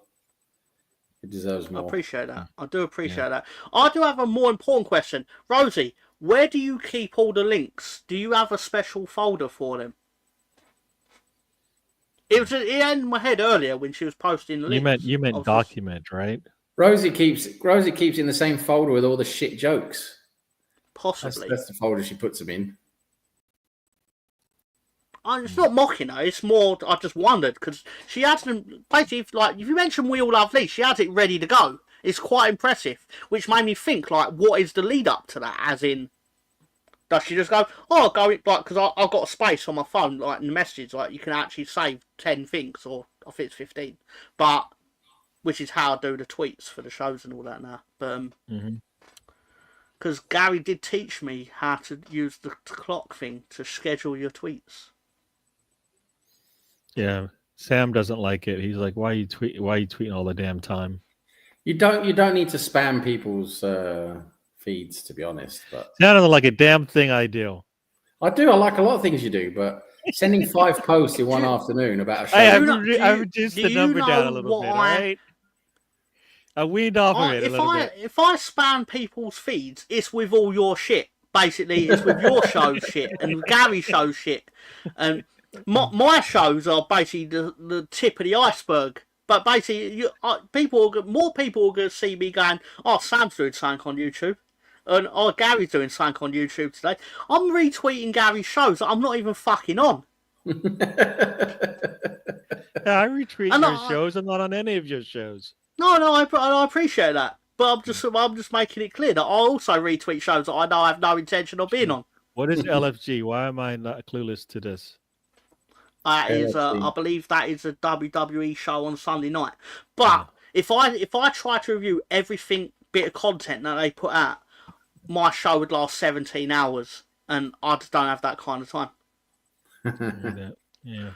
It deserves more. I appreciate that. I do appreciate that. I do have a more important question. Rosie, where do you keep all the links? Do you have a special folder for them? It had in my head earlier when she was posting the links. You meant document, right? Rosie keeps in the same folder with all the shit jokes. Possibly. That's the folder she puts them in. It's not mocking her. It's more, I just wondered because she has them basically. Like if you mention We All Love Leeds, she has it ready to go. It's quite impressive, which made me think like, what is the lead up to that? As in, does she just go, "Oh, I'll go like," because I've got a space on my phone, like in the messages, like you can actually save 10 things, or I think it's 15, but which is how I do the tweets for the shows and all that now. But because Gary did teach me how to use the clock thing to schedule your tweets. Yeah, Sam doesn't like it. He's like, "Why are you tweeting all the damn time?" You don't need to spam people's feeds, to be honest. But sounded like a damn thing I do. I do. I like a lot of things you do, but sending 5 posts in one afternoon about a show. I reduced the number down a little bit. Right? I weaned off of it a little bit. If I spam people's feeds, it's with all your shit. Basically, it's with your show's shit and Gary's show's shit. And my shows are basically the tip of the iceberg. But basically, more people are going to see me going, "Oh, Sam's doing something on YouTube." And Gary's doing something on YouTube today. I'm retweeting Gary's shows that I'm not even fucking on. Yeah, I retweet your shows. I'm not on any of your shows. No, I appreciate that. But I'm just making it clear that I also retweet shows that I know I have no intention of being on. What is LFG? Why am I not clueless to this? That is, I believe that is a WWE show on Sunday night. But if I try to review everything bit of content that they put out, my show would last 17 hours, and I just don't have that kind of time. Yeah.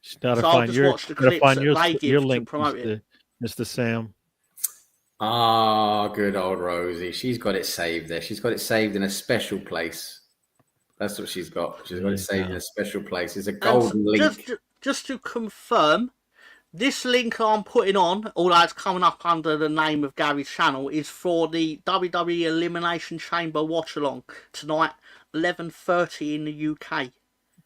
So I'll just watch the clips that they give to promote it. Mr. Sam. Ah, good old Rosie. She's got it saved there. She's got it saved in a special place. That's what she's got. She's got it saved in a special place. It's a golden link. Just to confirm, this link I'm putting on, although it's coming up under the name of Gary's channel, is for the WWE Elimination Chamber watch-along tonight, 11:30 in the UK.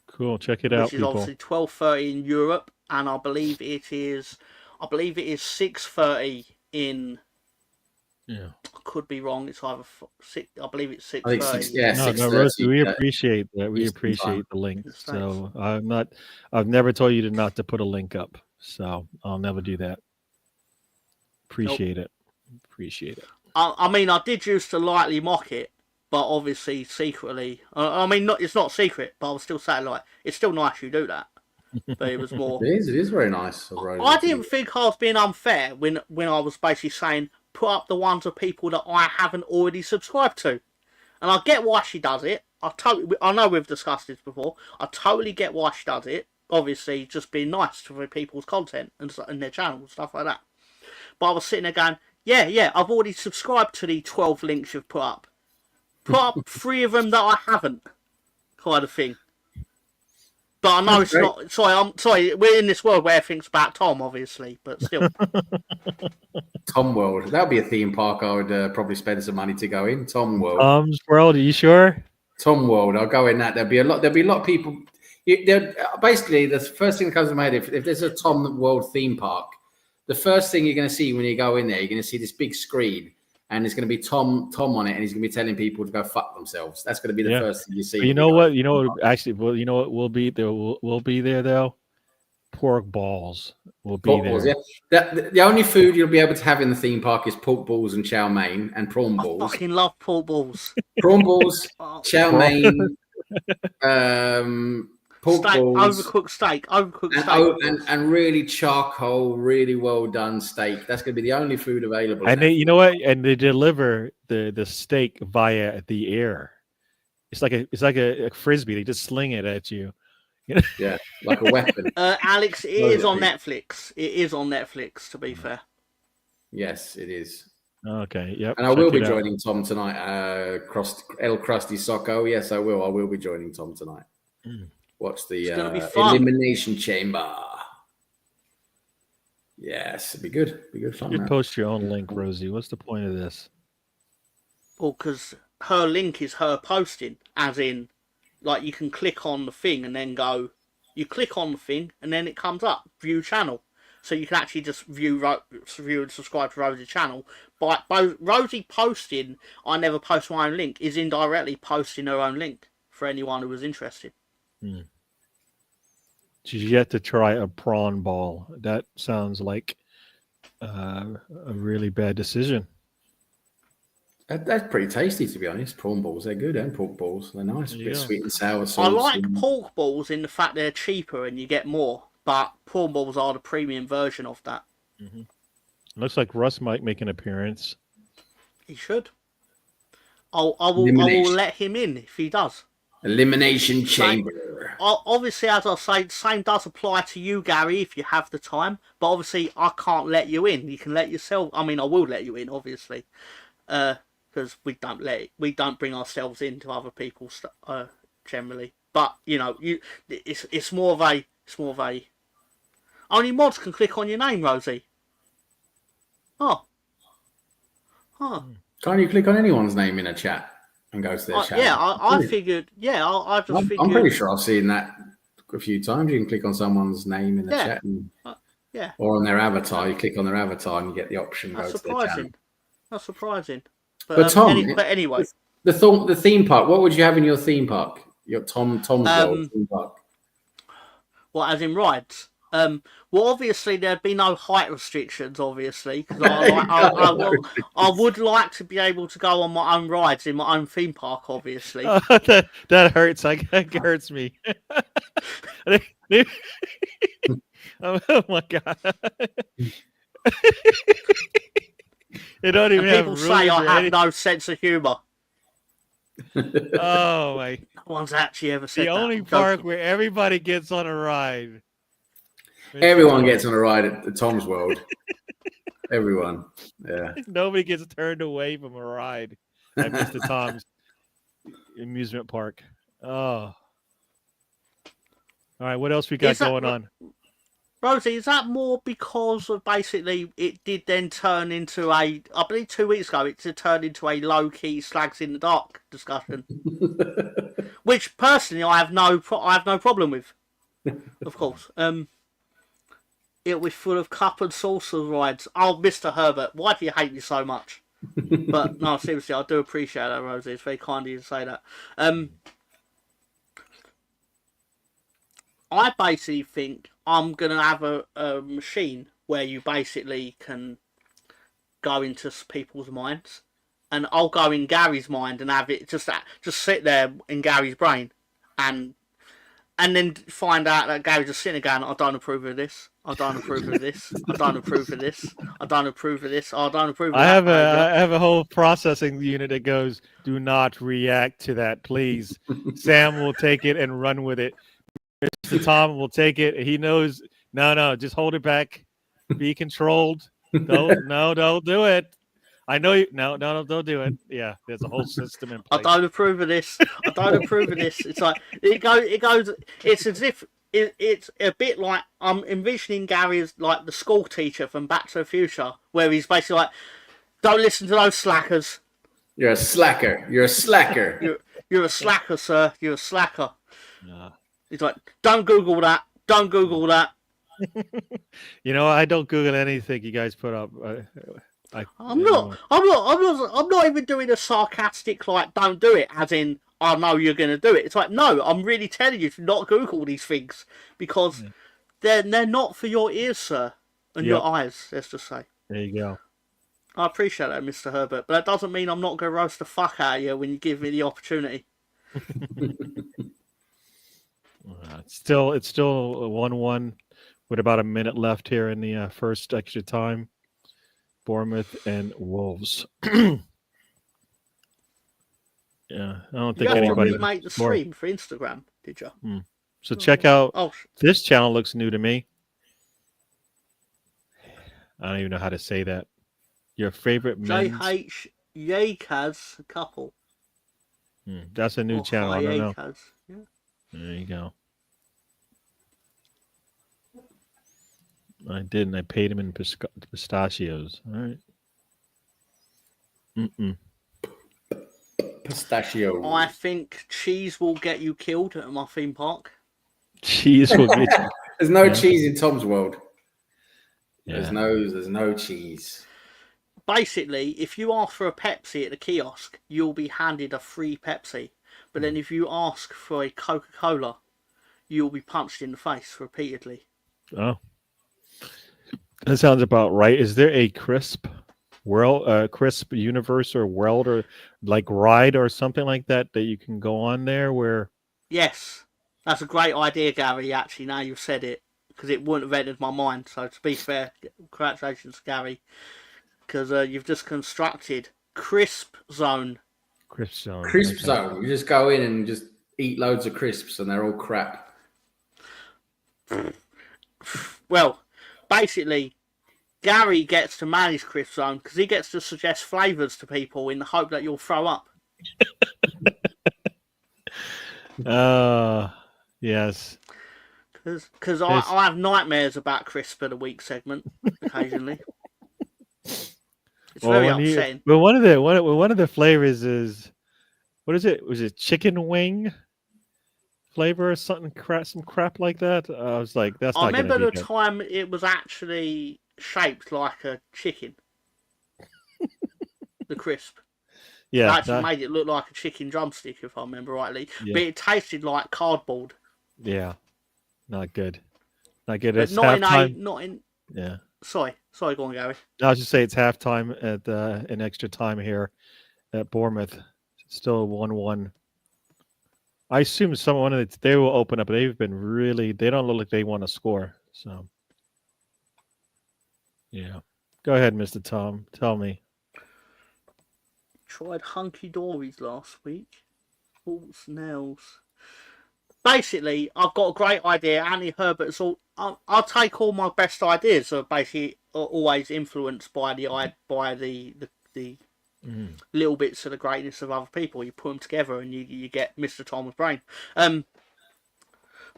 Cool, check it out, which is obviously 12:30 in Europe, and I believe it is 6:30 in. Yeah. I could be wrong. It's either 6. I believe it's I think 6:30. 6. Yeah, No, 6:30. Rosie, we appreciate that. We Eastern appreciate time. the link. In the States. So I've never told you not to put a link up. So I'll never do that. Appreciate it. Appreciate it. I mean, I did used to lightly mock it, but obviously secretly. I mean, it's not secret, but I was still saying like, it's still nice you do that. But it was more. It is very nice. I didn't think I was being unfair when I was basically saying put up the ones of people that I haven't already subscribed to, and I get why she does it. I know we've discussed this before. I totally get why she does it. Obviously, just being nice to people's content and their channels, stuff like that. But I was sitting there going, yeah, I've already subscribed to the 12 links you've put up. Put up 3 of them that I haven't, kind of thing. But I know it's not. I'm sorry. We're in this world where everything's about Tom, obviously, but still. Tom World. That would be a theme park I would probably spend some money to go in. Tom World. Tom's World. Are you sure? Tom World. I'll go in that. There'll be a lot of people. Basically, the first thing that comes to mind, if there's a Tom World theme park, the first thing you're going to see when you go in there, you're going to see this big screen, and there's going to be Tom on it, and he's going to be telling people to go fuck themselves. That's going to be the first thing you see. But you know what? You know, actually, well, you know what? We'll be there. We'll be there though. Pork balls will be there. Yeah. The only food you'll be able to have in the theme park is pork balls and chow mein and prawn balls. I fucking love pork balls. Prawn balls, chow mein, pork steak, balls, overcooked steak, and really charcoal, really well done steak. That's going to be the only food available. And you know what? And they deliver the steak via the air. It's like a frisbee. They just sling it at you. Yeah, like a weapon. Alex, it is on Netflix. It is on Netflix, to be fair. Yes, it is. Okay, yep. And I will be joining Tom tonight. El Krusty Socko. Yes, I will. I will be joining Tom tonight. Watch the Elimination Chamber. Yes, it'd be good. It'd be good fun. You post your own link, Rosie. What's the point of this? Well, because her link is her posting, as in, like, you can click on the thing and then go. You click on the thing and then it comes up, view channel. So you can actually just view and subscribe to Rosie's channel. But Rosie posting, I never post my own link, is indirectly posting her own link for anyone who was interested. She's yet to try a prawn ball. That sounds like a really bad decision. That's pretty tasty, to be honest. Prawn balls, they're good, and pork balls, they're nice. A bit sweet and sour sauce. I like pork balls in the fact they're cheaper and you get more, but prawn balls are the premium version of that. Looks like Russ might make an appearance. He should. I will let him in if he does. Elimination Chamber. Obviously, as I say, the same does apply to you, Gary, if you have the time. But obviously, I can't let you in. You can let yourself. I mean, I will let you in, obviously, because we don't bring ourselves into other people's generally. But you know, it's more of a. Only mods can click on your name, Rosie. Oh. Can't you click on anyone's name in a chat and go to their chat? Yeah, I figured. Yeah, I just figured. I'm pretty sure I've seen that a few times. You can click on someone's name in the chat, or on their avatar. You click on their avatar and you get the option. That's go surprising. To their channel. That's surprising. But Tom, anyway, the theme park. What would you have in your theme park? Your Tom's World theme park. What, as in rides? Well, obviously there'd be no height restrictions, obviously, because I would like to be able to go on my own rides in my own theme park, obviously. That hurts. That hurts me. Oh my god! They don't even have rules. People say I have no sense of humour. Oh my! No one's actually ever said the that. only park where everybody gets on a ride. Everyone gets on a ride at the Tom's World. Everyone, yeah. Nobody gets turned away from a ride at Mr. Tom's amusement park. Oh, all right. What else we got going on? Rosie, is that more because of basically it did then turn into I believe 2 weeks ago, it turned into a low-key slags in the dark discussion, which personally I have no problem with, of course. It was full of cup and saucer rides. Oh, Mr. Herbert, why do you hate me so much? But no, seriously, I do appreciate that, Rosie. It's very kind of you to say that. I basically think I'm gonna have a machine where you basically can go into people's minds, and I'll go in Gary's mind and have it just sit there in Gary's brain, and then find out that Gary's just sitting there going, I don't approve of this. I don't approve of this. I don't approve of this. I don't approve of this. I don't approve of that. I have a whole processing unit that goes, do not react to that, please. Sam will take it and run with it. Mr. Tom will take it. He knows, no, just hold it back. Be controlled. Don't do it. I know you. No, don't do it. Yeah, there's a whole system in place. I don't approve of this. I don't approve of this. It's like it goes. It's as if it's a bit like I'm envisioning Gary as like the school teacher from Back to the Future, where he's basically like, "Don't listen to those slackers. You're a slacker. You're a slacker. You're a slacker, sir. You're a slacker." He's like, "Don't Google that. Don't Google that." I don't Google anything you guys put up. I'm not even doing a sarcastic like don't do it as in I know you're gonna do it. It's like no, I'm really telling you to not Google these things because they're not for your ears, sir, and your eyes. Let's just say. There you go. I appreciate that, Mr. Herbert, but that doesn't mean I'm not gonna roast the fuck out of you when you give me the opportunity. It's still 1-1 with about a minute left here in the first extra time. Bournemouth and Wolves. Yeah, I don't think anybody remake the stream for Instagram, did you? So check out. This channel looks new to me. I don't even know how to say that. Your favorite men's JH Yakaz couple. That's a new channel. I don't know. Yeah. There you go. I didn't. I paid him in pistachios. All right. Pistachio. I think cheese will get you killed at my theme park. Cheese will get you. There's no cheese in Tom's world. Yeah. There's no cheese. Basically, if you ask for a Pepsi at the kiosk, you'll be handed a free Pepsi. But then if you ask for a Coca-Cola, you'll be punched in the face repeatedly. Oh. That sounds about right. Is there a crisp universe or world or like ride or something like that you can go on there where? Yes, that's a great idea, Gary. Actually, now you've said it, because it wouldn't have entered my mind. So to be fair, congratulations, Gary, because you've just constructed Crisp Zone. Crisp Zone. Crisp Zone. You just go in and just eat loads of crisps, and they're all crap. Well, basically, Gary gets to manage Crisp Zone because he gets to suggest flavours to people in the hope that you'll throw up. Yes. Because I have nightmares about Crisp of the Week segment occasionally. It's very upsetting. But one of the flavors is, what is it? Was it chicken wing flavor or something? Some crap like that. I was like, that's not. I remember the time it was actually shaped like a chicken. The crisp. Yeah, it actually made it look like a chicken drumstick, if I remember rightly. Yeah. But it tasted like cardboard. Yeah, not good. Not good. But it's halftime. Not in. Yeah. Sorry, go on, Gary. I'll just say it's halftime at an extra time here at Bournemouth. Still 1-1. I assume they will open up. They've been really. They don't look like they want to score. So. Yeah. Go ahead, Mr. Tom. Tell me. Tried hunky dories last week. False nails. Basically, I've got a great idea. Andy Herbert's all. I'll take all my best ideas. Are basically always influenced by the little bits of the greatness of other people. You put them together, and you get Mr. Tom's brain. But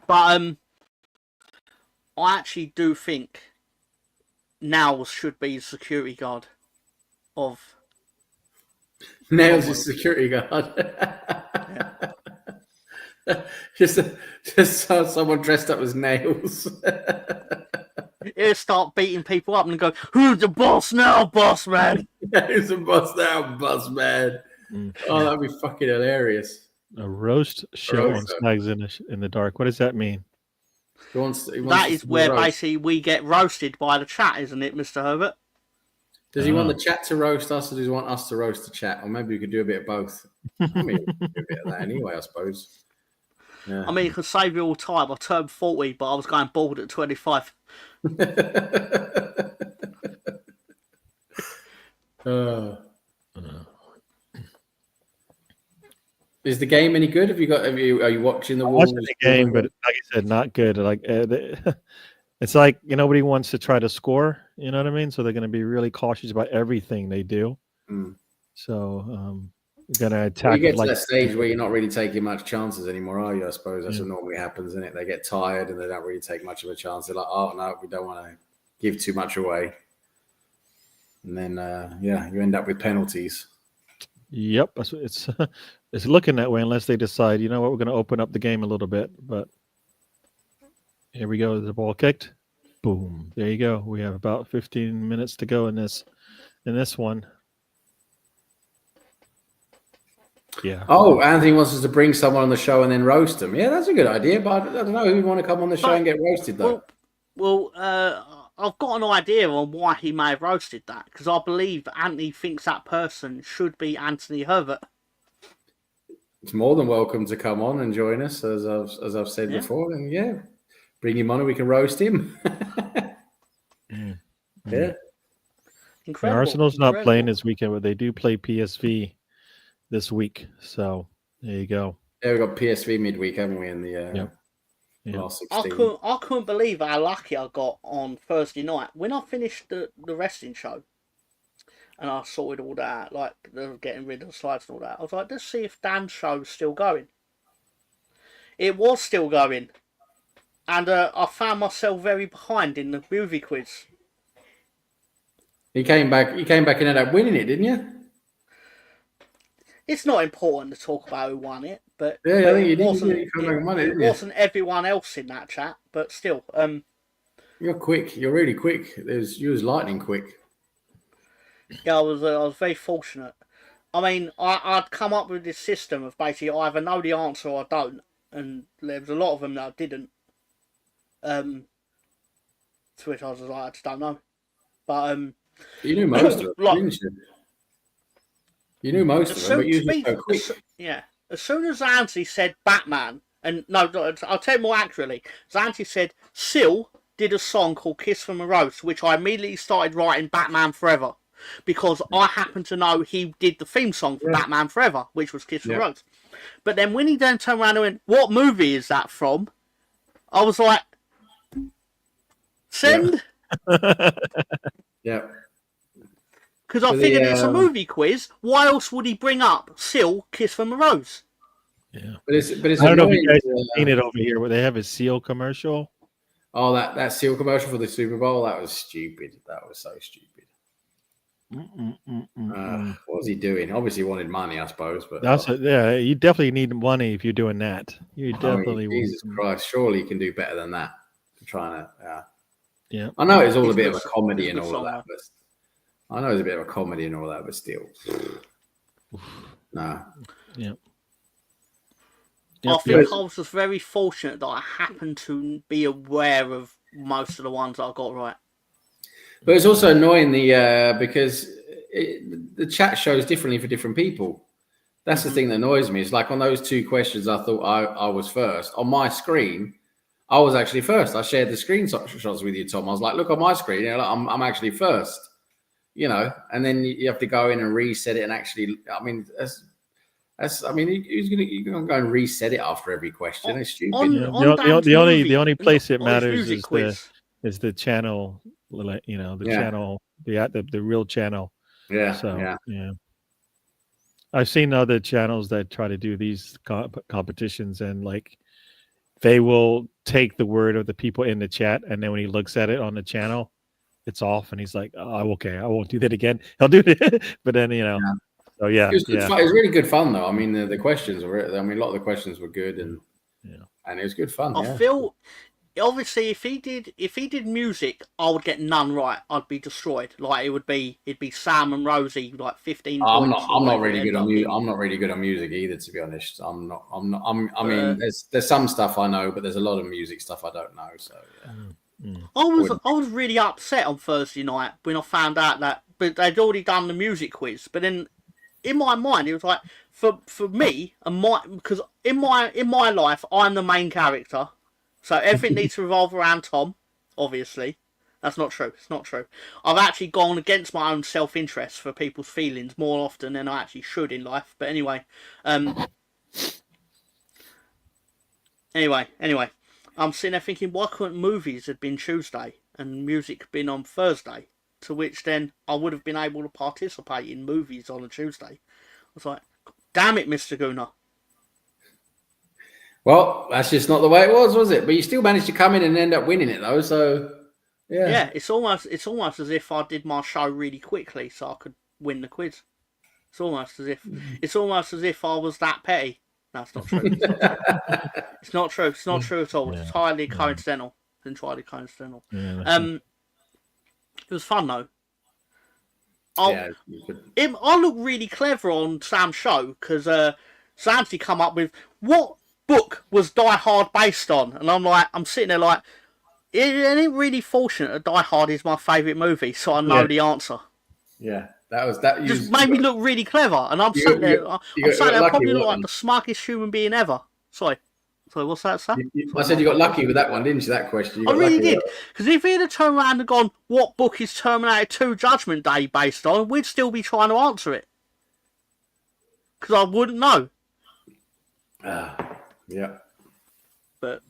I actually do think Nails should be the security guard of. Nails is security guard. just someone dressed up as Nails. he'll start beating people up and go, "Who's the boss now, boss man?" Who's the boss now, boss man? Oh, that'd be fucking hilarious. A roast show on Snags in the Dark. What does that mean? That is where basically we get roasted by the chat, isn't it, Mr. Herbert? Does he want the chat to roast us, or does he want us to roast the chat? Or maybe we could do a bit of both. I mean, we could do a bit of that anyway, I suppose. Yeah. I mean, it could save you all time. I turned 40, but I was going bald at 25. Is the game any good? Are you watching the Wolves? Watching the game, but like I said, not good. Like it's like nobody wants to try to score. You know what I mean? So they're going to be really cautious about everything they do. So going to attack. You get to that stage where you're not really taking much chances anymore, are you? I suppose that's what normally happens, isn't it? They get tired and they don't really take much of a chance. They're like, oh no, we don't want to give too much away, and then you end up with penalties. Yep, it's looking that way unless they decide, you know what, we're going to open up the game a little bit. But here we go. The ball kicked. Boom. There you go. We have about 15 minutes to go in this one. Yeah. Oh, Anthony wants us to bring someone on the show and then roast them. Yeah, that's a good idea. But I don't know who would want to come on the show and get roasted though. Well, I've got an idea on why he may have roasted that, because I believe Anthony thinks that person should be Anthony Herbert. It's more than welcome to come on and join us, as I've said before. And bring him on and we can roast him. Yeah. Incredible. Arsenal's not playing this weekend, but they do play PSV this week. So there you go. Yeah, we've got PSV midweek, haven't we? In the last 16. I couldn't believe how lucky I got on Thursday night when I finished the wrestling show, and I sorted all that out, like getting rid of the slides and all that. I was like, let's see if Dan's show's still going. It was still going, and I found myself very behind in the movie quiz. He came back and ended up winning it, didn't you? It's not important to talk about who won it, but I think you it wasn't everyone else in that chat, but still. You're quick. You're really quick. You was lightning quick. Yeah, I was very fortunate. I mean, I'd come up with this system of basically I either know the answer or I don't, and there was a lot of them that I didn't. To which I was like, I just don't know. But you knew most of them, didn't you? You knew most of them, but you were so quick. As soon as Anthony said Batman, and no, I'll tell you more accurately. Anthony said Seal did a song called Kiss from a Rose, which I immediately started writing Batman Forever, because I happen to know he did the theme song for Batman Forever, which was Kiss from a Rose. But then when he then turned around and went, what movie is that from? I was like, send. Yeah. Because I figured it's a movie quiz. Why else would he bring up Seal, Kiss from a Rose? Yeah. But it's I don't know if you guys have seen it over here, where they have a Seal commercial. Oh, that Seal commercial for the Super Bowl, that was stupid. That was so stupid. What was he doing? Obviously, he wanted money, I suppose. But you definitely need money if you're doing that. You definitely. Jesus Christ! Surely you can do better than that. Trying to, yeah. I know it's all a bit of a comedy and all of that, but I know it's a bit of a comedy and all that, but still, no. Yeah. I think I was just very fortunate that I happened to be aware of most of the ones that I got right. But it's also annoying because the chat shows differently for different people. That's the thing that annoys me. It's like on those two questions, I thought I was first. On my screen, I was actually first. I shared the screenshots with you, Tom. I was like, look on my screen, I'm actually first. And then you have to go in and reset it and actually, I mean, who's gonna go and reset it after every question? It's stupid. The only place it matters is the channel, channel, the real channel. Yeah. So I've seen other channels that try to do these competitions, and like they will take the word of the people in the chat, and then when he looks at it on the channel, it's off, and he's like, "Oh, okay, I won't do that again. I'll do it." But then so it was really good fun though. I mean, the questions were. I mean, a lot of the questions were good, and it was good fun. I obviously, if he did music, I would get none right. I'd be destroyed. Like it'd be Sam and Rosie, like 15 points. I'm not really good on music. I'm not really good on music either, to be honest. I mean, there's some stuff I know, but there's a lot of music stuff I don't know. So yeah. I was really upset on Thursday night when I found out that they'd already done the music quiz. But then in my mind, it was like for me and because in my life, I'm the main character. So everything needs to revolve around Tom, obviously. That's not true. It's not true. I've actually gone against my own self-interest for people's feelings more often than I actually should in life. But anyway. Anyway. I'm sitting there thinking, why couldn't movies have been Tuesday and music been on Thursday? To which then I would have been able to participate in movies on a Tuesday. I was like, damn it, Mr. Gooner. Well, that's just not the way it was it? But you still managed to come in and end up winning it, though. So, yeah. Yeah, it's almost as if I did my show really quickly so I could win the quiz. It's almost as if I was that petty. No, it's not true. It's not true. It's not true at all. It's entirely coincidental. It's entirely coincidental. It was fun though. I look really clever on Sam's show because Sam's come up with what book was Die Hard based on, and I'm sitting there like, isn't it really fortunate that Die Hard is my favourite movie, so I know the answer. Yeah, that just made me look really clever, and I'm sitting there. I'm sitting there, probably look like the smartest human being ever. Sorry, what's that, Sam? I said you got lucky with that one, didn't you? That question. I really did, because if he'd have turned around and gone, "What book is Terminator 2: Judgment Day based on?" we'd still be trying to answer it, because I wouldn't know. Yeah. But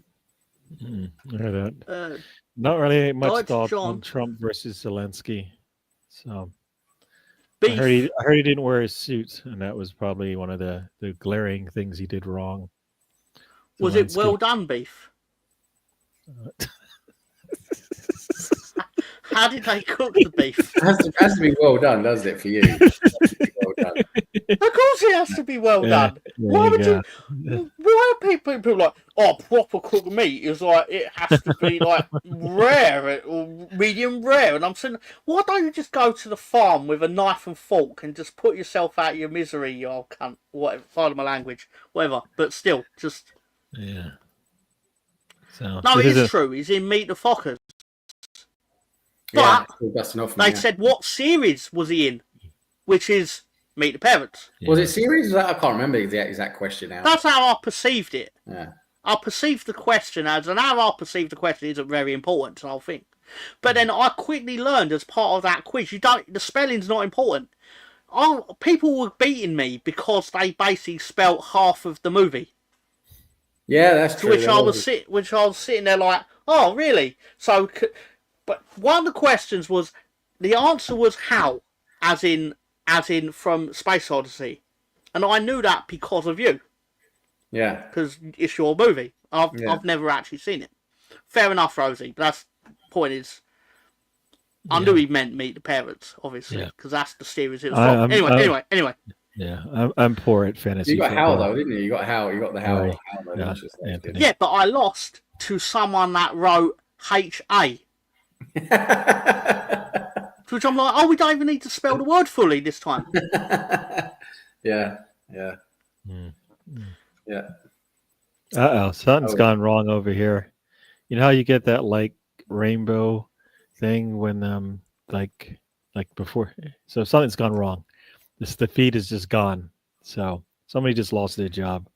not really much thought on Trump versus Zelensky. So I heard he didn't wear his suit, and that was probably one of the glaring things he did wrong. Was it well done, Beef? How did they cook the beef? It has to be well done, doesn't it, for you? Well done. Of course it has to be well done. Why are people like, oh, proper cooked meat is like, it has to be like rare or medium rare? And I'm saying, why don't you just go to the farm with a knife and fork and just put yourself out of your misery, you old cunt? Whatever, pardon my language, whatever. But still, just... Yeah. So, no, it is true. He's in Meet the Fockers. But they said what series was he in, which is Meet the Parents. Yeah. Was it series? I can't remember the exact question now. That's how I perceived it. Yeah. I perceived the question as, and how I perceived the question isn't very important to the whole thing. But then I quickly learned as part of that quiz, the spelling's not important. People were beating me because they basically spelt half of the movie. Yeah, that's true. Which I was sitting there like, oh, really? So, but one of the questions was, the answer was how, as in from Space Odyssey, and I knew that because of you. Yeah, because it's your movie. I've never actually seen it. Fair enough, Rosie. But that's the point is, I knew he meant Meet the Parents, obviously, because that's the series it was from. Anyway. Yeah, I'm poor at fantasy. You got Hal though, didn't you? You got Hal. You got the Hal. Yeah, but I lost to someone that wrote H-A. Which I'm like, we don't even need to spell the word fully this time. Yeah. Something's gone wrong over here. You know how you get that like rainbow thing when like before? So something's gone wrong. The feed is just gone. So somebody just lost their job.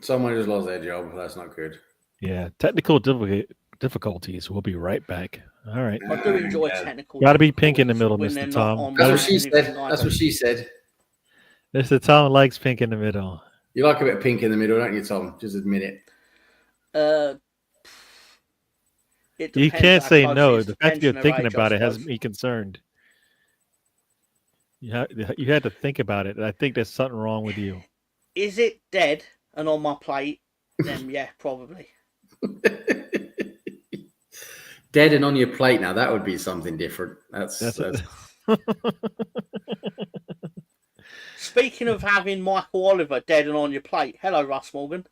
Someone just lost their job. That's not good. Yeah, technical difficulties. We'll be right back. All right. I do enjoy technical. Got to be pink in the middle, Mr. Tom. That's what she said. That's what she said. Mr. Tom likes pink in the middle. You like a bit of pink in the middle, don't you, Tom? Just admit it. You can't say no. The fact that you're thinking about it has me concerned. You had to think about it. I think there's something wrong with you. Is it dead and on my plate? Then yeah, probably. Dead and on your plate. Now that would be something different. That's... Speaking of having Michael Oliver dead and on your plate. Hello, Russ Morgan.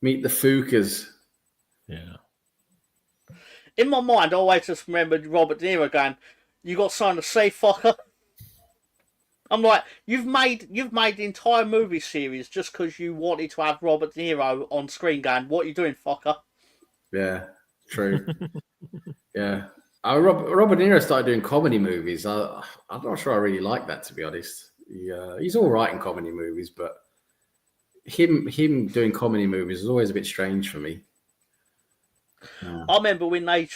Meet the Fookers. Yeah. In my mind, I always just remembered Robert De Niro going, "You got something to say, fucker?" I'm like, you've made the entire movie series just because you wanted to have Robert De Niro on screen going, "What are you doing, fucker?" Yeah, true. Yeah. Robert De Niro started doing comedy movies. I'm not sure I really like that, to be honest. He's all right in comedy movies, but him doing comedy movies is always a bit strange for me. I remember when they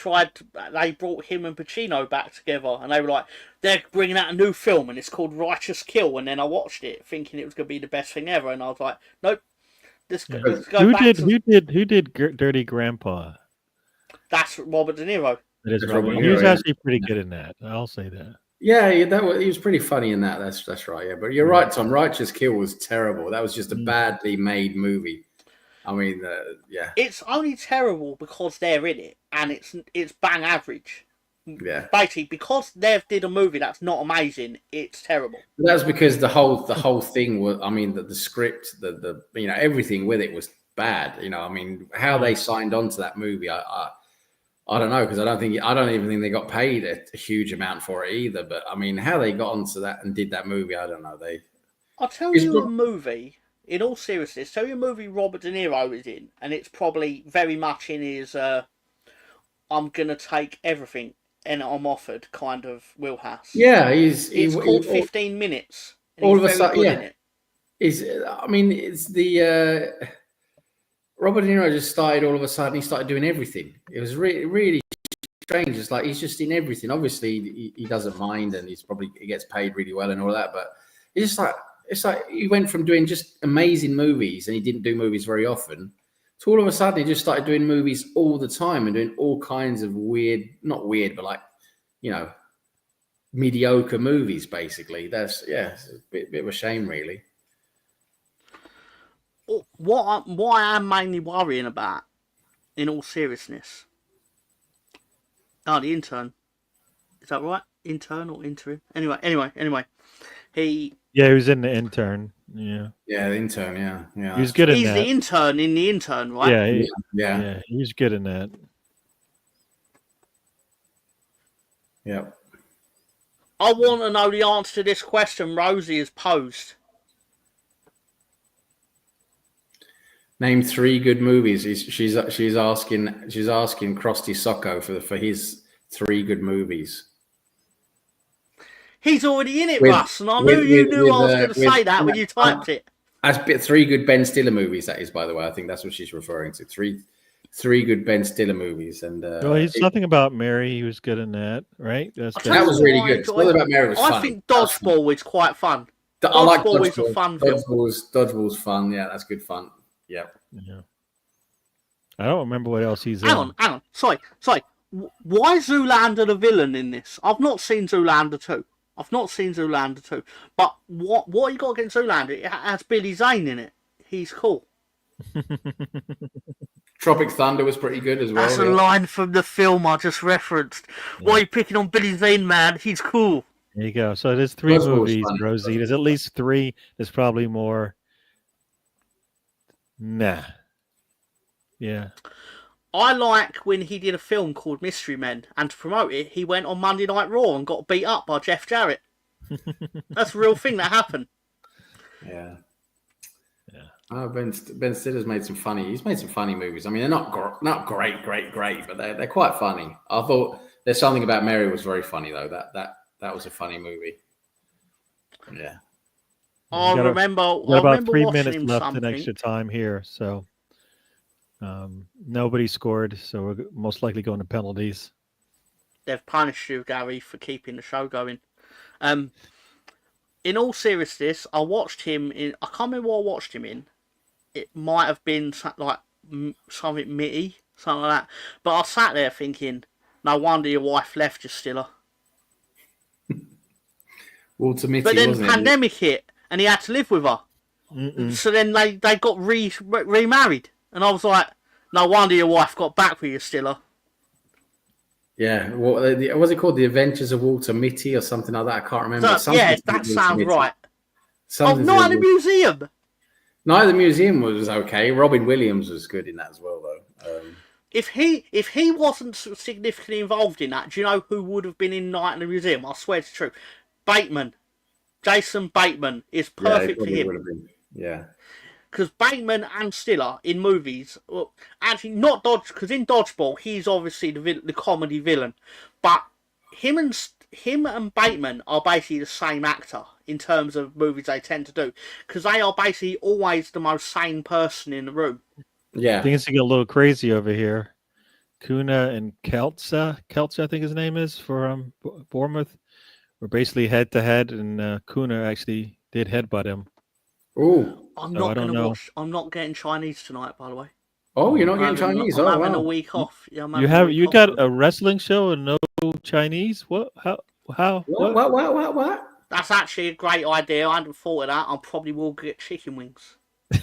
brought him and Pacino back together, and they were like, they're bringing out a new film, and it's called Righteous Kill. And then I watched it, thinking it was going to be the best thing ever, and I was like, nope. Let's go Who back did Dirty Grandpa? That's Robert De Niro. That is Robert. He was actually pretty good in that. I'll say that. Yeah, he was pretty funny in that. That's right. Yeah, but you're right, Tom. Righteous Kill was terrible. That was just a badly made movie. I mean, yeah. It's only terrible because they're in it, and it's bang average. Yeah. Basically, because they did a movie that's not amazing, it's terrible. That's because the whole thing was. I mean, the script, the everything with it was bad. I mean, how they signed on to that movie, I don't know, because I don't even think they got paid a huge amount for it either. But I mean, how they got onto that and did that movie, I don't know. I'll tell you a movie. In all seriousness, tell you a movie Robert De Niro is in, and it's probably very much in his I'm gonna take everything and I'm offered kind of wheelhouse. Yeah, it's called 15 Minutes. All of a sudden, yeah. It's the Robert De Niro just started all of a sudden. He started doing everything. It was really, really strange. It's like he's just in everything. Obviously, he doesn't mind, and he gets paid really well and all that. But it's like he went from doing just amazing movies, and he didn't do movies very often, to all of a sudden he just started doing movies all the time and doing all kinds of not weird, but like, mediocre movies. Basically, it's a bit of a shame, really. What I am mainly worrying about, in all seriousness, the intern. Is that right? Intern or interim? Anyway, he. Yeah, he was in The Intern. Yeah. Yeah, The Intern. Yeah. He was good in that. He's the intern in The Intern, right? Yeah. He's good in that. Yeah. I want to know the answer to this question Rosie has posed. Name 3 good movies. She's asking Krusty Socko for his 3 good movies. He's already in it, Russ, and I knew you knew I was going to say that when you typed it. That's 3 good Ben Stiller movies. That is, by the way. I think that's what she's referring to. Three good Ben Stiller movies, and he's Something About Mary. He was good in that, right? That was really good. Something About Mary was funny. I think Dodgeball is quite fun. I like Dodgeball. Is a fun film. Dodgeball's fun. Yeah, that's good fun. Yeah. I don't remember what else he's Hang on. Sorry. Why is Zoolander the villain in this? I've not seen Zoolander 2. But what you got against Zoolander? It has Billy Zane in it. He's cool. Tropic Thunder was pretty good as well. That's a line from the film I just referenced. Yeah. Why are you picking on Billy Zane, man? He's cool. There you go. So there's 3 movies, Rosie. There's at least 3. There's probably more. Nah. Yeah. I like when he did a film called Mystery Men, and to promote it, he went on Monday Night Raw and got beat up by Jeff Jarrett. That's a real thing that happened. Yeah. Ben Stiller's made some funny. He's made some funny movies. I mean, they're not great, but they're quite funny. I thought There's Something About Mary was very funny though. That was a funny movie. Yeah. I remember about 3 minutes left something. in extra time here, so nobody scored, so we're most likely going to penalties. They've punished you, Gary, for keeping the show going. In all seriousness, I watched him in. I can't remember what I watched him in. It might have been like something Mitty, something like that. But I sat there thinking, no wonder your wife left you, Stiller. Walter Mitty, but then wasn't pandemic hit, and he had to live with her. So then they got remarried, and I was like, no wonder your wife got back with you, Stiller. Yeah, what was it called? The Adventures of Walter Mitty or something like that. I can't remember. So, yeah, that sounds right. Night at the Museum. Night at the Museum was okay. Robin Williams was good in that as well, though. If he wasn't significantly involved in that, do you know who would have been in Night in the Museum? I swear it's true. Bateman. Jason Bateman is perfect for him. Would have been. Yeah. Because Bateman and Stiller in movies, well, actually not Dodge, because in Dodgeball he's obviously the comedy villain, but him and Bateman are basically the same actor in terms of movies they tend to do, because they are basically always the most sane person in the room. Yeah. Things get a little crazy over here. Kuna and Keltza, I think his name is, for Bournemouth, were basically head to head, and Kuna actually did headbutt him. Oh, I'm not going to watch. I'm not getting Chinese tonight, by the way. Oh, you're not getting Chinese? I'm having a week off. Yeah, you got a wrestling show and no Chinese? What? How? What? That's actually a great idea. I hadn't thought of that. I probably will get chicken wings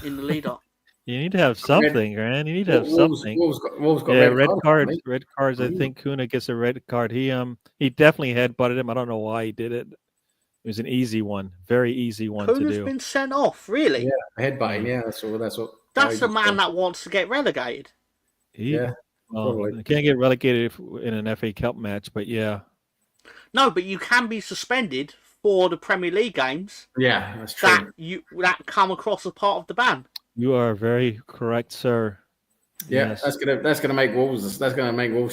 in the lead up. You need to have something, man. You need to have something. Wolves got red cards. Red cards. I think Kuna gets a red card. He definitely headbutted him. I don't know why he did it. It was an easy one, very easy one to do. Kuna's been sent off, really? Yeah, headbutting. Yeah, that's what. That's the man that wants to get relegated. Yeah, he can't get relegated in an FA Cup match, but yeah. No, but you can be suspended for the Premier League games. Yeah, that's true. That come across as part of the ban. You are very correct, sir. Yeah, yes. that's gonna make Wolves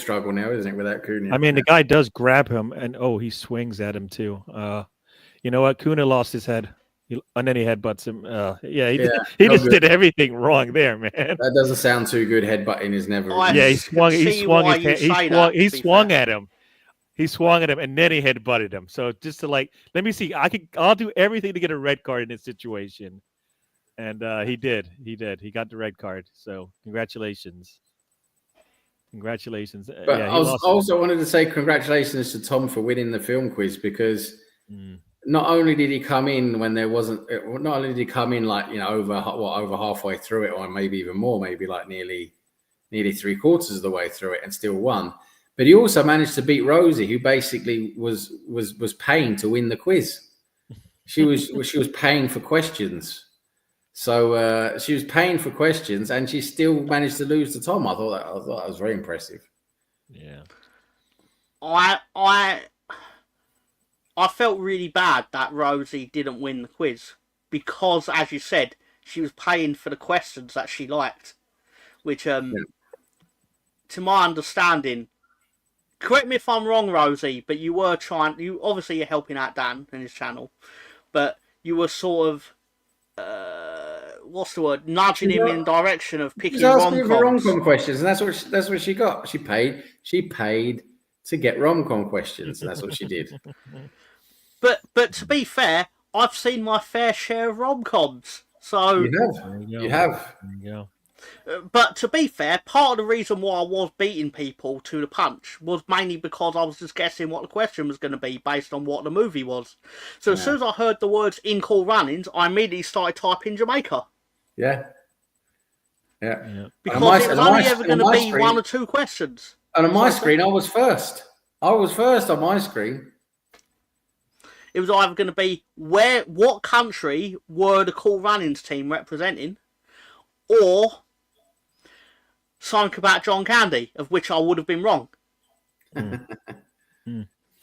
struggle now, isn't it? Without Kuna. I mean, the guy does grab him, and he swings at him too. You know what? Kuna lost his head, and then he headbutts him. He just did everything wrong there, man. That doesn't sound too good. Headbutting is never. He swung at him. He swung at him, and then he headbutted him. So just to let me see. I'll do everything to get a red card in this situation. And he did. He got the red card. So congratulations. But I also wanted to say congratulations to Tom for winning the film quiz, because not only did he come in when there wasn't. Not only did he come in over halfway through it, or maybe even more, maybe like nearly 3/4 of the way through it, and still won. But he also managed to beat Rosie, who basically was paying to win the quiz. She was paying for questions. So she was paying for questions, and she still managed to lose to Tom. I thought that was very impressive. Yeah. I felt really bad that Rosie didn't win the quiz, because, as you said, she was paying for the questions that she liked, which, to my understanding, correct me if I'm wrong, Rosie, but you obviously you're helping out Dan and his channel, but you were sort of, what's the word? Nudging him in the direction of picking rom-com questions, and that's what she got. She paid to get rom-com questions, and that's what she did. But to be fair, I've seen my fair share of rom-coms. So you have. But to be fair, part of the reason why I was beating people to the punch was mainly because I was just guessing what the question was going to be based on what the movie was. So as soon as I heard the words "in Cool Runnings," I immediately started typing Jamaica. Yeah. Because it was only ever going to be one or two questions. And on my screen, I was first. On my screen. It was either going to be what country were the Cool Runnings team representing, or something about John Candy, of which I would have been wrong. It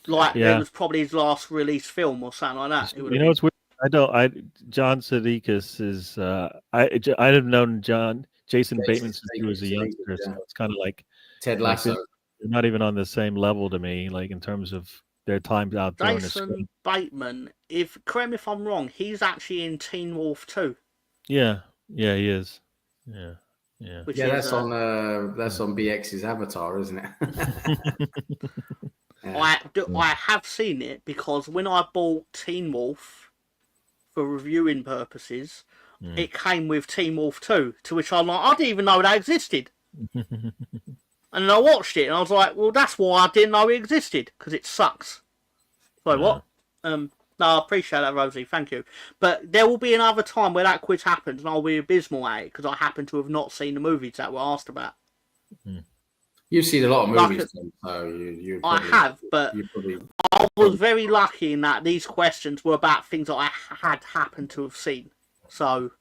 was probably his last released film or something like that. It's weird. John Sudeikis is. I'd have known Jason Bateman since he was a youngster. So it's kind of like Ted Lasso. They're not even on the same level to me, like in terms of their times out there. Jason Bateman, correct me if I'm wrong, he's actually in Teen Wolf 2. Yeah, he is. Yeah. That's on BX's Avatar, isn't it? I have seen it, because when I bought Teen Wolf for reviewing purposes, it came with Teen Wolf 2, to which I'm like, I didn't even know that existed. And then I watched it, and I was like, well, that's why I didn't know it existed, because it sucks. So what? No, I appreciate that, Rosie. Thank you. But there will be another time where that quiz happens, and I'll be abysmal at it, because I happen to have not seen the movies that were asked about. You've seen a lot of movies, so I have, but I was very lucky in that these questions were about things that I had happened to have seen. So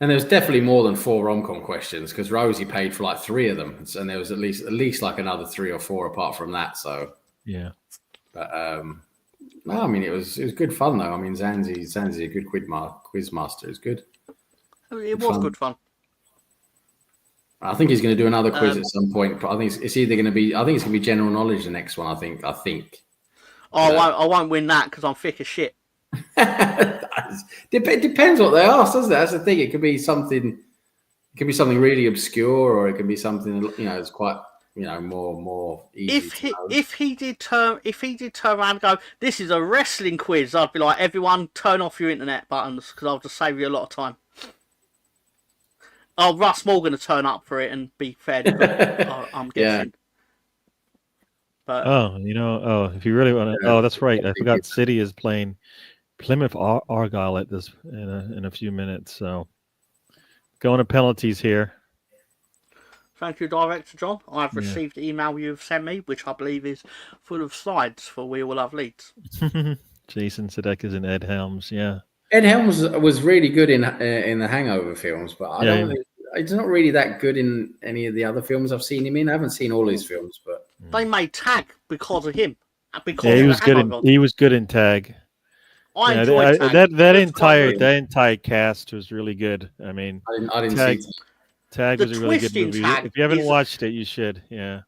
And there was definitely more than 4 rom-com questions because Rosie paid for like 3 of them, and there was at least like another 3 or 4 apart from that. So yeah, but no, I mean it was good fun though. I mean Zanzi's a good quiz master. It's good. It was good fun. I think he's going to do another quiz at some point. But I think it's either going to be. I think it's going to be general knowledge the next one. I think. I won't win that because I'm thick as shit. It depends what they ask, doesn't it? That's the thing. It could be something. It could be something really obscure, or it could be something it's quite more easy. If he did turn around and go, this is a wrestling quiz, I'd be like, everyone turn off your internet buttons because I'll just save you a lot of time. Oh, Russ Morgan to turn up for it and be fair to him, I'm guessing. But if you really want to, that's right. I forgot. City is playing Plymouth Argyle at this in a few minutes. So going to penalties here. Thank you, Director John. I've received the email you've sent me, which I believe is full of slides for We All Love Leeds. Jason Sudeikis and Ed Helms. Yeah. Ed Helms was really good in the Hangover films, but I don't think he's not really that good in any of the other films I've seen him in. I haven't seen all his films, but they made Tag because of him. He was good in Tag. I enjoyed Tag. That entire cast was really good. I mean, I didn't see Tag was a really good movie. If you haven't watched it, you should. Yeah.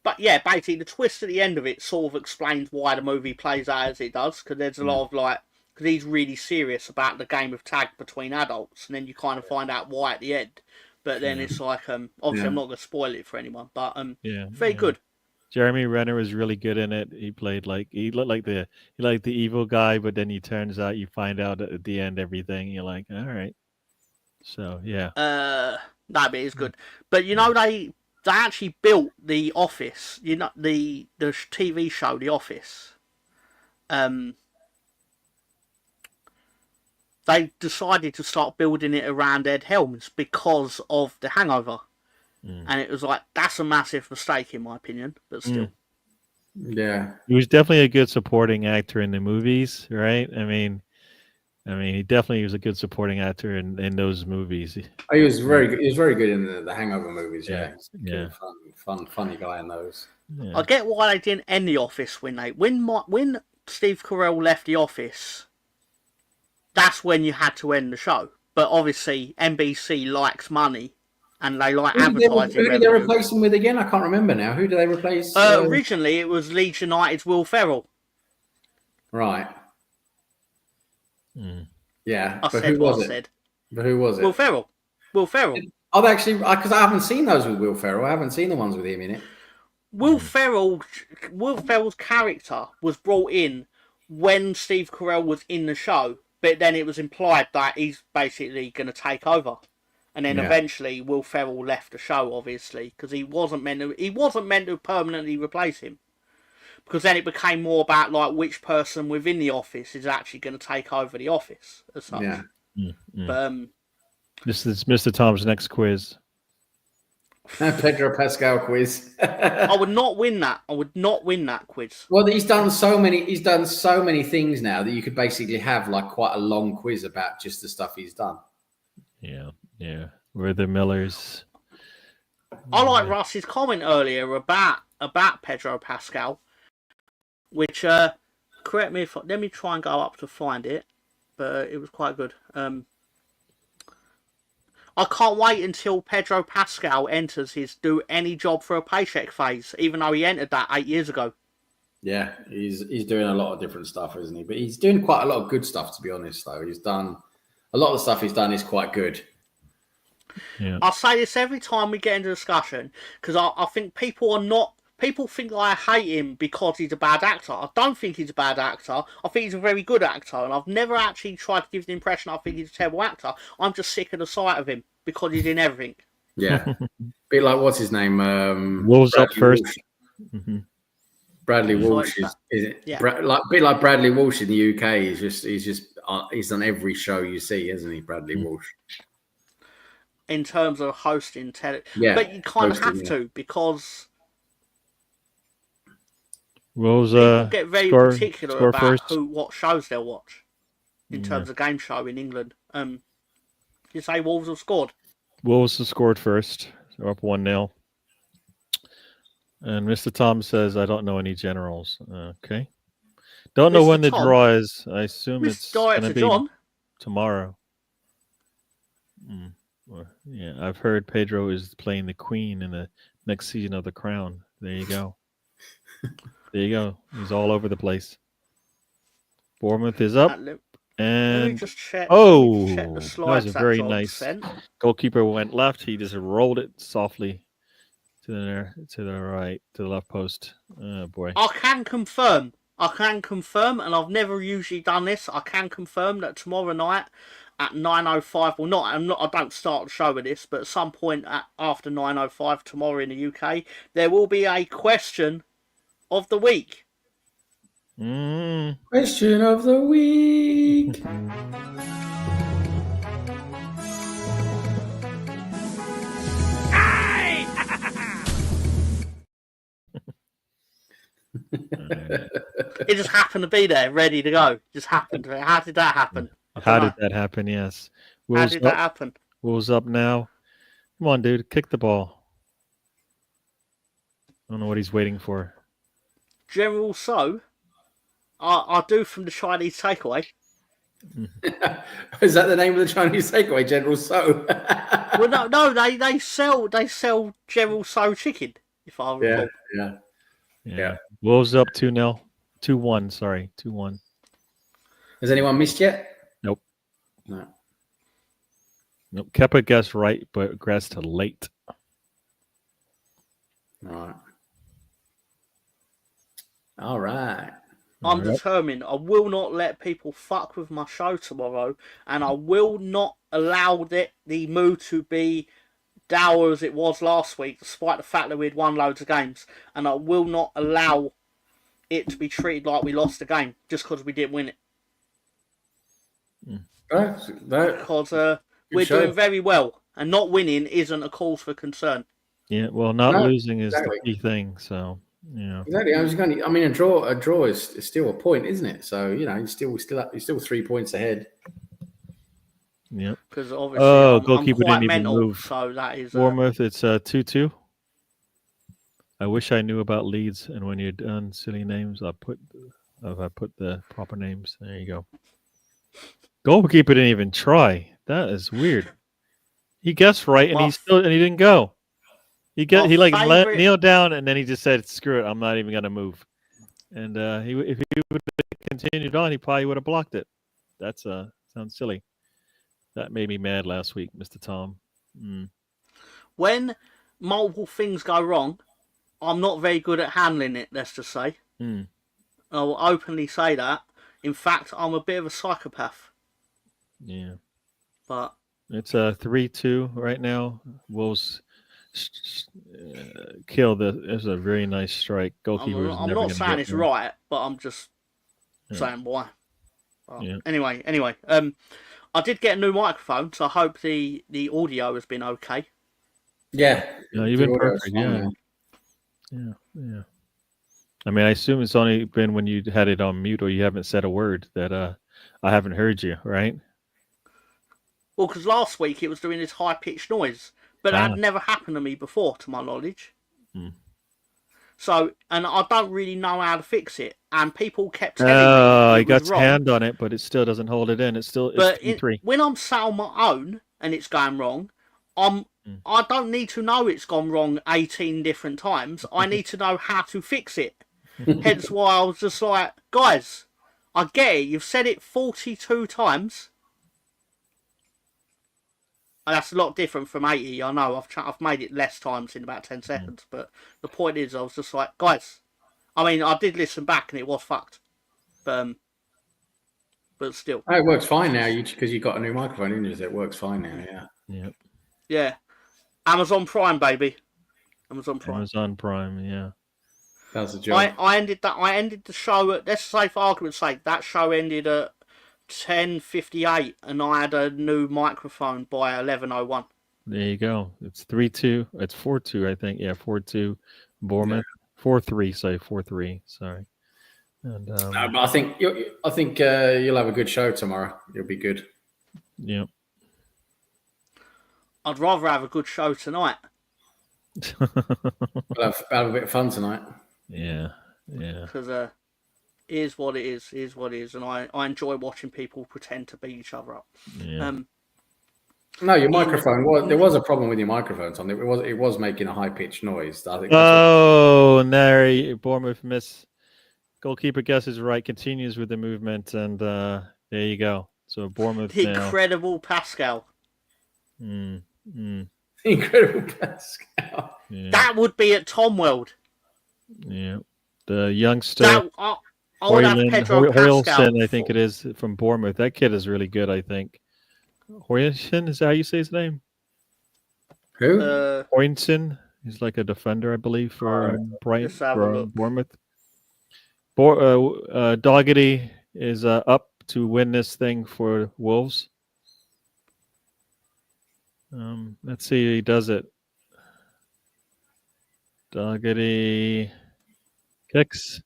But yeah, basically the twist at the end of it sort of explains why the movie plays out as it does, because there's a lot of because he's really serious about the game of tag between adults, and then you kind of find out why at the end. But then it's like, obviously I'm not going to spoil it for anyone, but very good. Jeremy Renner was really good in it. He played he looked like the evil guy, but then he turns out you find out at the end everything. You're like, all right. So yeah. No, but it's good. But they actually built The Office. The TV show The Office. They decided to start building it around Ed Helms because of The Hangover. And it was like, that's a massive mistake in my opinion, but still. Yeah. He was definitely a good supporting actor in the movies, right? I mean, he definitely was a good supporting actor in those movies. He was very good. He was very good in the Hangover movies. Yeah. Funny guy in those. Yeah. I get why they didn't end The Office when Steve Carell left The Office. That's when you had to end the show. But obviously, NBC likes money, and they like advertising. Who did they replace him with again? I can't remember now. Who did they replace? Originally, it was Leeds United's Will Ferrell. Right. Yeah. I said what I said. But who was it? Will Ferrell. Will Ferrell. Oh, actually, because I haven't seen those with Will Ferrell. I haven't seen the ones with him in it. Will Ferrell's character was brought in when Steve Carell was in the show, but then it was implied that he's basically going to take over, and then eventually Will Ferrell left the show, obviously, because he wasn't meant to permanently replace him, because then it became more about like which person within the office is actually going to take over the office as such. Yeah. But this is Mr. Tom's next quiz. Pedro Pascal quiz. I would not win that. I would not win that quiz. Well, he's done so many things now that you could basically have like quite a long quiz about just the stuff he's done. Yeah. We're the Millers. I like Russ's comment earlier about Pedro Pascal, which correct me if let me try and go up to find it, but it was quite good. I can't wait until Pedro Pascal enters his do any job for a paycheck phase, even though he entered that 8 years ago. Yeah, he's doing a lot of different stuff, isn't he? But he's doing quite a lot of good stuff, to be honest, though. He's done a lot of the stuff he's done is quite good. Yeah. I'll say this every time we get into discussion, because I think people think I hate him because he's a bad actor. I don't think he's a bad actor. I think he's a very good actor, and I've never actually tried to give the impression I think he's a terrible actor. I'm just sick of the sight of him because he's in everything. Yeah. Bit like, what's his name? Wolves up first. Mm-hmm. Bradley Walsh is it? Yeah. Bit like Bradley Walsh in the UK. He's on every show you see, isn't he, Bradley Walsh? In terms of hosting, yeah, but you kind of have to, because people get very particular about what shows they'll watch in terms of game show in England. You say Wolves have scored? Wolves have scored first. They're up 1-0. And Mr. Tom says, I don't know any generals. Okay. Don't know Mr. when the Tom? draw is. I assume Mr. it's going to Director be John? tomorrow. Yeah, I've heard Pedro is playing the Queen in the next season of The Crown. There you go. There you go. He's all over the place. Bournemouth is up. Let me And just check. oh, Let me just check the that was slides a that very John nice sent. goalkeeper went left. He just rolled it softly to the right, to the left post. Oh boy. I can confirm, and I've never usually done this. I can confirm that tomorrow night at 9:05. Well, I don't start the show with this, but at some point after 9:05 tomorrow in the UK, there will be a question of the week. Question of the week. It just happened to be there, ready to go. Just happened to. How did that happen? How did that happen? Yes. How did that happen? Will's up now. Come on, dude. Kick the ball. I don't know what he's waiting for. General So, I do from the Chinese takeaway. Is that the name of the Chinese takeaway, General So? Well, no, they sell General So chicken, if I recall. Yeah. Wolves up 2-0. 2-1, sorry. 2-1. Has anyone missed yet? Nope. No. Nope. Kepa guessed right, but guessed late. All right. I'm determined. I will not let people fuck with my show tomorrow, and I will not allow the mood to be dour as it was last week, despite the fact that we'd won loads of games. And I will not allow it to be treated like we lost the game just because we didn't win it. Because we're doing very well, and not winning isn't a cause for concern. Yeah, well, not losing is the key thing. So, yeah, exactly. I mean, a draw is still a point, isn't it? So, you're still 3 points ahead. Yeah. Because obviously, goalkeeper I'm quite didn't even mental, move. so that is Bournemouth. It's 2-2. I wish I knew about Leeds, and when you're done silly names, I put the proper names. There you go. Goalkeeper didn't even try. That is weird. He guessed right, and he didn't go. He kneeled down, and then he just said, "Screw it, I'm not even gonna move." And if he would have continued on, he probably would have blocked it. That's sounds silly. That made me mad last week, Mr. Tom. When multiple things go wrong, I'm not very good at handling it, let's just say. I will openly say that. In fact, I'm a bit of a psychopath. Yeah. But it's 3-2 right now. Wolves kill it's a very nice strike. Goalkeeper I'm not saying it's right, but I'm just saying why. Anyway, I did get a new microphone, so I hope the audio has been okay. Yeah. No, you've been perfect. Yeah. I mean, I assume it's only been when you had it on mute or you haven't said a word that I haven't heard you, right? Well, because last week it was doing this high-pitched noise, but that had never happened to me before, to my knowledge. So, and I don't really know how to fix it, and people kept telling me he got his hand on it, but it still doesn't hold it in. It's 3. When I'm sat on my own and it's going wrong, I don't need to know it's gone wrong 18 different times. I need to know how to fix it. Hence why I was just like, guys, I get it. You've said it 42 times. And that's a lot different from 80. I know. I've made it less times in about 10 seconds. But the point is, I was just like, guys. I mean, I did listen back and it was fucked. But still. It works fine now because you got a new microphone, didn't you? It works fine now, yeah. Yeah. Amazon Prime, baby. Amazon Prime, yeah. That's a job. I ended the show at, let's say for argument's sake, that show ended at 10:58 and I had a new microphone by 11:01. There you go. It's 3-2. It's 4-2, I think. Yeah, 4-2. Bournemouth. 4-3. Say 4-3. Sorry. And but I think you'll have a good show tomorrow. You'll be good. Yeah. I'd rather have a good show tonight. We'll have a bit of fun tonight. Yeah. Because is what it is, and I enjoy watching people pretend to beat each other up. Yeah. No, your microphone. There was a problem with your microphone, Tom. It was making a high pitched noise. I think. And there, Bournemouth miss. Goalkeeper guesses right. Continues with the movement, and there you go. So Bournemouth the now. Incredible Pascal. Incredible Pascal. Yeah. That would be at Tom World. Yeah. The youngster. I would have Pedro Pascal. Hoylson, I think it is, from Bournemouth. That kid is really good, I think. Hoylson, is that how you say his name? Who? Hoylson. He's like a defender, I believe, for Bournemouth. Doggedy is up to win this thing for Wolves. Let's see if he does it. Doggedy kicks.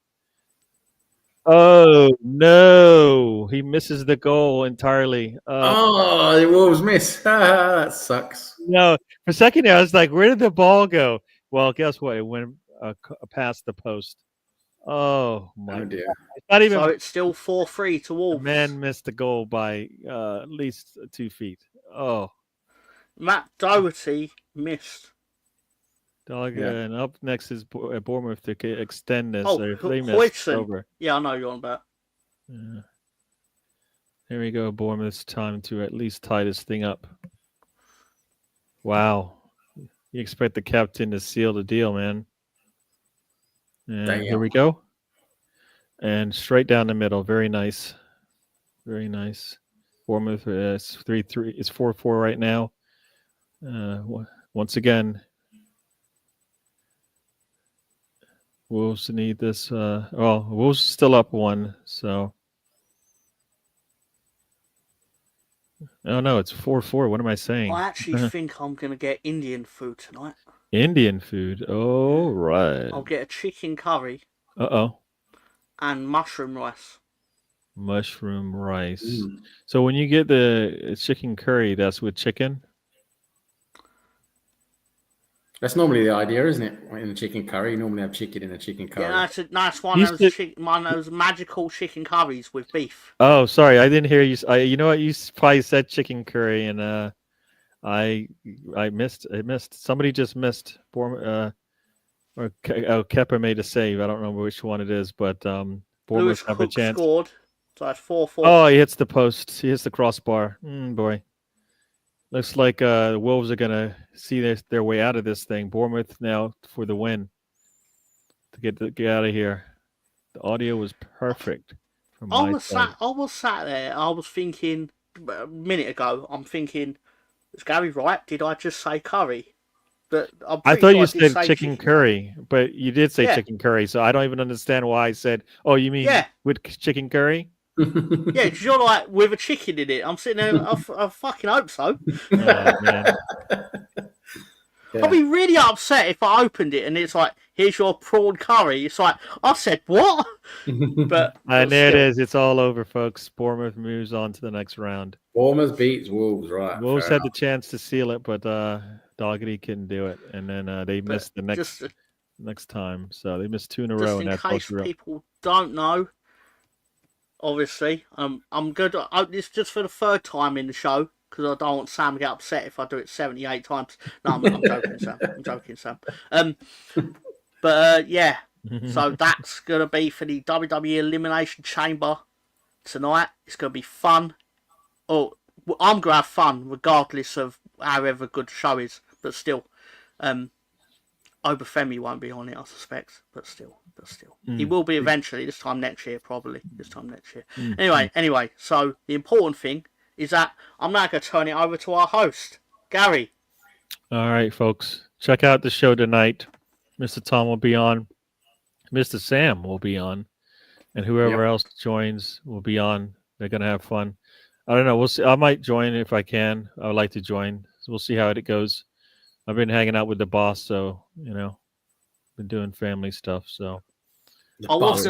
Oh no! He misses the goal entirely. The Wolves miss. That sucks. No, for a second there, I was like, "Where did the ball go?" Well, guess what? It went past the post. Oh my dear! It's not even. So it's still 4-3 to Wolves. The man missed the goal by at least 2 feet. Oh, Matt Doherty missed. And up next is Bournemouth to extend this. They missed over. Yeah, I know you're on about. Yeah. Here we go. Bournemouth's time to at least tie this thing up. Wow. You expect the captain to seal the deal, man. And here we go. And straight down the middle. Very nice. Very nice. Bournemouth is 3-3. It's 4-4 right now. Once again, Wolves need this. Wolves still up 1. So. Oh no, it's 4-4. What am I saying? I actually think I'm gonna get Indian food tonight. Indian food. Oh right. I'll get a chicken curry. And mushroom rice. Mushroom rice. So when you get the chicken curry, that's with chicken? That's normally the idea, isn't it? In a chicken curry, you normally have chicken in a chicken curry. Yeah, that's one of those magical chicken curries with beef. Oh, sorry, I didn't hear you. You know what? You probably said chicken curry, and I missed. Somebody just missed. Or Kepper made a save. I don't remember which one it is, but Bournemouth have a chance. Scored. So that's 4-4. Oh, he hits the post. He hits the crossbar. Boy. Looks like the Wolves are going to see their way out of this thing. Bournemouth now for the win to get out of here. The audio was perfect. I was sat there. I was thinking a minute ago. I'm thinking, is Gary right? Did I just say curry? But I thought you said chicken curry, but you did say chicken curry. So I don't even understand why I said, "Oh, you mean with chicken curry?" Yeah, because you're like with a chicken in it. I'm sitting there. I fucking hope so. Oh, man. I'd be really upset if I opened it and it's like, "Here's your prawn curry." It's like, I said what? But and there it is. It's all over, folks. Bournemouth moves on to the next round. Bournemouth beats Wolves, right? Wolves had the chance to seal it, but Doggedy couldn't do it, and then they missed the next time. So they missed 2 in a row. In case people don't know. Obviously, I'm good. It's just for the 3rd time in the show because I don't want Sam to get upset if I do it 78 times. No, I'm joking, Sam. I'm joking, Sam. Yeah. So that's gonna be for the WWE Elimination Chamber tonight. It's gonna be fun. Oh, I'm gonna have fun regardless of however good the show is. But still, Obafemi won't be on it, I suspect. But still. He will be eventually, this time next year, probably. Anyway, so the important thing is that I'm now going to turn it over to our host, Gary. All right, folks. Check out the show tonight. Mr. Tom will be on. Mr. Sam will be on. And whoever else joins will be on. They're going to have fun. I don't know. We'll see. I might join if I can. I would like to join. So we'll see how it goes. I've been hanging out with the boss, so, been doing family stuff, so. I was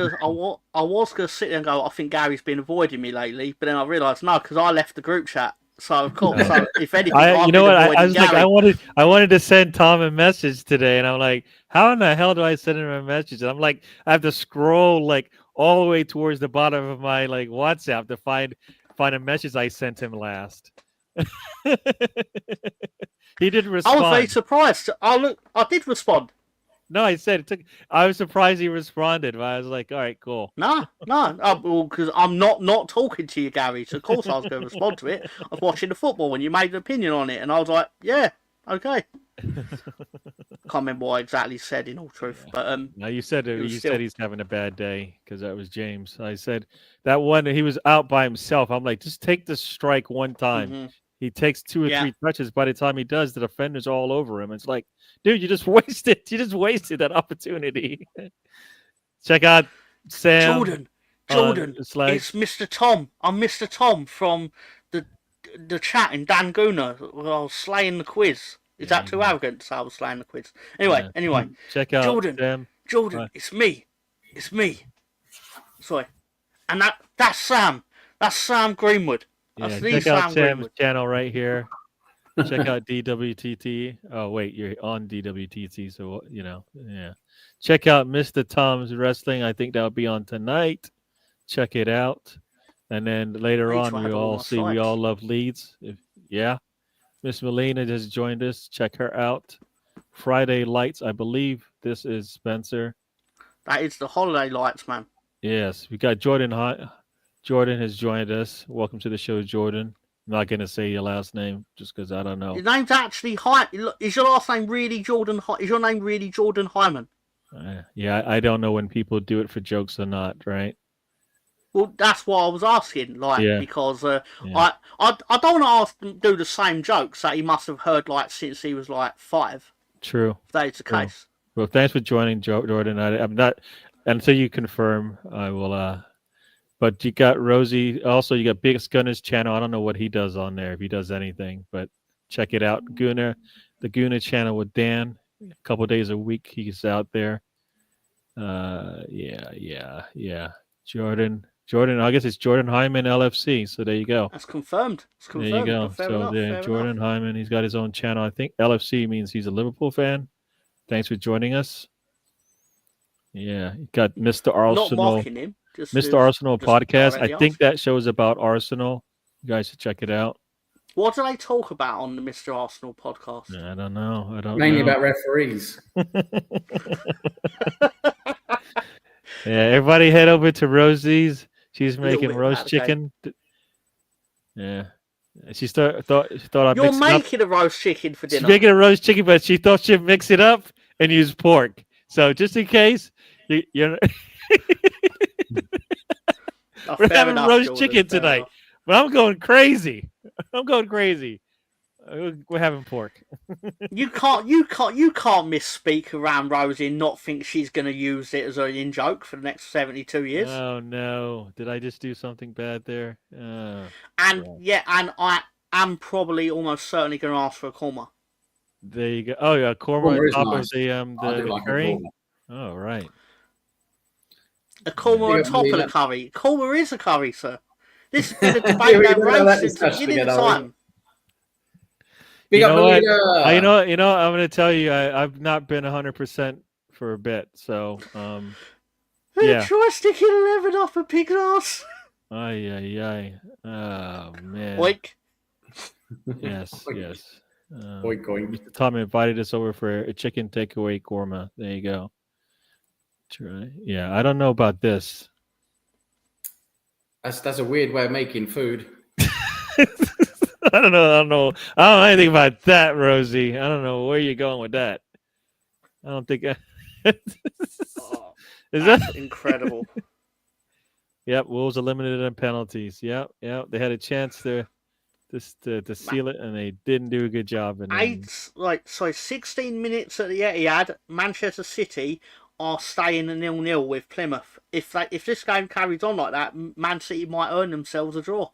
gonna sit there and go, I think Gary's been avoiding me lately, but then I realised no, because I left the group chat So of course, so if anything, you know what? I was Gary. like, I wanted to send Tom a message today, and I'm like, how in the hell do I send him a message? And I'm like, I have to scroll like all the way towards the bottom of my like WhatsApp to find a message I sent him last. He did respond. I was very surprised. I did respond. No, I said it took. I was surprised he responded, but I was like, all right, cool. No, because I'm not talking to you, Gary. So of course I was going to respond to it. I was watching the football when you made an opinion on it, and I was like, yeah, okay. Can't remember what I exactly said in all truth, but no, you said said he's having a bad day because that was James. I said that one he was out by himself. I'm like, just take the strike one time. Mm-hmm. He takes 2 or 3 touches. By the time he does, the defender's all over him. It's like, dude, you just wasted that opportunity. Check out Sam. Jordan, it's Mr. Tom. I'm Mr. Tom from the chat in Dan Guna. I was slaying the quiz. Is that too arrogant to say I was slaying the quiz? Anyway. Check out Jordan. It's me. Sorry. And that's Sam. That's Sam Greenwood. Yeah, check out Sam's channel right here. Check out DWTT. Oh wait, you're on DWTT, so yeah. Check out Mr. Tom's Wrestling. I think that'll be on tonight. Check it out, and then later on we all love Leeds. Miss Melina has joined us. Check her out. Friday Lights, I believe this is Spencer. That is the Holiday Lights, man. Yes, we got Jordan. Jordan has joined us. Welcome to the show, Jordan. I'm not going to say your last name just because I don't know. Your name's actually Is your last name really Jordan? Is your name really Jordan Hyman? Yeah, I don't know when people do it for jokes or not, right? Well, that's what I was asking, because I don't want to ask him do the same jokes that he must have heard since he was 5. True. If that is the case. Well, thanks for joining, Jordan. I'm not until you confirm. I will. But you got Rosie. Also, you got Big Gunner's channel. I don't know what he does on there, if he does anything, but check it out. The Gunner channel with Dan. A couple days a week, he's out there. Yeah. Jordan. I guess it's Jordan Hyman LFC. So there you go. That's confirmed. There you go. Jordan Hyman. He's got his own channel. I think LFC means he's a Liverpool fan. Thanks for joining us. Yeah, you got Mr. Arsenal. Not mocking him. Mr. Arsenal podcast. I think that show is about Arsenal. You guys should check it out. What do they talk about on the Mr. Arsenal podcast? I don't know. Mainly about referees. Yeah, everybody head over to Rosie's. She's making roast chicken. Yeah. She thought I'd You're making a roast chicken for dinner. She's making a roast chicken, but she thought she'd mix it up and use pork. So just in case, you're we're having roast chicken tonight. But I'm going crazy. We're having pork. You can't misspeak around Rosie and not think she's going to use it as an in-joke for the next 72 years. Oh, no. Did I just do something bad there? And I am probably almost certainly going to ask for a korma. There you go. Oh, yeah, korma on top of the curry? Oh, right. A korma on top of the curry. Korma is a curry, sir. This has been a debate that raised since the beginning of time. You know what? I'm going to tell you, I've not been 100% for a bit. So, yeah. Try sticking 11 off a pig ass. Ay. Oh, man. Oink. Yes. Oink, oink. Mr. Tom invited us over for a chicken takeaway korma. There you go. Try. Yeah, I don't know about this. That's a weird way of making food. I don't know. I don't know anything about that, Rosie. I don't know where you're going with that. I don't think. Is that incredible? Yep, Wolves eliminated and penalties. Yep. They had a chance to seal it, and they didn't do a good job. And 16 minutes at the Etihad. Manchester City are staying 0-0 with Plymouth. If this game carries on like that, Man City might earn themselves a draw.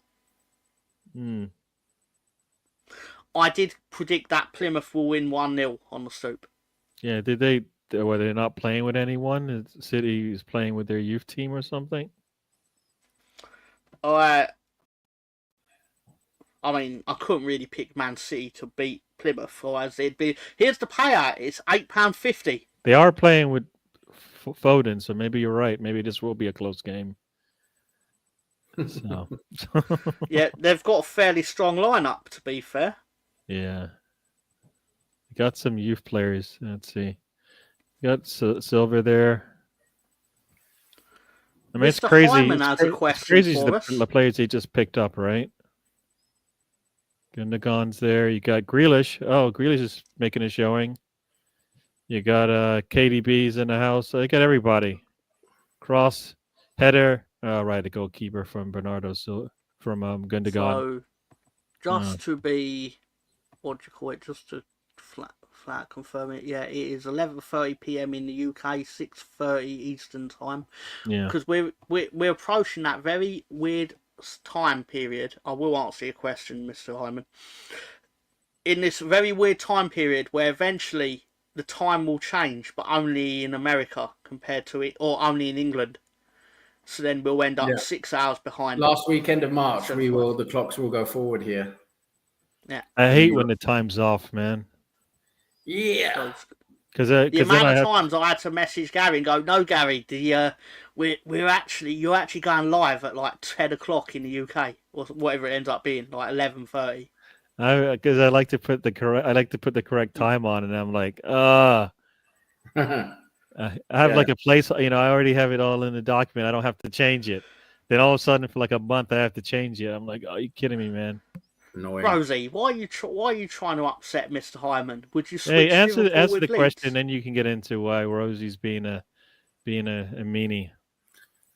I did predict that Plymouth will win 1-0 on the Stoop. Yeah, were they not playing with anyone? City is playing with their youth team or something? I mean, I couldn't really pick Man City to beat Plymouth, or as it'd be. Here's the payout: it's £8.50. They are playing with Foden, so maybe you're right. Maybe this will be a close game. So. Yeah, they've got a fairly strong lineup, to be fair. Yeah. Got some youth players. Let's see. Got Silver there. I mean, it's Mr. crazy. Hyman has a question for us. The players he just picked up, right? Gundogan's there. You got Grealish. Oh, Grealish is making a showing. You got KDB's in the house. You got everybody. Cross, header. Right, the goalkeeper from Bernardo from Gundogan. So, just to be, what do you call it? Just to flat confirm it. Yeah, it is 11:30 p.m. in the UK, 6:30 Eastern time. Yeah, because we're approaching that very weird time period. I will answer your question, Mr. Hyman. In this very weird time period where eventually the time will change, but only in America compared to it, or only in England. So then we'll end up 6 hours behind. Last weekend of March, the clocks will go forward here. Yeah, I hate when the time's off, man. Yeah, because the amount of times I had to message Gary and go, "No, Gary, you're actually going live at like 10 o'clock in the UK or whatever it ends up being, like 11:30." Because I like to put the correct time on, and I'm like, I have like a place, I already have it all in the document. I don't have to change it. Then all of a sudden, for like a month, I have to change it. I'm like, are you kidding me, man? Annoying. Rosie, why are you trying to upset Mr. Hyman? Would you switch answer the Leeds? question, then you can get into why Rosie's being a meanie.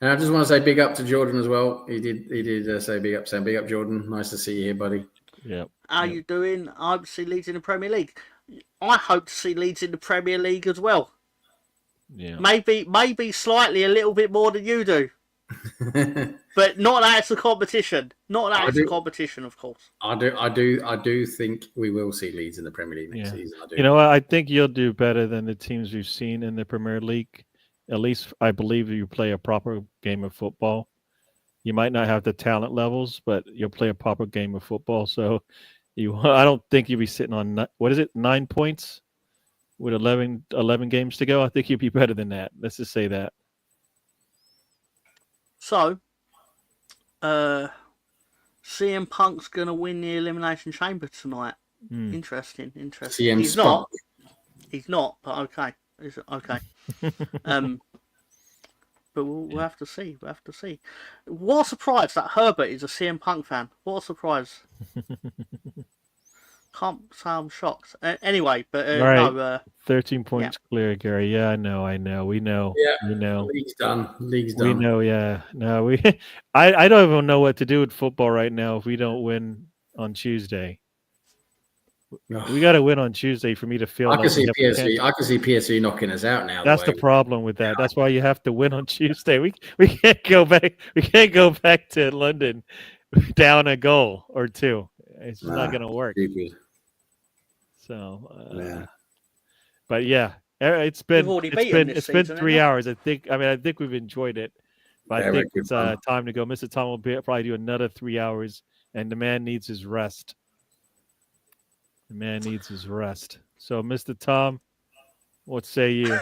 And I just want to say big up to Jordan as well. He did say big up, Sam. Big up, Jordan. Nice to see you here, buddy. Yeah. How you doing? I hope to see Leeds in the Premier League. I hope to see Leeds in the Premier League as well. Yeah. Maybe slightly a little bit more than you do. But not that it's a competition. Not that it's a competition, of course. I do think we will see Leeds in the Premier League next season. I do. You know what? I think you'll do better than the teams we've seen in the Premier League. At least I believe you play a proper game of football. You might not have the talent levels, but you'll play a proper game of football. So I don't think you'll be sitting on 9 points with 11 games to go. I think you'll be better than that. Let's just say that. So, CM Punk's going to win the Elimination Chamber tonight. Interesting. He's not, but okay. Okay. But we'll have to see. What a surprise that Herbert is a CM Punk fan. What a surprise. Can't say I'm shocked. Anyway, but right. no. 13 points clear, Gary. Yeah, I know. We know. Yeah, we know. League's done. We know. Yeah. No, I don't even know what to do with football right now if we don't win on Tuesday. We got to win on Tuesday for me to feel. I can see PSV knocking us out now. That's the problem with that. That's why you have to win on Tuesday. We can't go back. We can't go back to London down a goal or two. It's just not going to work. Stupid. So, but yeah, it's been 3 hours. I think we've enjoyed it. But I think it's time to go. Mr. Tom will probably do another 3 hours, and the man needs his rest. So, Mr. Tom, what say you?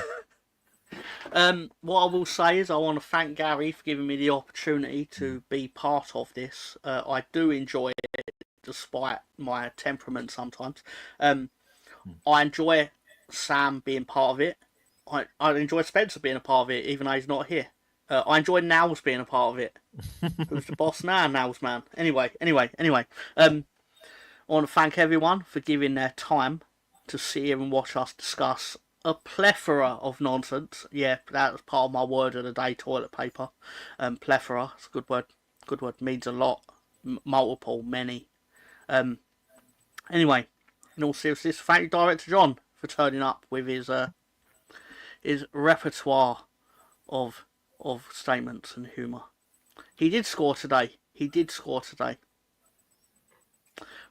What I will say is I want to thank Gary for giving me the opportunity to be part of this. I do enjoy it, despite my temperament sometimes. I enjoy Sam being part of it. I enjoy Spencer being a part of it, even though he's not here. I enjoy Nels being a part of it. Who's the boss now, Nels man? Anyway. I want to thank everyone for giving their time to sit here and watch us discuss a plethora of nonsense. Yeah, that was part of my word of the day, toilet paper. Plethora, it's a good word. Good word, means a lot. Multiple, many. Anyway, in all seriousness, thank you, Director John, for turning up with his repertoire of statements and humour. He did score today.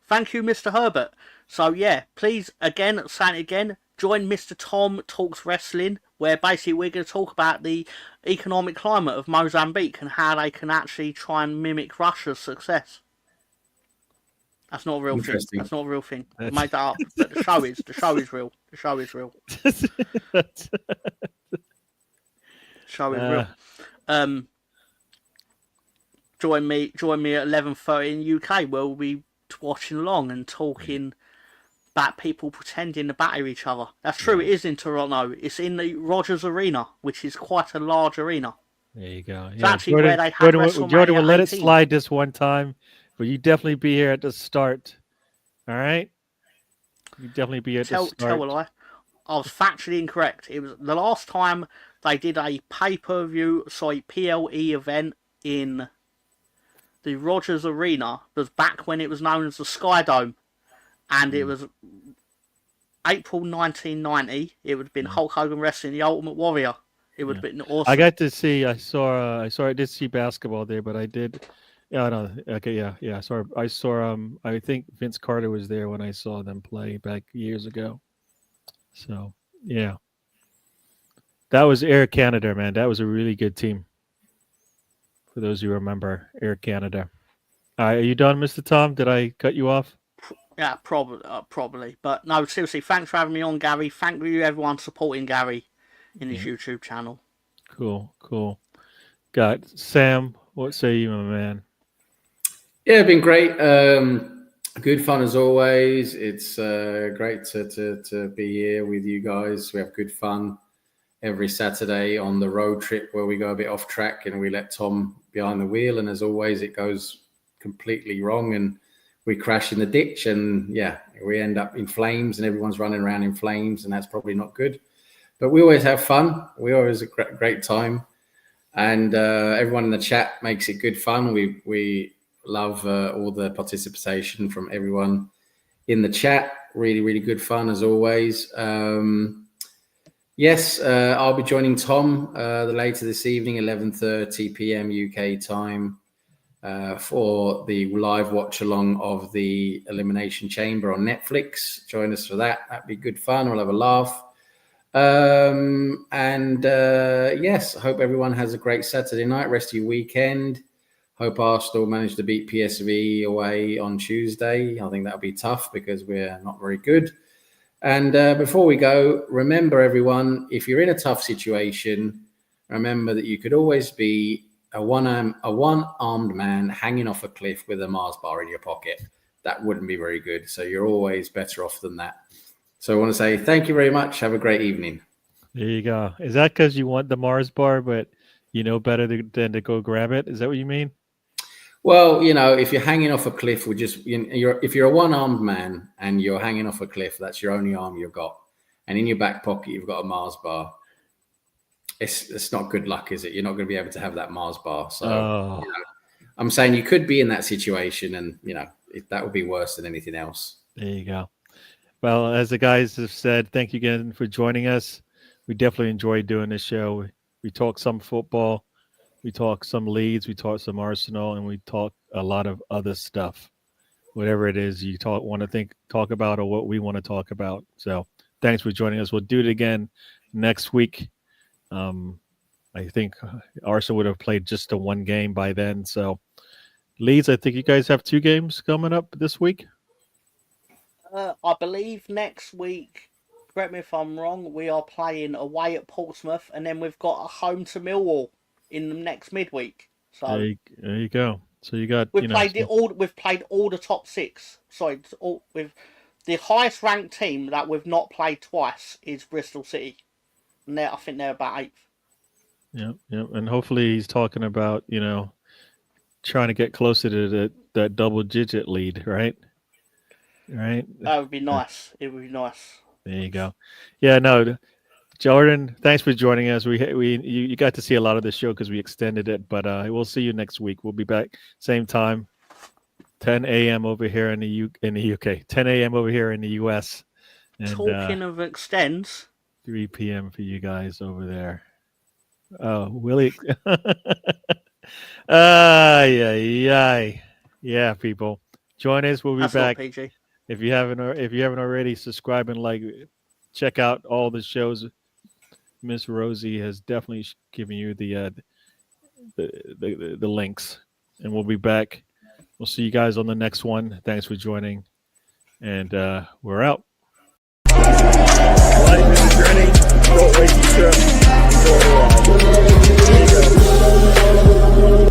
Thank you, Mr. Herbert. So yeah, please, again, saying it again, join Mr. Tom Talks Wrestling, where basically we're going to talk about the economic climate of Mozambique and how they can actually try and mimic Russia's success. That's not a real thing. Interesting. That's not a real thing. I made that up. But the show is. The show is real. The show is real. The show is real. Join me at 11:30 in UK, where we'll be watching along and talking about people pretending to batter each other. That's true. It is in Toronto. It's in the Rogers Arena, which is quite a large arena. There you go. It's actually where they had WrestleMania Jordan will let it 18. slide this one time, but you definitely be here at the start. All right? You definitely be at the start. Tell a lie. I was factually incorrect. It was the last time they did a PLE event in the Rogers Arena was back when it was known as the Sky Dome, and it was April 1990. It would have been Hulk Hogan wrestling the Ultimate Warrior. It would have been awesome. I got to see. I did see basketball there, but I did. Yeah, no. Okay, yeah. I saw. I think Vince Carter was there when I saw them play back years ago. So yeah, that was Air Canada, man. That was a really good team. For those who remember, Air Canada. Are you done, Mr. Tom? Did I cut you off? Yeah, probably. But no, seriously, thanks for having me on, Gary. Thank you, everyone, supporting Gary in his YouTube channel. Cool. Got Sam. What say you, my man? Yeah, been great. Good fun as always. It's great to be here with you guys. We have good fun every Saturday on the road trip where we go a bit off track and we let Tom behind the wheel. And as always, it goes completely wrong and we crash in the ditch and we end up in flames and everyone's running around in flames and that's probably not good. But we always have fun. We always have a great time. And everyone in the chat makes it good fun. We love all the participation from everyone in the chat. Really, really good fun as always. Yes, I'll be joining Tom later this evening, 11:30 p.m. UK time, for the live watch along of the Elimination Chamber on Netflix. Join us for that. That'd be good fun. We'll have a laugh. Yes, I hope everyone has a great Saturday night, rest of your weekend. Hope Arsenal managed to beat PSV away on Tuesday. I think that'll be tough because we're not very good. And before we go, remember everyone, if you're in a tough situation, remember that you could always be a one-armed man hanging off a cliff with a Mars bar in your pocket. That wouldn't be very good. So you're always better off than that. So I want to say thank you very much. Have a great evening. There you go. Is that because you want the Mars bar, but you know better than to go grab it? Is that what you mean? Well, if you're hanging off a cliff, if you're a one-armed man and you're hanging off a cliff, that's your only arm you've got. And in your back pocket, you've got a Mars bar. It's not good luck, is it? You're not going to be able to have that Mars bar. So I'm saying you could be in that situation and, that would be worse than anything else. There you go. Well, as the guys have said, thank you again for joining us. We definitely enjoyed doing this show. We talk some football. We talk some Leeds, we talk some Arsenal, and we talk a lot of other stuff. Whatever it is you want to talk about or what we want to talk about. So thanks for joining us. We'll do it again next week. I think Arsenal would have played just the one game by then. So Leeds, I think you guys have 2 games coming up this week. I believe next week, correct me if I'm wrong, we are playing away at Portsmouth, and then we've got a home to Millwall in the next midweek. So there you go. So you got we've played all the top 6. Sorry, with the highest ranked team that we've not played twice is Bristol City, and I think they're about 8th. Yeah, and hopefully he's talking about trying to get closer to that double-digit lead, right? Right. That would be nice. It would be nice. There you go. Yeah, no, Jordan, thanks for joining us. You got to see a lot of the show because we extended it, but we'll see you next week. We'll be back same time, 10 a.m. over here in the UK, 10 a.m. over here in the US. And, talking of extends, 3 p.m. for you guys over there. Oh, Willie. Yeah, people, join us. We'll be back. PG. If you haven't already, subscribe and like. Check out all the shows. Miss Rosie has definitely given you the links, and we'll be back We'll see you guys on the next one. Thanks for joining, and we're out. Life is a journey. Don't waste the trip. Enjoy the ride.